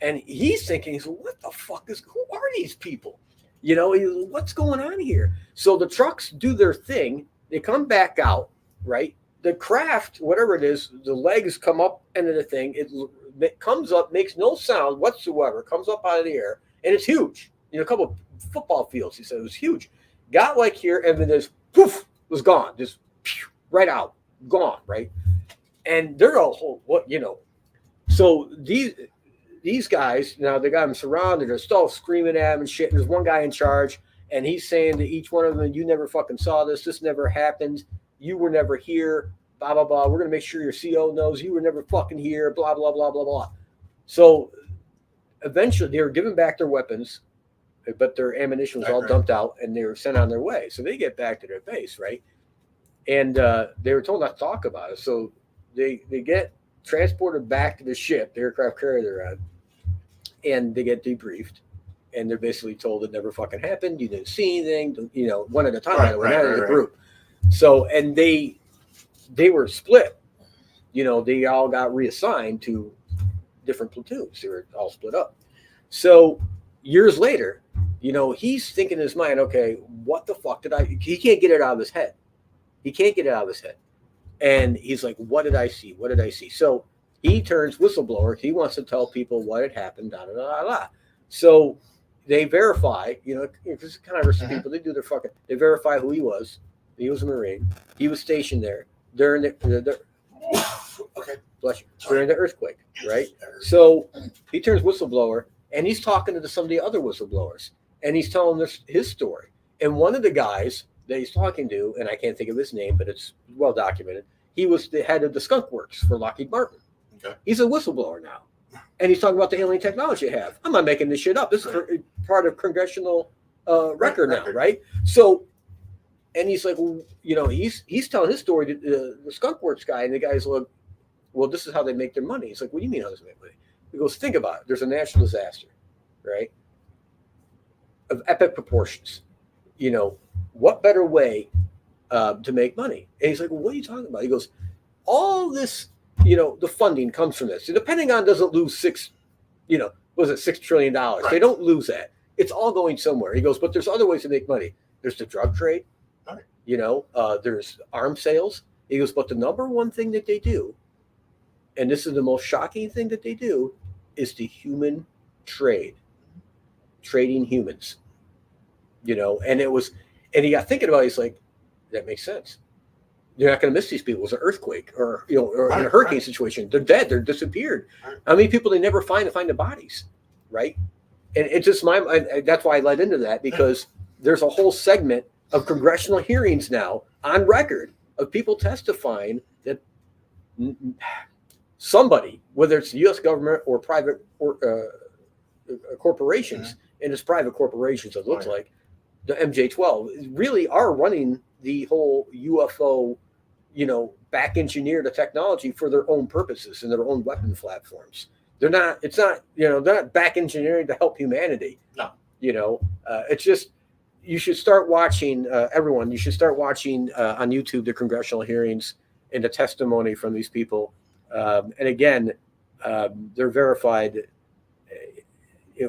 And he's thinking, what the fuck who are these people? What's going on here? So the trucks do their thing. They come back out, right? The craft, whatever it is, the legs come up into the thing. It comes up, makes no sound whatsoever, comes up out of the air, and it's huge. A couple of football fields, he said. It was huge. Got like here, and then this poof was gone. Just right out. Gone, right? And they're all, So these guys, now they got them surrounded. They're still screaming at him and shit. And there's one guy in charge, and he's saying to each one of them, you never fucking saw this. This never happened. You were never here, blah, blah, blah. We're going to make sure your CO knows you were never fucking here, blah, blah, blah, blah, blah. So eventually they were giving back their weapons, but their ammunition was all dumped out, and they were sent on their way. So they get back to their base, right? And they were told not to talk about it. So they get transported back to the ship, the aircraft carrier they're on, and they get debriefed. And they're basically told it never fucking happened. You didn't see anything, one at a time, not as a group. So, and they were split, they all got reassigned to different platoons. They were all split up. So years later, he's thinking in his mind, okay, what the fuck he can't get it out of his head. And he's like, what did I see? What did I see? So he turns whistleblower. He wants to tell people what had happened, So they verify, because Congress people, they do their fucking, they verify who he was. He was a Marine. He was stationed there during the during the earthquake, right? So he turns whistleblower, and he's talking to some of the other whistleblowers, and he's telling his story. And one of the guys that he's talking to, and I can't think of his name, but it's well documented, he was the head of the skunk works for Lockheed Martin. Okay. He's a whistleblower now. And he's talking about the alien technology they have. I'm not making this shit up. This is part of congressional record now, right? So, and he's like, he's telling his story to the skunk works guy, and the guy's like, well, this is how they make their money. He's like, what do you mean how does they make money? He goes, think about it. There's a national disaster, right? Of epic proportions. What better way to make money? And he's like, well, what are you talking about? He goes, all this, the funding comes from this. So the Pentagon doesn't lose $6 trillion? Right. They don't lose that. It's all going somewhere. He goes, but there's other ways to make money. There's the drug trade. Right. There's arms sales. He goes, but the number one thing that they do, and this is the most shocking thing that they do, is the human trade, trading humans. And it was, and he got thinking about it. He's like, that makes sense. You're not going to miss these people. It was an earthquake or in a hurricane situation. They're dead. They're disappeared. Right. How many people they never find the bodies, right? And it's just that's why I led into that, because there's a whole segment of congressional hearings now on record of people testifying that somebody, whether it's the U.S. government or private or corporations, and it's private corporations, it looks like, the MJ-12, really are running the whole UFO, back engineer the technology for their own purposes and their own weapon platforms. They're not, it's not, they're not back engineering to help humanity. No. It's just, you should start watching, everyone, you should start watching on YouTube the congressional hearings and the testimony from these people. And again, they're verified,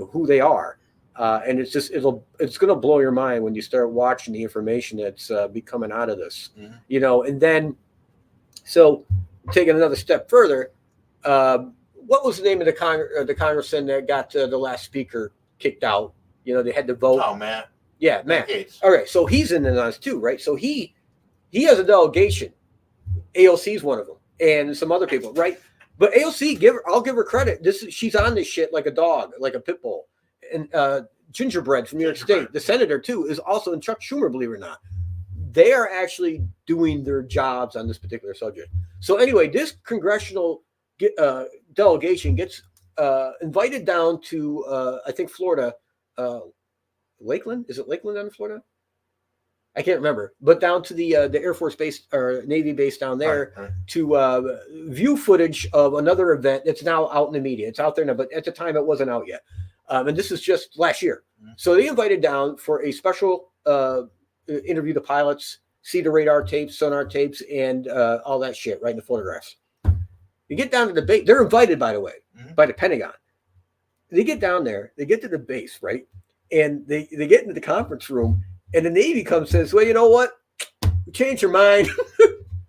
who they are. And it's just, it's going to blow your mind when you start watching the information that's be coming out of this, and then, so taking another step further, what was the name of the congressman that got the last speaker kicked out? They had to vote. Oh, Matt. Yeah, Matt. Gaetz. All right. So he's in the us too, right? So he has a delegation. AOC is one of them and some other people, right? But AOC, I'll give her credit. She's on this shit like a dog, like a pit bull. And Gingerbread from New York State, the senator too, is also in Chuck Schumer, believe it or not. They are actually doing their jobs on this particular subject. So anyway, this congressional delegation gets invited down to, I think, Florida. Lakeland? Is it Lakeland in Florida? I can't remember. But down to the Air Force base or Navy base down there to view footage of another event that's now out in the media. It's out there now, but at the time it wasn't out yet. And this is just last year. So they invited down for a special interview the pilots, see the radar tapes, sonar tapes, and all that shit, right in the photographs. You get down to the base. They're invited, by the way, by the Pentagon. They get down there. They get to the base, right? And they get into the conference room, and the Navy comes and says, well, you know what? We changed your mind.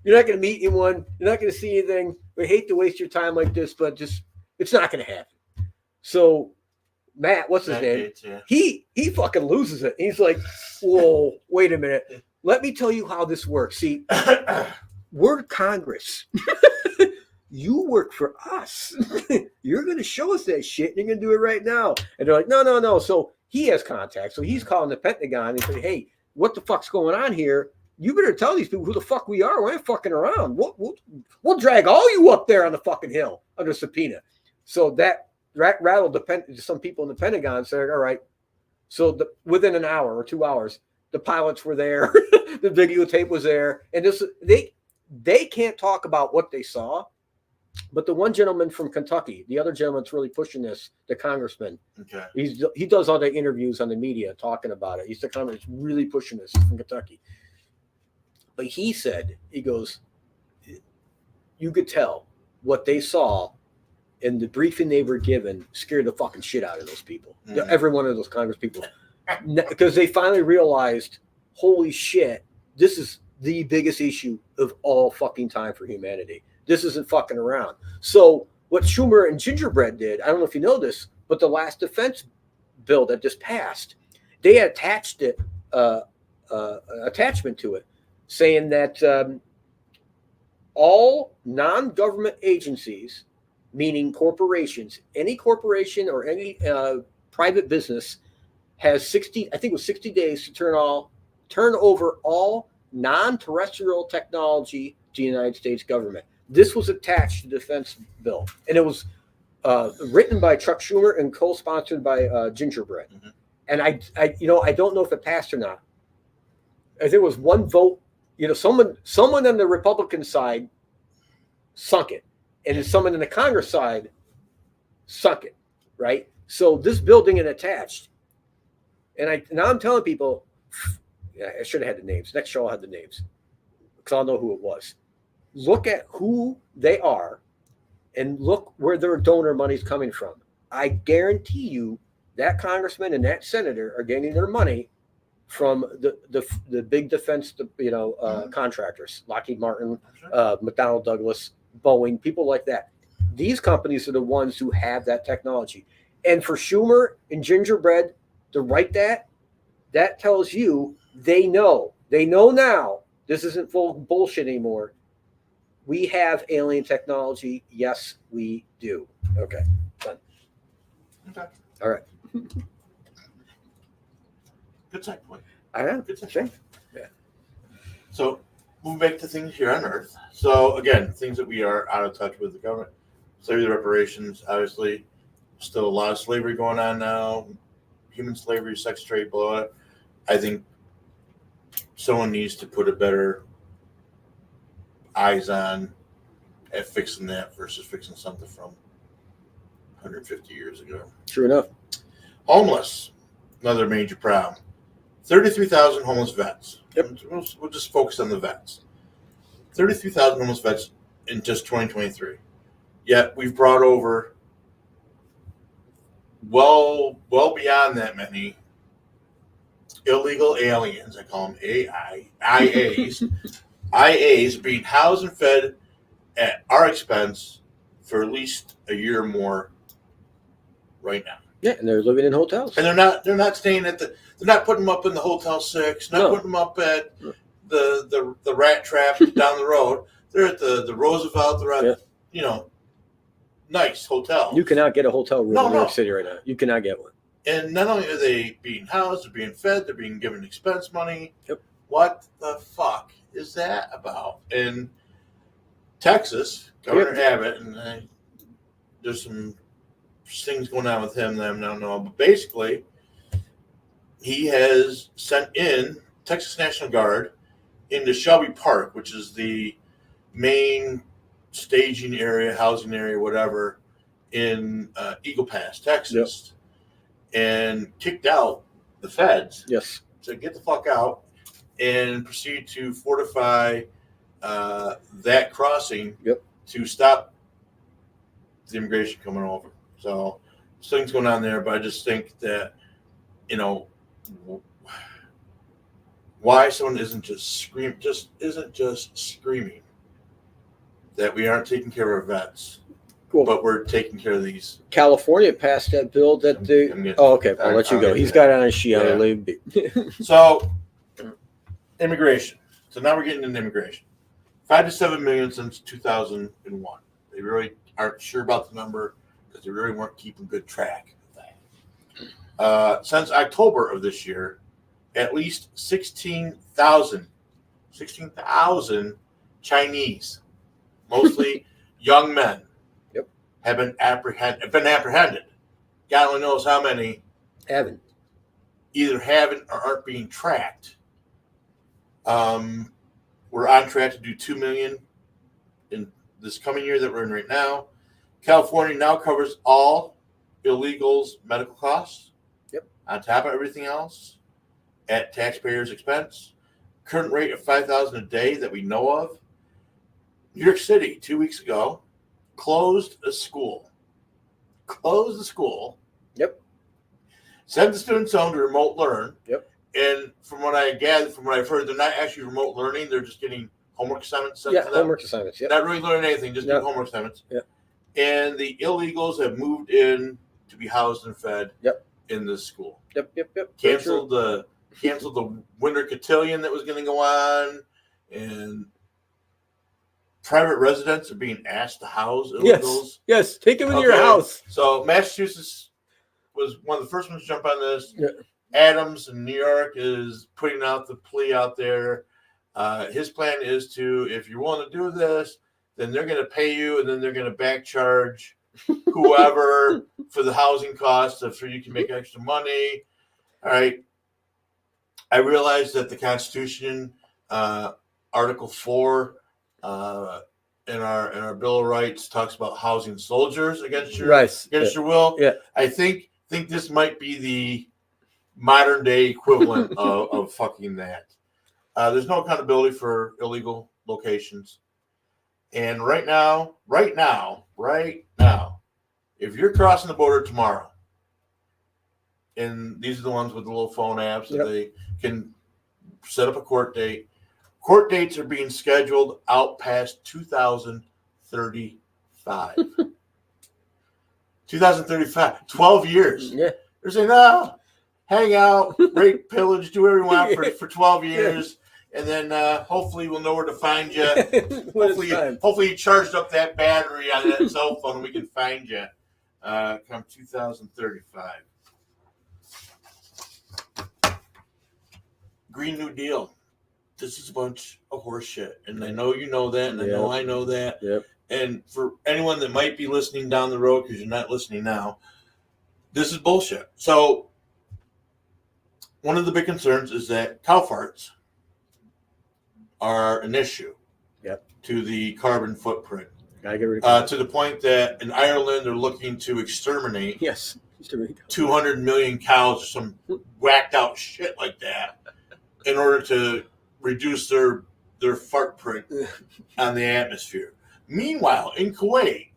You're not going to meet anyone. You're not going to see anything. We hate to waste your time like this, but just it's not going to happen. So Matt, what's his name? Gaetz, yeah. He fucking loses it. He's like, whoa, wait a minute. Let me tell you how this works. See, we're Congress. You work for us. You're going to show us that shit, and you're going to do it right now. And they're like, no. So he has contact. So he's calling the Pentagon and saying, hey, what the fuck's going on here? You better tell these people who the fuck we are. We ain't fucking around. We'll drag all you up there on the fucking hill under subpoena. So that rattled some people in the Pentagon. Said, all right. So within an hour or 2 hours, the pilots were there. The videotape was there. And they can't talk about what they saw. But the one gentleman from Kentucky, the other gentleman's really pushing this, the congressman. Okay. He does all the interviews on the media talking about it. He's the congressman that's really pushing this from Kentucky. But he said, he goes, you could tell what they saw and the briefing they were given scared the fucking shit out of those people. Mm-hmm. Every one of those Congress people. Because they finally realized, holy shit, this is the biggest issue of all fucking time for humanity. This isn't fucking around. So what Schumer and Gingerbread did, I don't know if you know this, but the last defense bill that just passed, they attached it, attachment to it, saying that all non-government agencies, meaning corporations, any corporation or any private business has 60 days to turn over all non-terrestrial technology to the United States government. This was attached to the defense bill, and it was written by Chuck Schumer and co-sponsored by Gingerbread. Mm-hmm. And I don't know if it passed or not. I think it was one vote. Someone on the Republican side sunk it, and someone on the Congress side sunk it. Right. So this bill didn't get attached, and now I'm telling people, I should have had the names. Next show I'll have the names because I'll know who it was. Look at who they are and look where their donor money is coming from. I guarantee you that congressman and that senator are getting their money from the big defense, contractors, Lockheed Martin, McDonnell Douglas, Boeing, people like that. These companies are the ones who have that technology. And for Schumer and Gingerbread to write that tells you they know now this isn't full bullshit anymore. We have alien technology. Yes, we do. Okay, done. Okay. All right. Good segue. I know. Good segue. So, moving back to things here on Earth. So, again, things that we are out of touch with the government. Slavery reparations, obviously, still a lot of slavery going on now. Human slavery, sex trade, blah. I think someone needs to put a better eyes on at fixing that versus fixing something from 150 years ago. True enough. Homeless, another major problem. 33,000 homeless vets. Yep. We'll just focus on the vets. 33,000 homeless vets in just 2023. Yet we've brought over well beyond that many illegal aliens. I call them IAs. IAs being housed and fed at our expense for at least a year or more right now. Yeah, and they're living in hotels. And they're not staying at they're not putting them up in the Hotel 6, not putting them up at the Rat Trap down the road. They're at the Roosevelt, they're at nice hotel. You cannot get a hotel room in New York City right now. You cannot get one. And not only are they being housed, they're being fed, they're being given expense money. Yep. What the fuck is that about? In Texas, Governor Abbott, and there's some things going on with him that I don't know. But basically, he has sent in Texas National Guard into Shelby Park, which is the main staging area, housing area, whatever, in Eagle Pass, Texas, and kicked out the feds. Yes. So get the fuck out and proceed to fortify that crossing to stop the immigration coming over. So things going on there, but I just think that, why someone isn't just screaming that we aren't taking care of our vets, but we're taking care of these. California passed that bill that okay, I'll let you go. He's got it on his sheet. Yeah. I'll leave it be. So immigration. So now we're getting into immigration. 5 to 7 million since 2001. They really aren't sure about the number because they really weren't keeping good track of that. Since October of this year, at least 16,000 Chinese, mostly young men, have been apprehended. God only knows how many either haven't or aren't being tracked. We're on track to do 2 million in this coming year that we're in right now. California now covers all illegals' medical costs. On top of everything else, at taxpayers' expense. Current rate of $5,000 a day that we know of. New York City 2 weeks ago closed a school. Sent the students home to remote learn. And from what I gathered, from what I've heard, they're not actually remote learning. They're just getting homework assignments sent to them. Homework assignments. Not really learning anything, just getting homework assignments. And the illegals have moved in to be housed and fed in this school. Canceled the winter cotillion that was going to go on, and private residents are being asked to house illegals. Yes, take them into your house. So Massachusetts was one of the first ones to jump on this. Adams in New York is putting out the plea out there. His plan is to, if you're willing to do this, then they're going to pay you, and then they're going to back charge whoever for the housing costs so you can make extra money. All right. I realize that the Constitution, Article 4 in our Bill of Rights talks about housing soldiers against your will. I think this might be the modern day equivalent of fucking that. There's no accountability for illegal locations. And right now, if you're crossing the border tomorrow, and these are the ones with the little phone apps that they can set up a court date. Court dates are being scheduled out past 2035. 2035, 12 years. They're saying, no, hang out, rape, pillage, do whatever you want for 12 years. And then hopefully we'll know where to find you. Hopefully you charged up that battery on that cell phone and we can find you come 2035. Green New Deal. this is a bunch of horse shit. And I know you know that, and I know that. Yep. And for anyone that might be listening down the road, because you're not listening now, this is bullshit. So one of the big concerns is that cow farts are an issue to the carbon footprint. Gotta get rid of to the point that in Ireland they're looking to exterminate 200 million cows or some whacked out shit like that in order to reduce their fart print on the atmosphere. Meanwhile, in Kuwait,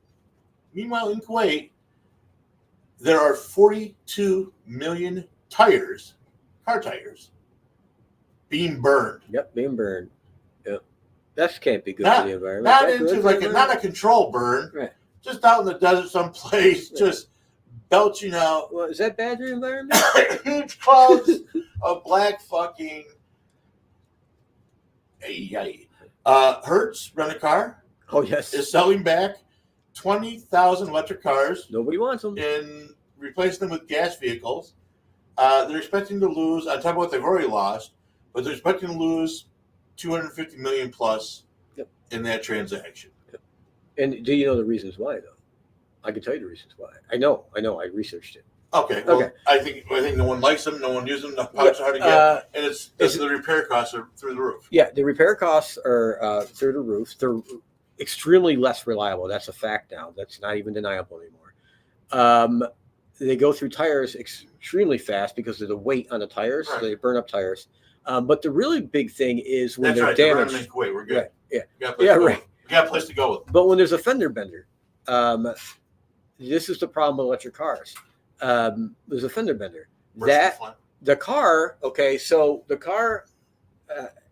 there are 42 million car tires, being burned. Yep, being burned. Yep, that can't be good for the environment. Not a controlled burn, right? Just out in the desert someplace, just belching out. Well, is that bad for the environment? Huge clouds of black fucking. Hertz Rent-A-Car. Oh yes, is selling back 20,000 electric cars. Nobody wants them. And replacing them with gas vehicles. They're expecting to lose, on top of what they've already lost, but they're expecting to lose 250 million plus in that transaction. Yep. And do you know the reasons why, though? I can tell you the reasons why. I know. I researched it. Okay. Well, okay. I think no one likes them. No one uses them. The parts are hard to get, and it's the repair costs are through the roof. Yeah, the repair costs are through the roof. They're extremely less reliable. That's a fact now. That's not even deniable anymore. They go through tires extremely fast because of the weight on the tires. Right. So they burn up tires. But the really big thing is when they're damaged. That's right. We're good. Right. Yeah. Right. We got a place to go with. But when there's a fender bender, this is the problem with electric cars. There's a fender bender. The car. Okay, so the car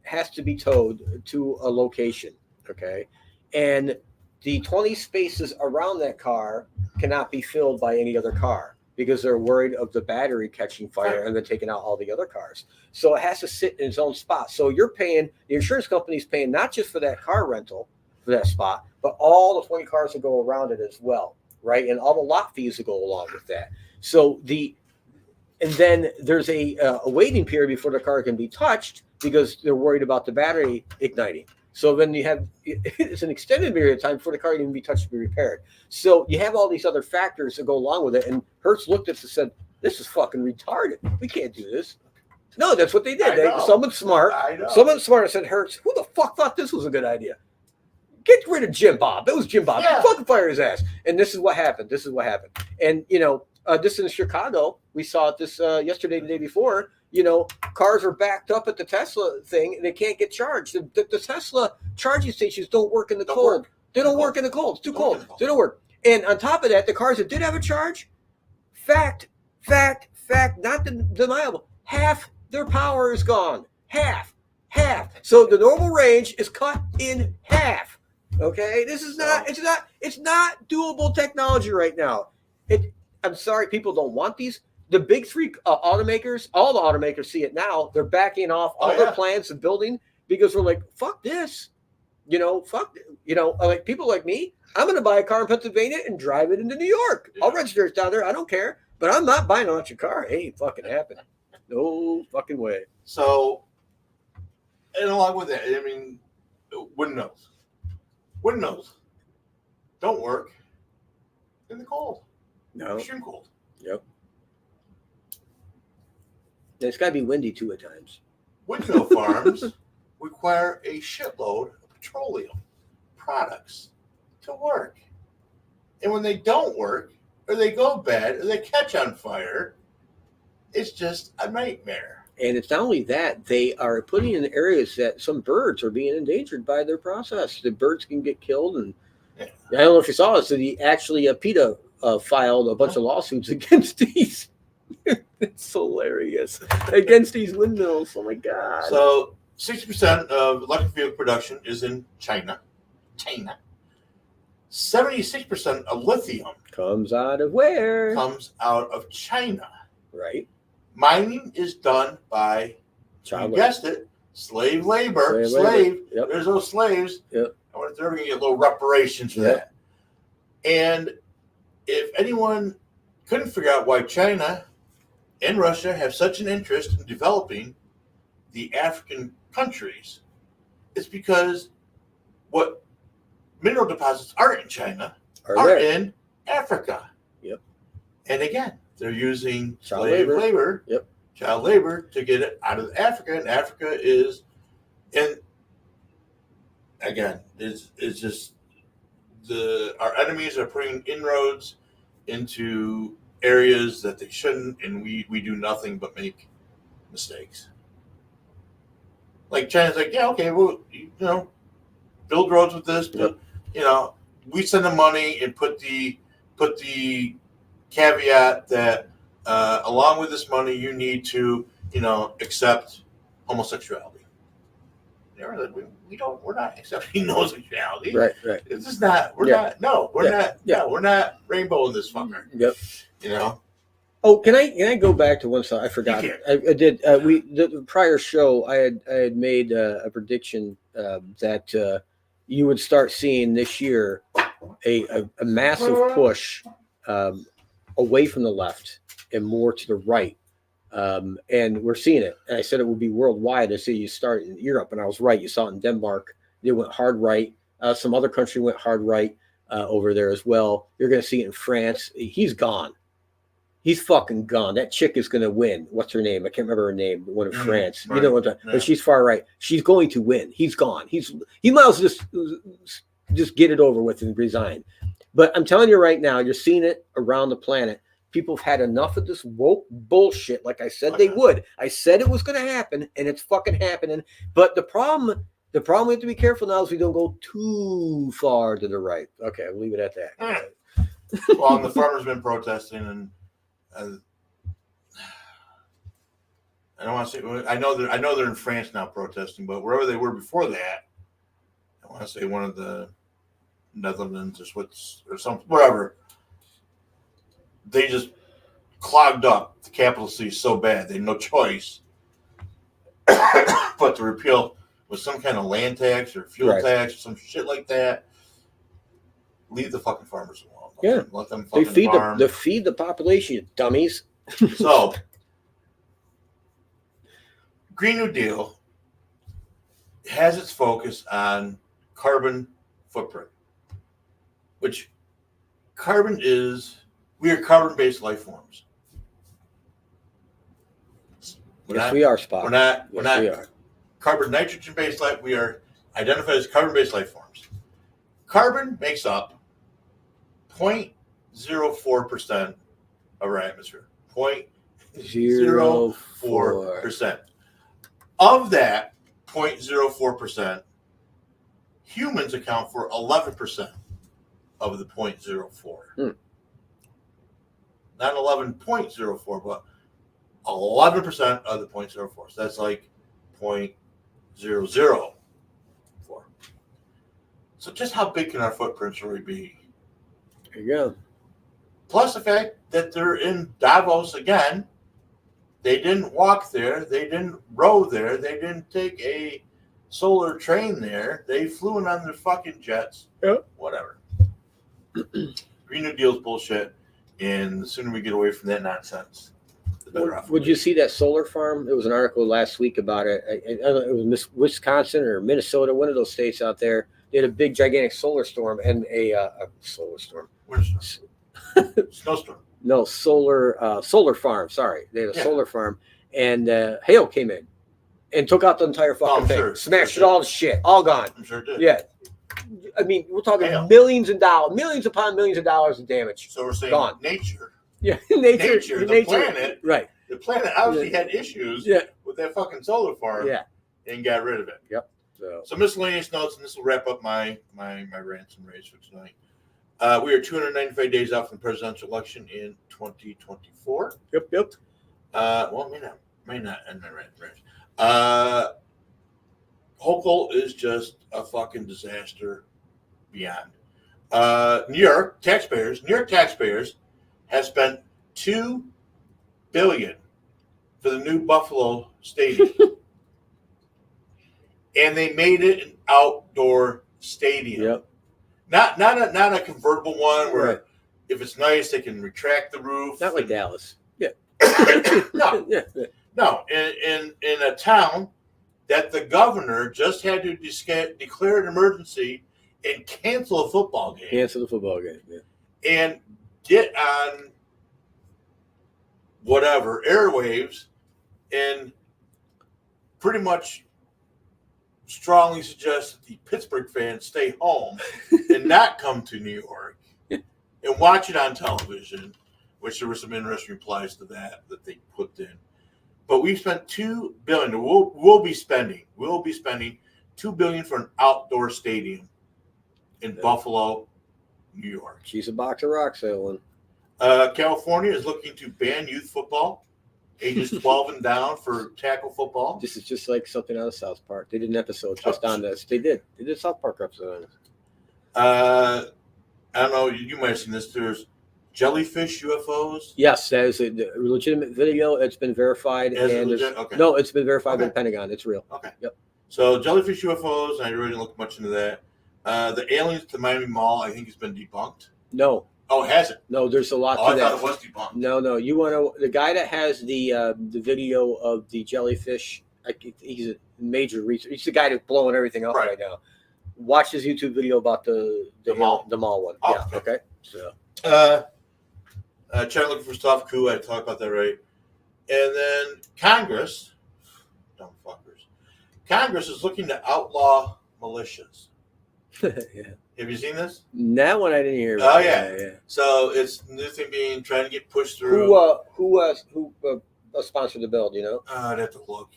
has to be towed to a location. Okay, and the 20 spaces around that car cannot be filled by any other car because they're worried of the battery catching fire and then taking out all the other cars. So it has to sit in its own spot. So the insurance company's paying not just for that car rental for that spot, but all the 20 cars that go around it as well, right? And all the lot fees that go along with that. So and then there's a waiting period before the car can be touched because they're worried about the battery igniting. So then it's an extended period of time before the car can even be touched to be repaired. So you have all these other factors that go along with it. And Hertz looked at us and said, "This is fucking retarded. We can't do this." No, that's what they did. Someone smart said, "Hertz, who the fuck thought this was a good idea? Get rid of Jim Bob. It was Jim Bob. Yeah. Fucking fire his ass." And this is what happened. And this in Chicago, we saw it this yesterday, the day before. Cars are backed up at the Tesla thing and they can't get charged. The Tesla charging stations don't work in the cold. They don't work in the cold. It's too cold. They don't work. And on top of that, the cars that did have a charge, fact, not deniable. Half their power is gone. Half. So the normal range is cut in half. Okay, it's not doable technology right now. I'm sorry, people don't want these. The big three automakers, all the automakers see it now. They're backing off all their plans of building because we're like, fuck this. Like people like me, I'm going to buy a car in Pennsylvania and drive it into New York. Yeah. I'll register it down there. I don't care. But I'm not buying an electric car. It ain't fucking happening. No fucking way. So, and along with that, I mean, windmills don't work in the cold. No. Extreme cold. Yep. It's got to be windy too at times. Windmill farms require a shitload of petroleum products to work. And when they don't work, or they go bad, or they catch on fire, it's just a nightmare. And it's not only that, they are putting in areas that some birds are being endangered by their process. The birds can get killed. And I don't know if you saw this, PETA filed a bunch of lawsuits against these. It's hilarious. Against these windmills. Oh my God. So 60% of electric vehicle production is in China. 76% of lithium comes out of where? Comes out of China. Right. Mining is done by, you guessed it, slave labor. Yep. There's those slaves. Yep. I wonder if they're going to get little reparations for that. And if anyone couldn't figure out why China and Russia have such an interest in developing the African countries, it's because what mineral deposits aren't in China are in Africa. Yep. And again, they're using Child slave labor. labor, Yep. child labor to get it out of Africa. And Africa is, and again, it's just our enemies are putting inroads into areas that they shouldn't, and we do nothing but make mistakes. Like China's like, yeah, okay, well, build roads with this, but we send the money and put the caveat that along with this money, you need to accept homosexuality. We're not accepting homosexuality. Right. This is not. We're not. No, we're not. No, we're not rainbow in this fucker. Yep. Oh, can I go back to one side? I forgot. I did. The prior show, I had made a prediction that you would start seeing this year a massive push away from the left and more to the right. And we're seeing it. And I said it would be worldwide. I said you start in Europe, and I was right. You saw it in Denmark. They went hard right. Some other country went hard right over there as well. You're going to see it in France. He's gone. He's fucking gone. That chick is going to win. What's her name? I can't remember her name. The one in France. Right. You know what? But she's far right. She's going to win. He's gone. He might as well just get it over with and resign. But I'm telling you right now, you're seeing it around the planet. People have had enough of this woke bullshit. Like I said, they would. I said it was going to happen, and it's fucking happening. But the problem we have to be careful now is we don't go too far to the right. Okay, I'll leave it at that. Well, and the farmers been protesting, and I don't want to say. I know they're in France now protesting, but wherever they were before that, I want to say one of the Netherlands or Switzerland or some wherever. They just clogged up the capital city so bad they had no choice but to repeal with some kind of land tax or fuel tax or some shit like that. Leave the fucking farmers alone. Let them fucking farm. They feed the population, you dummies. So, Green New Deal has its focus on carbon footprint, which carbon is. We are carbon-based life forms. We are, Spock. We're not carbon nitrogen-based life. We are identified as carbon-based life forms. Carbon makes up 0.04% of our atmosphere. 0.04%. Of that 0.04%, humans account for 11% of the 0.04. Not 11.04, but 11% of the 0.04. So that's like 0.004. So just how big can our footprints really be? There you go. Plus the fact that they're in Davos again. They didn't walk there. They didn't row there. They didn't take a solar train there. They flew in on their fucking jets. Yep. Whatever. Green New Deal's bullshit. And the sooner we get away from that nonsense, the better off. Would you see that solar farm? There was an article last week about it. I don't know, it was Wisconsin or Minnesota, one of those states out there. They had a big, gigantic solar storm and a solar storm. Snowstorm. No, solar farm. Sorry, they had a solar farm, and hail came in and took out the entire fucking thing. Sure. Smashed it all to shit, all gone. I'm sure it did. Yeah. I mean, we're talking millions upon millions of dollars of damage. So we're saying nature. Yeah, nature, the planet. Right. The planet obviously had issues with that fucking solar farm. Yeah. And got rid of it. Yep. So miscellaneous notes, and this will wrap up my rants and raves for tonight. We are 295 days out from the presidential election in 2024. Yep. Well, may not end my rant. Hochul is just a fucking disaster beyond. New York taxpayers have spent $2 billion for the new Buffalo Stadium, and they made it an outdoor stadium. Yep. Not a convertible one where if it's nice they can retract the roof. Not like Dallas. Yeah. No. In a town that the governor just had to declare an emergency and cancel a football game. Cancel the football game, yeah. And get on whatever airwaves and pretty much strongly suggest that the Pittsburgh fans stay home and not come to New York and watch it on television, which there were some interesting replies to that they put in. But we've spent $2 billion. We'll be spending $2 billion for an outdoor stadium in Buffalo, New York. She's a box of rocks, Ellen. California is looking to ban youth football, ages 12 and down, for tackle football. This is just like something out of South Park. They did an episode just on this. They did a South Park episode on this. I don't know. You might have seen this. There's jellyfish UFOs. Yes, that is a legitimate video. It's been verified. Okay. No, it's been verified by the Pentagon. It's real. Okay. Yep. So jellyfish UFOs, I really didn't look much into that. The aliens to Miami Mall, I think, has been debunked. No. Oh, it hasn't? No, there's a lot to that. I thought it was debunked. No. You want to the guy that has the video of the jellyfish? He's a major researcher. He's the guy that's blowing everything up right now. Watch his YouTube video about the mall one. Oh, yeah. Okay. So. Trying looking for stuff. Cool. I talked about that, right? And then Congress, dumb fuckers. Congress is looking to outlaw militias. Yeah. Have you seen this? That one I didn't hear Oh about. yeah. So it's new thing being trying to get pushed through. Who sponsored the bill? Do you know? I'd have to look.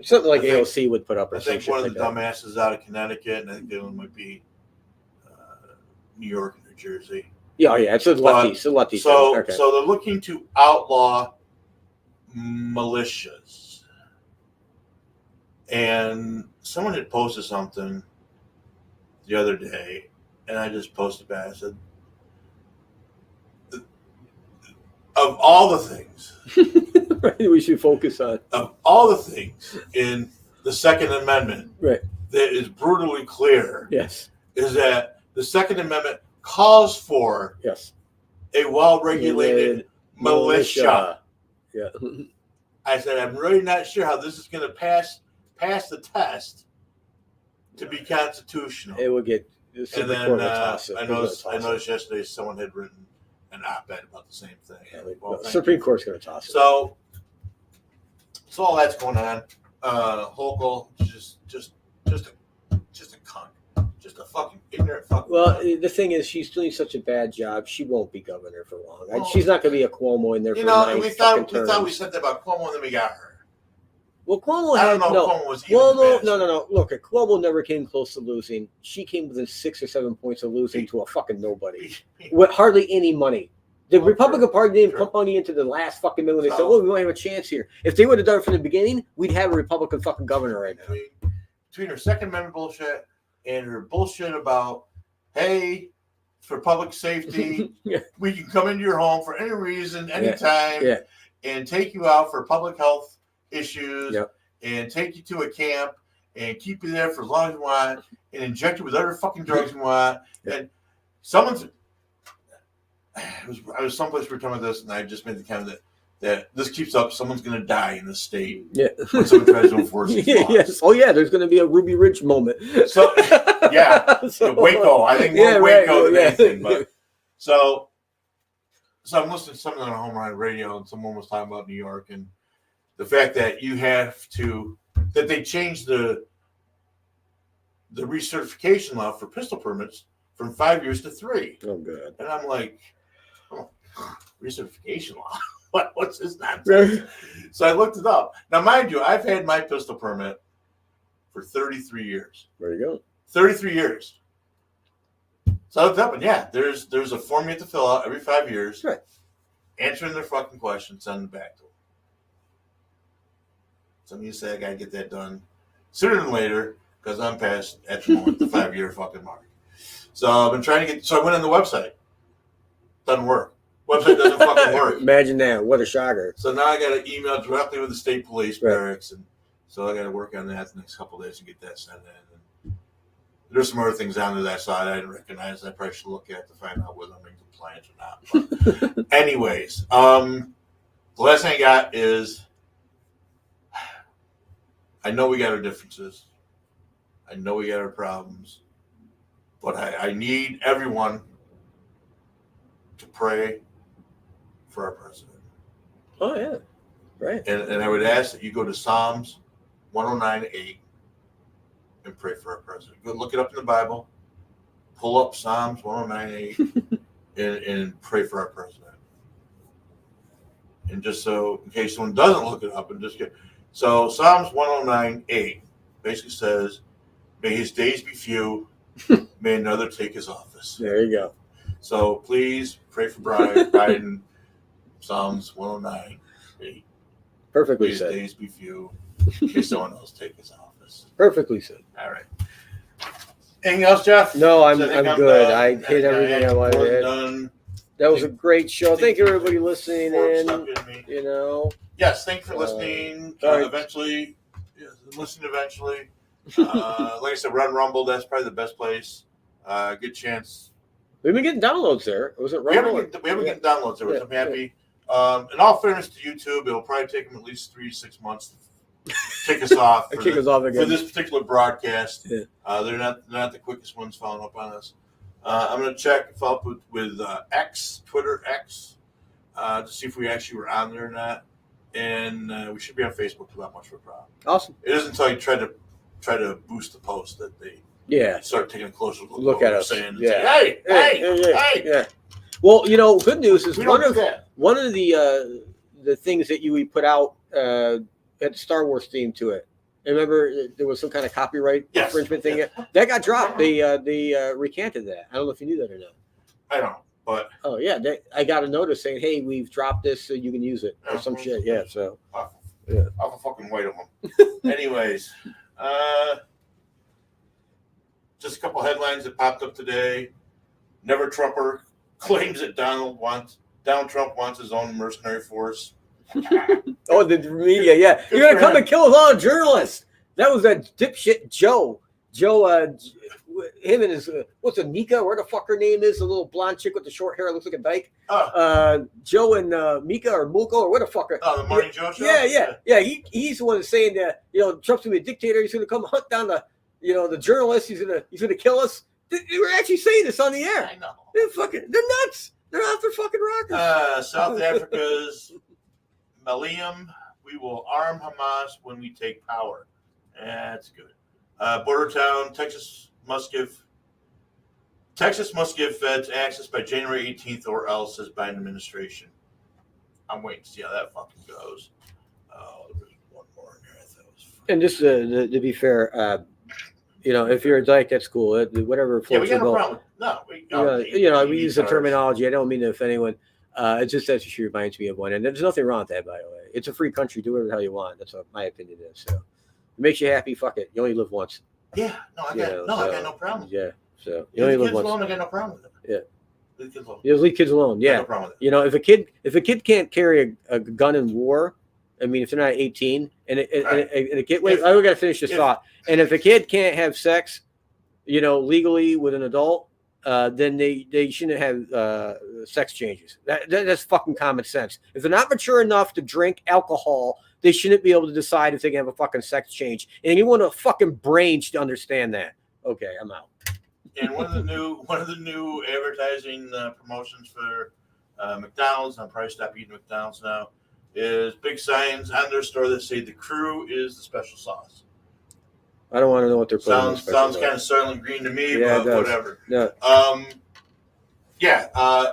Something like I think- AOC would put up, or I think some one of shit the like dumbasses out of Connecticut, and I think the other one might be New York and New Jersey. Yeah, oh yeah, it's a lefty. It's a lefty. So, Okay. so they're looking to outlaw militias. And someone had posted something the other day, and I just posted back. I said, of all the things, right, we should focus on. Of all the things in the Second Amendment, right, that is brutally clear, yes, is that the Second Amendment calls for a well-regulated militia. Yeah. I said, I'm really not sure how this is going to pass the test to be constitutional. It would get. And then I noticed yesterday someone had written an op-ed about the same thing. Yeah, Supreme Court's going to toss it. So all that's going on. Hochul, just a cunt. Just a fucking ignorant fucking cunt. The thing is, she's doing such a bad job. She won't be governor for long. She's not going to be a Cuomo in there for 9 we fucking thought terms. we said that about Cuomo, and then we got her. Well, Cuomo I had don't know if Cuomo was even no. Look, Cuomo never came close to losing. She came within 6 or 7 points of losing to a fucking nobody with hardly any money. The Republican Party didn't pump money into the last fucking minute. They said, "Oh, we might have a chance here." If they would have done it from the beginning, we'd have a Republican fucking governor right now. Between her Second Amendment bullshit and her bullshit about, hey, for public safety, we can come into your home for any reason, anytime, and take you out for public health issues, and take you to a camp and keep you there for as long as you want, and inject you with every fucking drugs you want. And I was someplace we were talking about this, and I just made the comment that this keeps up, someone's going to die in this state. Yeah. When someone tries to enforce these laws. Yes. Oh, yeah, there's going to be a Ruby Ridge moment. So, Waco. I think more Waco than anything. But, so I'm listening to something on a home ride radio, and someone was talking about New York and the fact that that they changed the recertification law for pistol permits from 5 years to 3. Oh, good. And I'm like, recertification law? What's this nonsense? So I looked it up. Now, mind you, I've had my pistol permit for 33 years. There you go. 33 years. So I looked up, and there's a form you have to fill out every 5 years. Right. Answering their fucking questions, send them back to them. Some of you say I got to get that done sooner than later because I'm past, at the moment, the 5-year fucking mark. So I've been trying to so I went on the website. Doesn't work. Website doesn't fucking work. Imagine that. What a shocker. So now I got to email directly with the state police barracks. And so I got to work on that the next couple of days and get that sent in. And there's some other things on that side I didn't recognize. I probably should look at to find out whether I'm in compliance or not. But anyways, the last thing I got is I know we got our differences. I know we got our problems. But I need everyone to pray for our president. Oh, yeah. Right. And I would ask that you go to Psalms 109:8 and pray for our president. Go look it up in the Bible. Pull up Psalms 109:8 and pray for our president. And just so, in case someone doesn't look it up, and just get. So Psalms 109:8 basically says, "May his days be few, may another take his office." There you go. So please pray for Biden. Psalms 109:8. Perfectly May his said. days be few, in case someone else take his office. Perfectly said. All right. Anything else, Jeff? No, I'm So I think good. done. I hit everything I wanted to hit. Done. That was a great show. Thank you, everybody, listening in. You know. Yes, thank you for listening. Sorry. Eventually, listen eventually. Like I said, we're on Rumble. That's probably the best place. Good chance. We've been getting downloads there. Was it We Rumble? haven't getting downloads there, which I'm Yeah. happy. In all fairness to YouTube, it'll probably take them at least 3 to 6 months to kick us off for, Kick us off for again. this particular broadcast. Yeah. They're not the quickest ones following up on us. I'm going to follow up with X, Twitter X, to see if we actually were on there or not. And we should be on Facebook without much of a problem. Awesome. It isn't until you try to boost the post that they Yeah. start taking a closer Look what at we're us. saying. Yeah. Say, hey. Yeah. Well, you know, good news is We don't do that. one of the things that we put out had the Star Wars theme to it. Remember, there was some kind of copyright infringement thing. Yes. That got dropped. They recanted that. I don't know if you knew that or not. I don't know, but Oh yeah, I got a notice saying, "Hey, we've dropped this, so you can use it," or some shit. Yeah. So I'll fucking wait on them. Anyways, just a couple headlines that popped up today. Never Trumper claims that Donald Trump wants his own mercenary force. Oh, the media, yeah. Good You're gonna for come him. and kill all journalists. That was that dipshit Joe. Him and his what's it, Mika? Where the fuck her name is? The little blonde chick with the short hair, looks like a dyke. Joe and Mika or Muko or what the fuck? The Morning Joe show. Yeah. He's the one that's saying that Trump's gonna be a dictator. He's gonna come hunt down the journalists. He's gonna kill us. They were actually saying this on the air. I know. They're nuts. They're off their fucking rockers. South Africa's Maliam. We will arm Hamas when we take power. That's good. Border town, Texas must give feds access by January 18th or else, says Biden administration. I'm waiting to see how that fucking goes. Oh, there's one more in there I thought was funny. And just to be fair, if you're a dyke, that's cool. Whatever Yeah, we floats got your no boat. problem. No, We use the terminology. I don't mean to offend anyone. It's just that she reminds me of one, and there's nothing wrong with that, by the way. It's a free country. Do whatever the hell you want. That's what my opinion is. So, it makes you happy. Fuck it. You only live once. Yeah, I got no problem. Yeah. So you only live once. Alone, I got no problem with it. Yeah. Leave kids alone. You leave kids alone. I got Yeah. no problem with it. If a kid can't carry a gun in war, I mean, if they're not 18, and a kid, wait, I got to finish this thought. And if a kid can't have sex, legally with an adult, then they shouldn't have sex changes. That's fucking common sense. If they're not mature enough to drink alcohol, they shouldn't be able to decide if they can have a fucking sex change. And you want a fucking brains to understand that. Okay, I'm out. And one of the new advertising promotions for McDonald's, I'll probably stop eating McDonald's now, is big signs on their store that say the crew is the special sauce. I don't want to know what they're putting. Sounds kind of Soylent Green to me, Yeah, but it does. whatever. Yeah.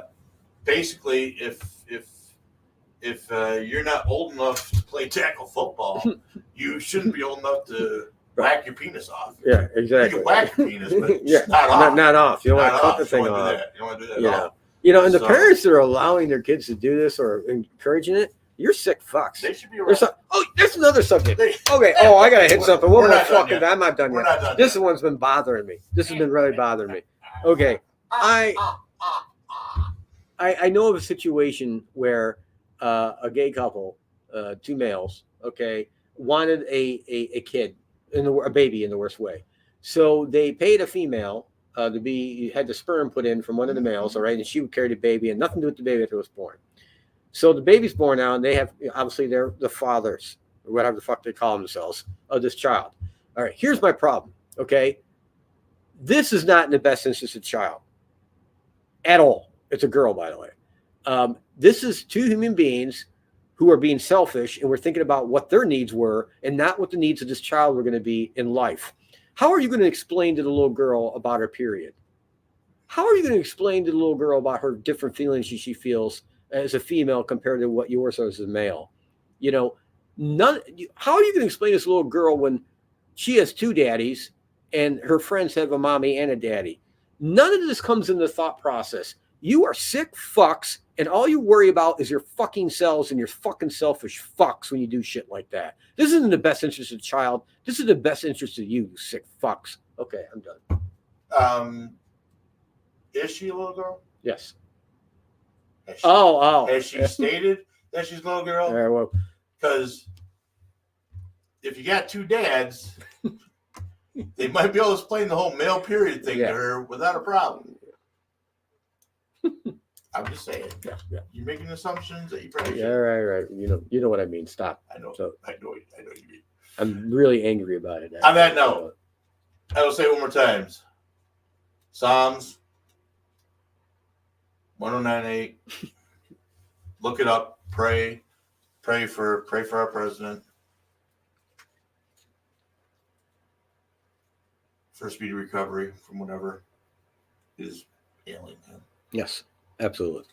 Basically, if you're not old enough to play tackle football, you shouldn't be old enough to whack your penis off. Yeah, You exactly. can whack your penis, but Yeah, not off. not off. You don't want Not to cut off. the You thing don't wanna off. do that. You don't want to do that at all. And the So- parents that are allowing their kids to do this or encouraging it, you're sick fucks. They should be around. There's another subject. They- Okay. Oh, I gotta hit something. One We're more not done fucking. yet. I'm not done We're yet. not done This yet. one's been bothering me. This has been really bothering me. Okay. I know of a situation where a gay couple, two males, okay, wanted a kid, a baby in the worst way. So they paid a female had the sperm put in from one of the males, all right, and she would carry the baby and nothing to do with the baby after it was born. So the baby's born out, and they have, obviously, they're the fathers. or whatever the fuck they call themselves, of this child. All right, here's my problem, okay? This is not in the best interest of the child at all. It's a girl, by the way. This is two human beings who are being selfish, and we're thinking about what their needs were and not what the needs of this child were going to be in life. How are you going to explain to the little girl about her period? How are you going to explain to the little girl about her different feelings she feels as a female compared to what yours are as a male? You know, how are you going to explain to this little girl when she has two daddies and her friends have a mommy and a daddy? None of this comes in the thought process. You are sick fucks, and all you worry about is your fucking selves and your fucking selfish fucks when you do shit like that. This isn't in the best interest of the child. This is the best interest of you, you sick fucks. Okay, I'm done. Is she a little girl? Yes. Has she stated that she's a little girl? Yeah, well, because if you got two dads, they might be able to explain the whole male period thing to her without a problem. I'm just saying. Yeah. You're making assumptions that you probably yeah, right. You know what I mean. Stop. I know. So, I know what you mean. I'm really angry about it. On that note, I will say it one more time. Psalms 109.8. Look it up. Pray for our president. For speedy recovery from whatever is ailing him. Yes, absolutely.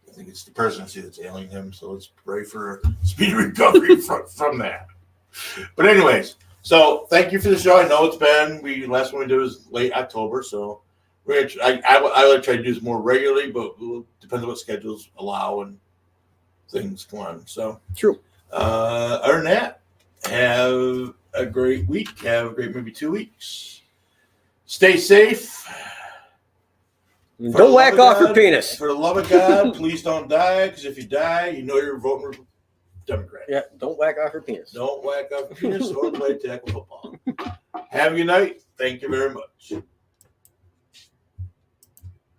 I think it's the presidency that's ailing him, so let's pray for speedy recovery from that. But anyways, so thank you for the show. I know it's been last one we did was late October, so we're gonna I would try to do this more regularly, but it depends on what schedules allow and things go on. So true. Other than that, have a great week. Have a great maybe 2 weeks. Stay safe. Don't whack off your penis. For the love of God, please don't die, because if you die, you know you're voting Democrat. Yeah, don't whack off your penis. Don't whack off your penis or play tackle football. Have a good night. Thank you very much.